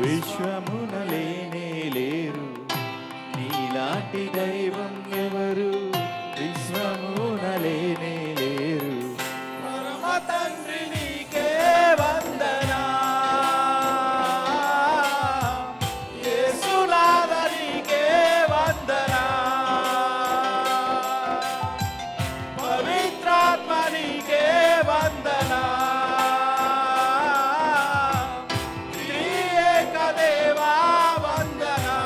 S4: విశ్వమున లేనే లేరు. నీలాంటి దైవం ఎవరు విశ్వమున లేనే లేరు. పరమ తండ్రి నీకే వందనా, యేసునాథ నీకే వందనా, పవిత్రాత్మ నీకే వందనా, త్రియేక దేవా వందనా.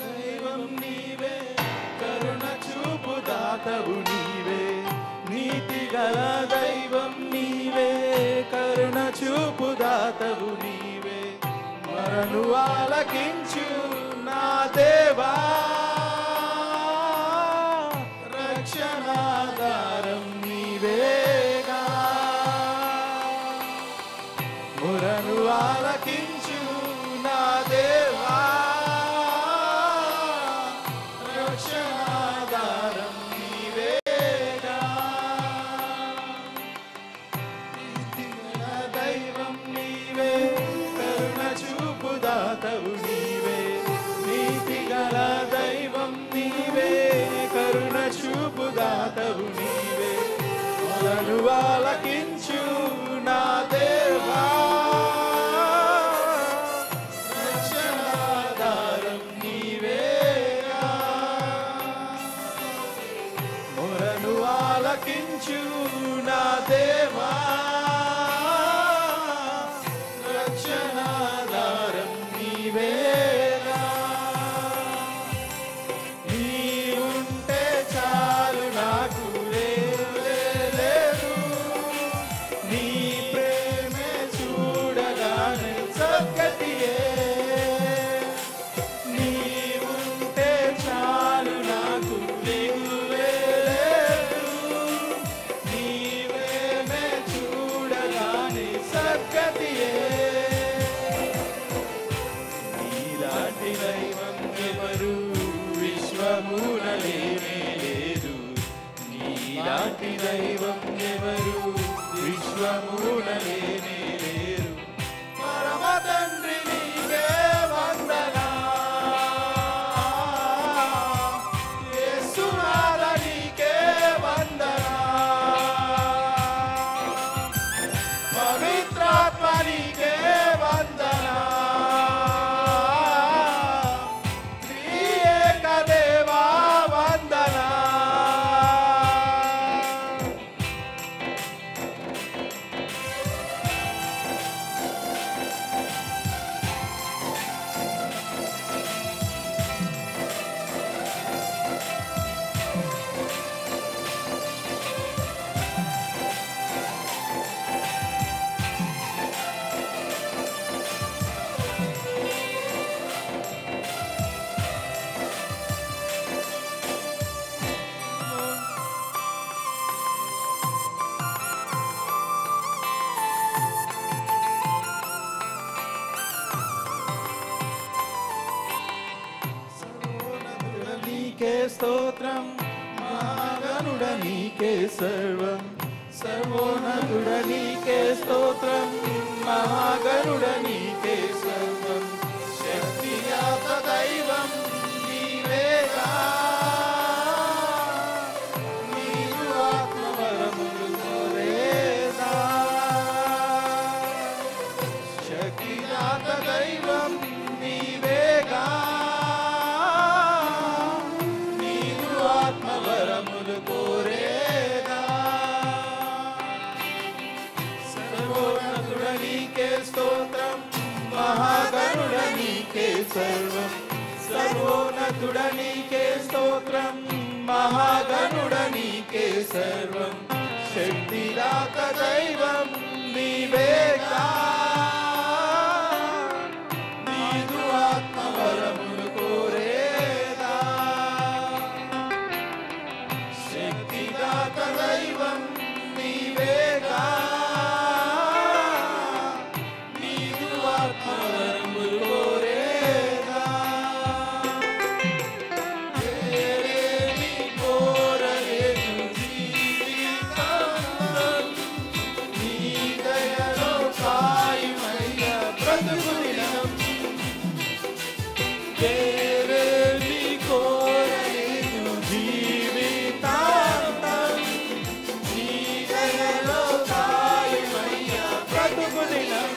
S4: దైవం నీవే, కరుణ చూపు దాతవు నీవే. నీతి గల దైవం నీవే, కరుణ చూపు దాతవు నీవే. మరను ఆలకించు నా దేవా, రక్షణాధారం నీవేగా. మొరను ఆలకించు నా దేవా, రక్షణాధారం నీవేగా. నీతిగల దైవం నీవే, కరుణ చూపు దాతవు నీవే. నీతిగల దైవం నీవే, కరుణ చూపు దాతవు నీవే. మొరను ఆలకించు నా దేవా, రక్షణాధారం నీవేగా. మొరను ఆలకించు నా దేవా, రక్షణాధారం నీవేగా. నీవుంటే చాలు నాకు లేదు, నీ ప్రేమే చూడగానే సద్గతియే. నీవుంటే చాలు నాకు లేదు, నీ ప్రేమే చూడగానే సద్గతియే. నీలాంటి దైవం ఎవరు విశ్వమున లేనే లేదు. నీలాంటి దైవం ఎవరు విశ్వమున లేనే లేరు. పరమ తండ్రి నీకే వందనా, యేసునాథ నీకే వందనా, పవిత్రాత్మ నీకే వందనా, త్రియేక దేవా వందనా. సర్వోన్నతుడ నీకే స్తోత్రం, మహాగణుడ నీకే సర్వం. సర్వోన్నతుడ నీకే స్తోత్రం, మహాగణుడ నీకే సర్వం. శక్తియాత దైవం నీవేగా, నీవు ఆత్మవరములు కోరేదా. శక్తియాత దైవం నీవేగా, నీవు ఆత్మవరములు కోరేదా. సర్వోన్నతుడ నీకే స్తోత్రం, మహాగణుడ నీకే సర్వం. సర్వోన్నతుడ నీకే స్తోత్రం, మహాగణుడ నీకే సర్వం. శక్తిదాత దైవం నీవేగా, ఆత్మవరములు కోరేదా వేరేమి కోరలేదు జీవితాంతం నీ దయలో సాయమయ్యా బ్రతుకు దినం వేరేమి కోరలేదు జీవితాంతం నీ దయలో సాయమయ్యా బ్రతుకు దినం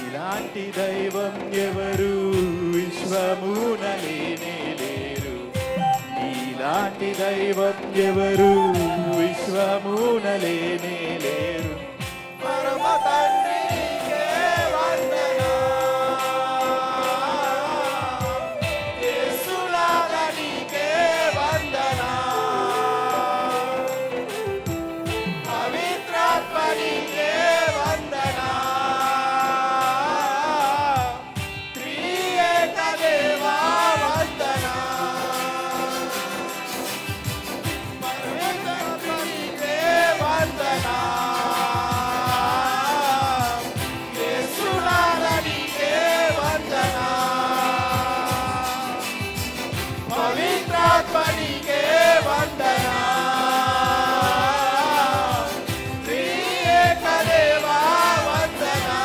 S4: ఇలాంటి దైవం ఎవరు విశ్వమున లేనే లేరు ఇలాంటి దైవం ఎవరు విశ్వమున లేనే లేరు పరమ తండ్రికే వందనం యేసులాగా నీకే వందనం పవిత్రాత్మ నీకే వందనం త్రియేక దేవా వందనం పవిత్రాత్మ నీకే వందనం యేసులాగా నీకే వందనం పవిత్రాత్మ నీకే వందనం త్రియేక దేవా వందనం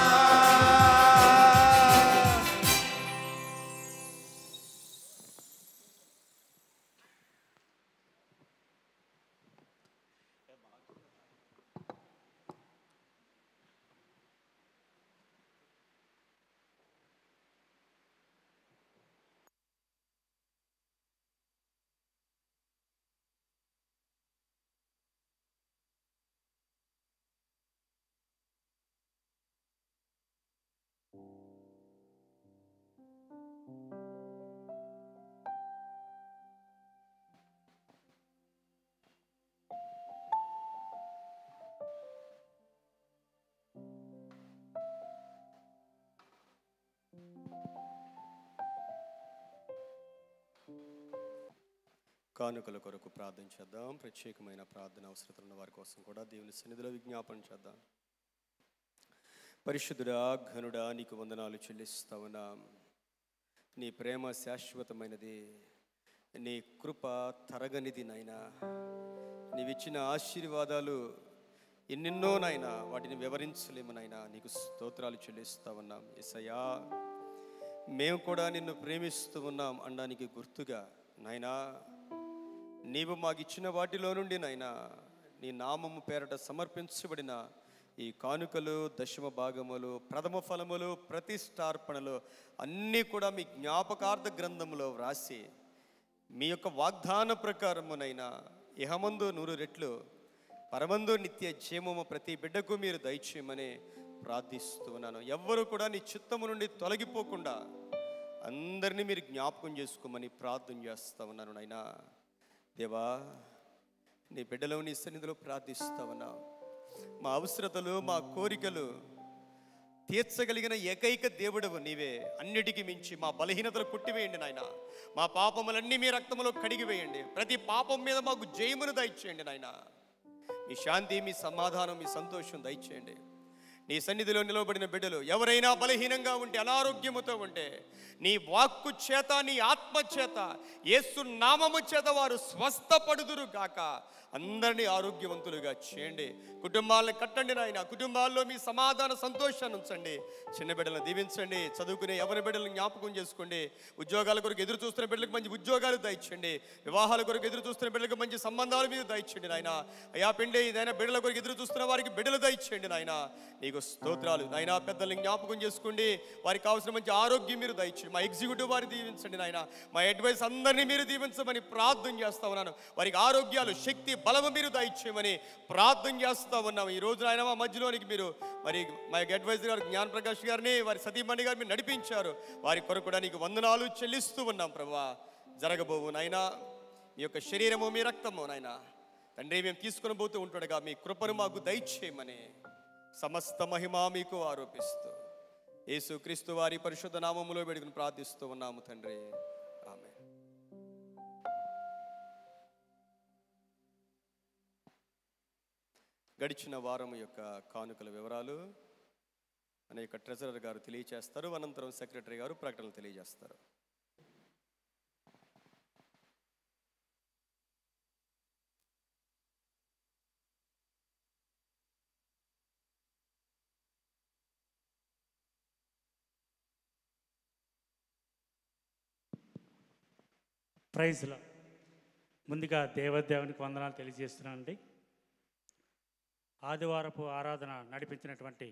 S1: కానుకల కొరకు ప్రార్థన చేద్దాం. ప్రత్యేకమైన ప్రార్థన అవసరతలు ఉన్న వారి కోసం కూడా దేవుని సన్నిధిలో విజ్ఞాపన చేద్దాం. పరిశుద్ధుడా, ఘనుడా, నీకు వందనాలు చెల్లిస్తావునా. నీ ప్రేమ శాశ్వతమైనది, నీ కృప తరగనిది నాయనా. నీవిచ్చిన ఆశీర్వాదాలు ఎన్నెన్నో నాయనా, వాటిని వివరించలేము నాయనా. నీకు స్తోత్రాలు చెల్లిస్తా ఉన్నాం యేసయ్యా. మేము కూడా నిన్ను ప్రేమిస్తూ ఉన్నాం అనడానికి గుర్తుగా నాయనా, నీవు మాకిచ్చిన వాటిలో నుండి నాయనా, నీ నామము పేరట సమర్పించబడిన ఈ కానుకలు, దశమ భాగములు, ప్రథమ ఫలములు, ప్రతిష్టార్పణలు అన్నీ కూడా మీ జ్ఞాపకార్థ గ్రంథంలో వ్రాసి మీ యొక్క వాగ్దాన ప్రకారమునైనా ఇహమందు 100 రెట్లు, పరమందు నిత్య జీవము ప్రతి బిడ్డకు మీరు దయచేయమని ప్రార్థిస్తూ ఉన్నాను. ఎవ్వరూ కూడా నీ చిత్తము నుండి తొలగిపోకుండా అందరినీ మీరు జ్ఞాపకం చేసుకోమని ప్రార్థన చేస్తా ఉన్నాను నాయనా. దేవా, నీ బిడ్డలో నీ సన్నిధిలో ప్రార్థిస్తా ఉన్నావు. మా అవసరతలు, మా కోరికలు తీర్చగలిగిన ఏకైక దేవుడవు నీవే. అన్నిటికీ మించి మా బలహీనతలు కొట్టివేయండి నాయన. మా పాపములన్నీ మీ రక్తములో కడిగివేయండి. ప్రతి పాపం మీద మాకు జయమును దయచేయండి నాయన. మీ శాంతి, మీ సమాధానం, మీ సంతోషం దయచేయండి. నీ సన్నిధిలో నిలవబడిన బిడ్డలు ఎవరైనా బలహీనంగా ఉంటే, అనారోగ్యముతో ఉంటే, నీ వాక్కు చేత, నీ ఆత్మ చేత, యేసు నామము చేత వారు స్వస్థపడుదురు గాక. అందరినీ ఆరోగ్యవంతులుగా చేయండి. కుటుంబాలను కట్టండి నాయన. కుటుంబాల్లో మీ సమాధాన సంతోషాన్ని ఉంచండి. చిన్న బిడ్డలను దీవించండి. చదువుకునే ఎవరి బిడ్డలను జ్ఞాపకం చేసుకోండి. ఉద్యోగాల కొరకు ఎదురు చూస్తున్న బిడ్డలకు మంచి ఉద్యోగాలు దయచేయండి. వివాహాల కొరకు ఎదురు చూస్తున్న బిడ్డలకు మంచి సంబంధాలు మీరు దయచేయండి నాయన. అయ్యా పిండి ఇదైనా బిడ్డల కొరకు ఎదురు చూస్తున్న వారికి బిడ్డలు దయచేయండి నాయన. నీకు స్తోత్రాలు నాయన. పెద్దల్ని జ్ఞాపకం చేసుకోండి. వారికి కావాల్సిన మంచి ఆరోగ్యం మీరు దయచేయండి. మా ఎగ్జిక్యూటివ్ వారి దీవించండి నాయన. మా అడ్వైస్ అందరినీ మీరు దీవించమని ప్రార్థన చేస్తా ఉన్నాను. వారికి ఆరోగ్యాలు, శక్తి, బలము మీరు దయచేయమని ప్రార్థన చేస్తా ఉన్నాము. ఈ రోజు ఆయన మా మధ్యలోనికి మీరు మరి మా అడ్వైజర్ గారు జ్ఞాన ప్రకాష్ గారిని, వారి సతీమణి గారు మీరు నడిపించారు. వారి కొరకు కూడా నీకు వందనాలు చెల్లిస్తూ ఉన్నాం ప్రభువా. జరగబోవు నాయనా మీ యొక్క శరీరము, మీ రక్తము నాయనా తండ్రి మేము తీసుకొని పోతూ ఉంటుండగా మీ కృపను మాకు దయచేయమని సమస్త మహిమ మీకు ఆరోపిస్తూ యేసుక్రీస్తు వారి పరిశుద్ధ నామములో వేడుకుని ప్రార్థిస్తూ ఉన్నాము తండ్రి. ఆమేన్. గడిచిన వారం యొక్క కానుకల వివరాలు అనేక ట్రెజరర్ గారు తెలియజేస్తారు. అనంతరం సెక్రటరీ గారు ప్రకటనలు తెలియజేస్తారు.
S8: ప్రైజ్లో ముందుగా దేవదేవునికి వందనాలు తెలియజేస్తున్నానండి. ఆదివారపు ఆరాధన నడిపించినటువంటి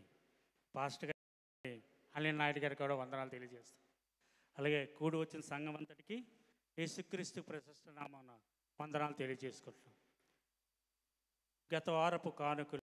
S8: పాస్టర్ గారి అనిల్ నాయుడు గారికి కూడా వందనాలు తెలియజేస్తాం. అలాగే కూడి వచ్చిన సంఘం అంతటికి యేసుక్రీస్తు ప్రశస్త నామాన వందనాలు తెలియజేసుకుంటున్నాం. గత వారపు కానుకలు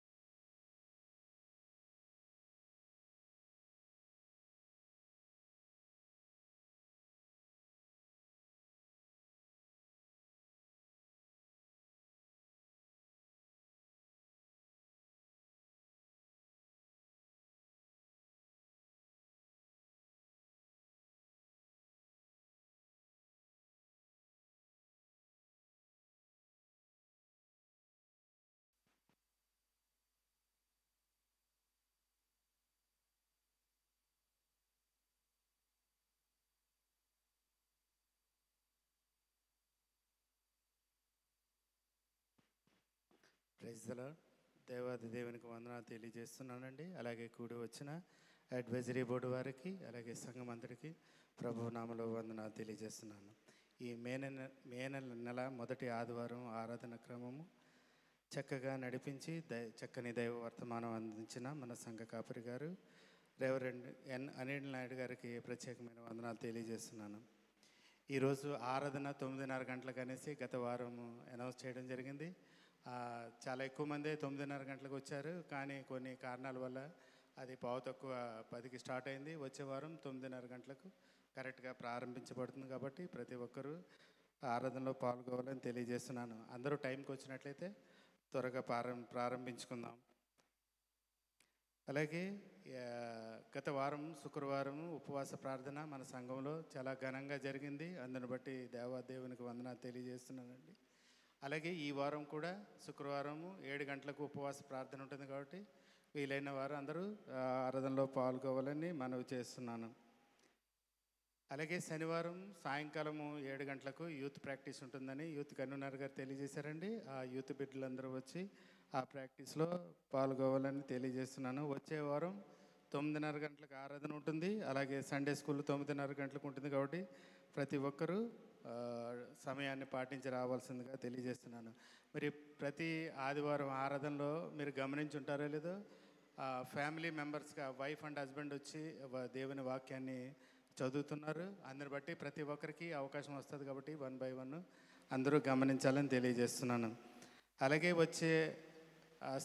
S9: ప్రైజ్లో దేవాది దేవునికి వందనాలు తెలియజేస్తున్నానండి. అలాగే కూడి వచ్చిన అడ్వైజరీ బోర్డు వారికి, అలాగే సంఘం అందరికీ ప్రభు నామలో వందనాలు తెలియజేస్తున్నాను. ఈ మే నెల మొదటి ఆదివారం ఆరాధన క్రమము చక్కగా నడిపించి చక్కని దైవ వర్తమానం అందించిన మన సంఘ కాపరి గారు రెవరెండ్ అనిల్ నాయుడు గారికి ప్రత్యేకమైన వందనాలు తెలియజేస్తున్నాను. ఈరోజు ఆరాధన 9:30 గంటలకు అనేసి గత వారం అనౌన్స్ చేయడం జరిగింది. చాలా ఎక్కువ మంది 9:30 గంటలకు వచ్చారు. కానీ కొన్ని కారణాల వల్ల అది 9:10కి స్టార్ట్ అయింది. వచ్చే వారం 9:30 గంటలకు కరెక్ట్గా ప్రారంభించబడుతుంది. కాబట్టి ప్రతి ఒక్కరూ ఆరాధనలో పాల్గొవాలని తెలియజేస్తున్నాను. అందరూ టైంకి వచ్చినట్లయితే త్వరగా ప్రారంభించుకుందాం. అలాగే గత వారం శుక్రవారం ఉపవాస ప్రార్థన మన సంఘంలో చాలా ఘనంగా జరిగింది. అందుని బట్టి దేవాదేవునికి వందనాలు తెలియజేస్తున్నానండి. అలాగే ఈ వారం కూడా శుక్రవారము 7 గంటలకు ఉపవాస ప్రార్థన ఉంటుంది. కాబట్టి వీలైన వారు అందరూ ఆరాధనలో పాల్గొవాలని మనవి చేస్తున్నాను. అలాగే శనివారం సాయంకాలము 7 గంటలకు యూత్ ప్రాక్టీస్ ఉంటుందని యూత్ కన్వీనర్ గారు తెలియజేశారండి. ఆ యూత్ బిడ్డలందరూ వచ్చి ఆ ప్రాక్టీస్లో పాల్గొవాలని తెలియజేస్తున్నాను. వచ్చే వారం 9:30 గంటలకు ఆరాధన ఉంటుంది. అలాగే సండే స్కూల్ 9:30 గంటలకు ఉంటుంది. కాబట్టి ప్రతి ఒక్కరూ సమయాన్ని పాటించి రావాల్సిందిగా తెలియజేస్తున్నాను. మరి ప్రతి ఆదివారం ఆరాధనలో మీరు గమనించి ఉంటారో లేదో, ఫ్యామిలీ మెంబర్స్గా వైఫ్ అండ్ హస్బెండ్ వచ్చి దేవుని వాక్యాన్ని చదువుతున్నారు. అందుని బట్టి ప్రతి ఒక్కరికి అవకాశం వస్తుంది. కాబట్టి 1 by 1 అందరూ గమనించాలని తెలియజేస్తున్నాను. అలాగే వచ్చే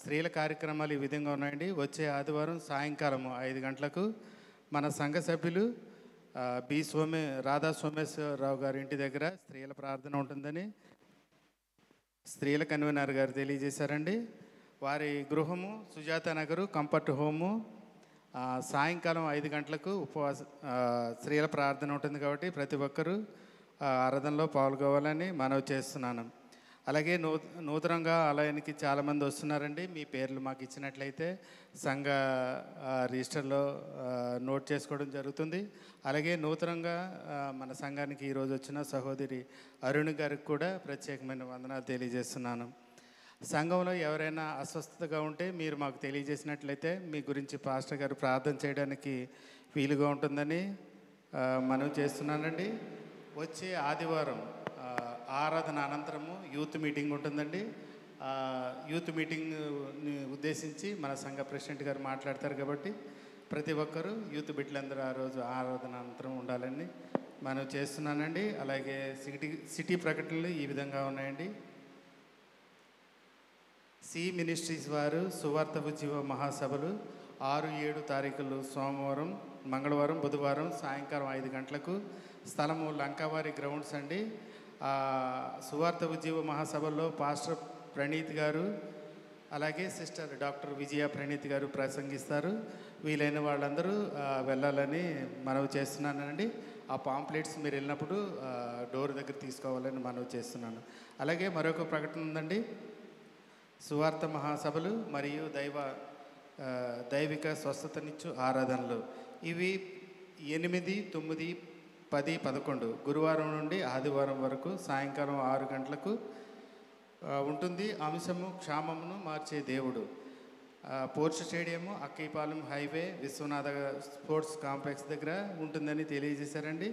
S9: స్త్రీల కార్యక్రమాలు ఈ విధంగా ఉన్నాయండి. వచ్చే ఆదివారం సాయంకాలం 5 గంటలకు మన సంఘ సభ్యులు రాధా సోమేశ్వరరావు గారి ఇంటి దగ్గర స్త్రీల ప్రార్థన ఉంటుందని స్త్రీల కన్వీనర్ గారు తెలియజేశారండి. వారి గృహము సుజాత నగరు కంఫర్ట్ హోము. సాయంకాలం 5 గంటలకు స్త్రీల ప్రార్థన ఉంటుంది. కాబట్టి ప్రతి ఒక్కరూ ఆరాధనలో పాల్గొవాలని మనవి చేస్తున్నాను. అలాగే నూతనంగా ఆలయానికి చాలామంది వస్తున్నారండి. మీ పేర్లు మాకు ఇచ్చినట్లయితే సంఘ రిజిస్టర్లో నోట్ చేసుకోవడం జరుగుతుంది. అలాగే నూతనంగా మన సంఘానికి ఈరోజు వచ్చిన సహోదరి అరుణ్ గారికి కూడా ప్రత్యేకమైన వందనాలు తెలియజేస్తున్నాను. సంఘంలో ఎవరైనా అస్వస్థతగా ఉంటే మీరు మాకు తెలియజేసినట్లయితే మీ గురించి పాస్టర్ గారు ప్రార్థన చేయడానికి వీలుగా ఉంటుందని మనవి చేస్తున్నానండి. వచ్చే ఆదివారం ఆరాధన అనంతరము యూత్ మీటింగ్ ఉంటుందండి. యూత్ మీటింగ్ని ఉద్దేశించి మన సంఘ ప్రెసిడెంట్ గారు మాట్లాడతారు. కాబట్టి ప్రతి ఒక్కరూ యూత్ బిడ్డలందరూ ఆ రోజు ఆరాధన అనంతరం ఉండాలని మనం చేస్తున్నానండి. అలాగే సిటీ ప్రకటనలు ఈ విధంగా ఉన్నాయండి. సి మినిస్ట్రీస్ వారు సువార్త ఉజ్జీవ మహాసభలు 6-7 తారీఖులు సోమవారం, మంగళవారం, బుధవారం సాయంకాలం 5 గంటలకు స్థలము లంకావారి గ్రౌండ్స్ అండి. సువార్త ఉజ్జీవ మహాసభల్లో పాస్టర్ ప్రణీత్ గారు అలాగే సిస్టర్ డాక్టర్ విజయ ప్రణీత్ గారు ప్రసంగిస్తారు. వీలైన వాళ్ళందరూ వెళ్ళాలని మనవి చేస్తున్నానండి. ఆ పాంప్లెట్స్ మీరు వెళ్ళినప్పుడు డోర్ దగ్గర తీసుకోవాలని మనవి చేస్తున్నాను. అలాగే మరొక ప్రకటన ఉందండి. సువార్త మహాసభలు మరియు దైవ దైవిక స్వస్థతనిచ్చు ఆరాధనలు. ఇవి 8, 9, 10, 11 గురువారం నుండి ఆదివారం వరకు సాయంకాలం 6 గంటలకు ఉంటుంది. అంశము క్షామమును మార్చే దేవుడు. Port stadium Akkayyapalem highway Viswanatha sports complex దగ్గర ఉంటుందని తెలియజేశారండి.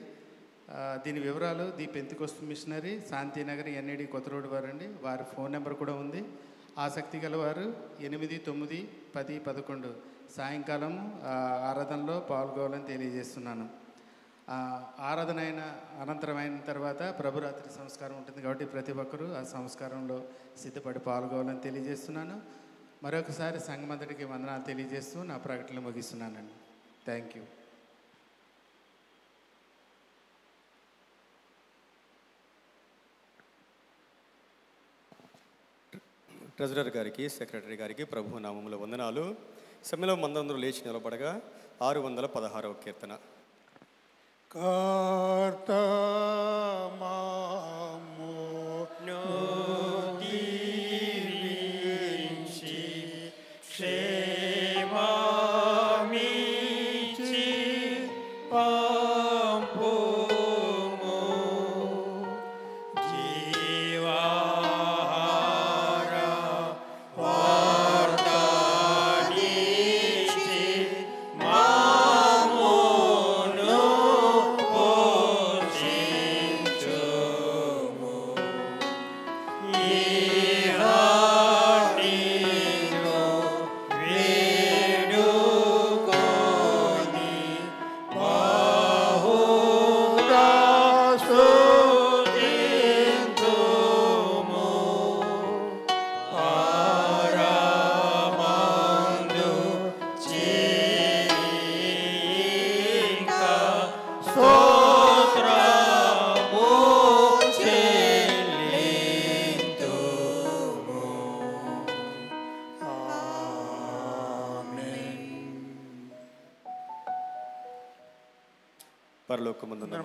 S9: దీని వివరాలు the Pentecost missionary Shantinagar NAD కొత్త రోడ్డు వారండి. వారి ఫోన్ నెంబర్ కూడా ఉంది. ఆసక్తి గలవారు 8, 9, 10, 11 సాయంకాలం ఆరాధనలో పాల్గొవాలని తెలియజేస్తున్నాను. ఆరాధన అయిన అనంతరం అయిన తర్వాత ప్రభురాత్రి సంస్కారం ఉంటుంది కాబట్టి ప్రతి ఒక్కరూ ఆ సంస్కారంలో సిద్ధపడి పాల్గొవాలని తెలియజేస్తున్నాను. మరొకసారి సంఘమంతటికి వందనాలు తెలియజేస్తూ నా ప్రకటన ముగిస్తున్నానండి. Thank you.
S1: ట్రెజరర్ గారికి, సెక్రటరీ గారికి ప్రభు నామముల వందనాలు. సమ్మెలో మందందరూ లేచి నిలబడగా 616వ కీర్తన.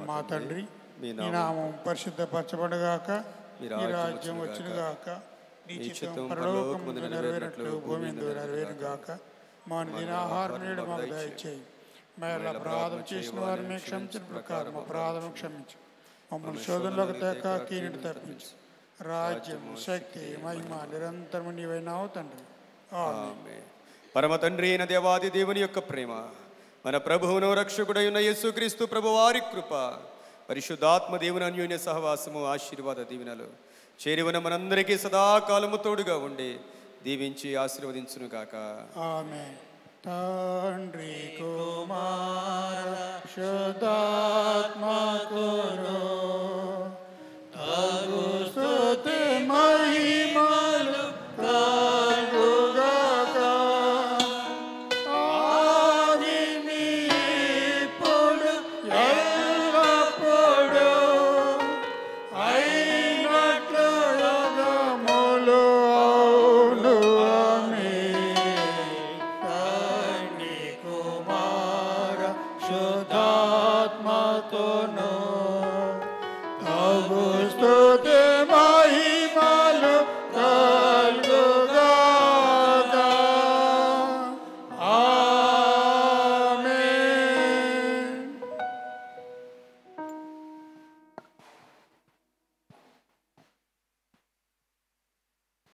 S2: మా తండ్రి, మీ నామం పరిశుద్ధపరచబడగాక, మీ రాజ్యం వచ్చునుగాక, నీ చిత్తం పరలోకమందు నెరవేరినట్లు భూమి యందు నెరవేరుగాక. మా దినాహారం నేడు మాకు దయచేయి. మేల అపరాధం చేసిన వారిని క్షమించిన ప్రకారం అపరాధం క్షమించు. మమ్మల్ని శోధనలోకి తేక కీనిటి తప్పించు. రాజ్యం, శక్తి, మహిమ నిరంతరము నీవైనావు తండ్రి. ఆమేన్.
S1: పరమ తండ్రి అయిన దేవాది దేవుని యొక్క ప్రేమ, మన ప్రభువును రక్షకుడైన యేసుక్రీస్తు ప్రభువారి కృప, పరిశుద్ధాత్మ దేవుని అన్యోన్య సహవాసము, ఆశీర్వాద దీవెనలు చేరివన మనందరికీ సదాకాలము తోడుగా ఉండి దీవించి ఆశీర్వదించునుగాక.
S2: ఆమేన్. తండ్రి కుమార శుద్ధ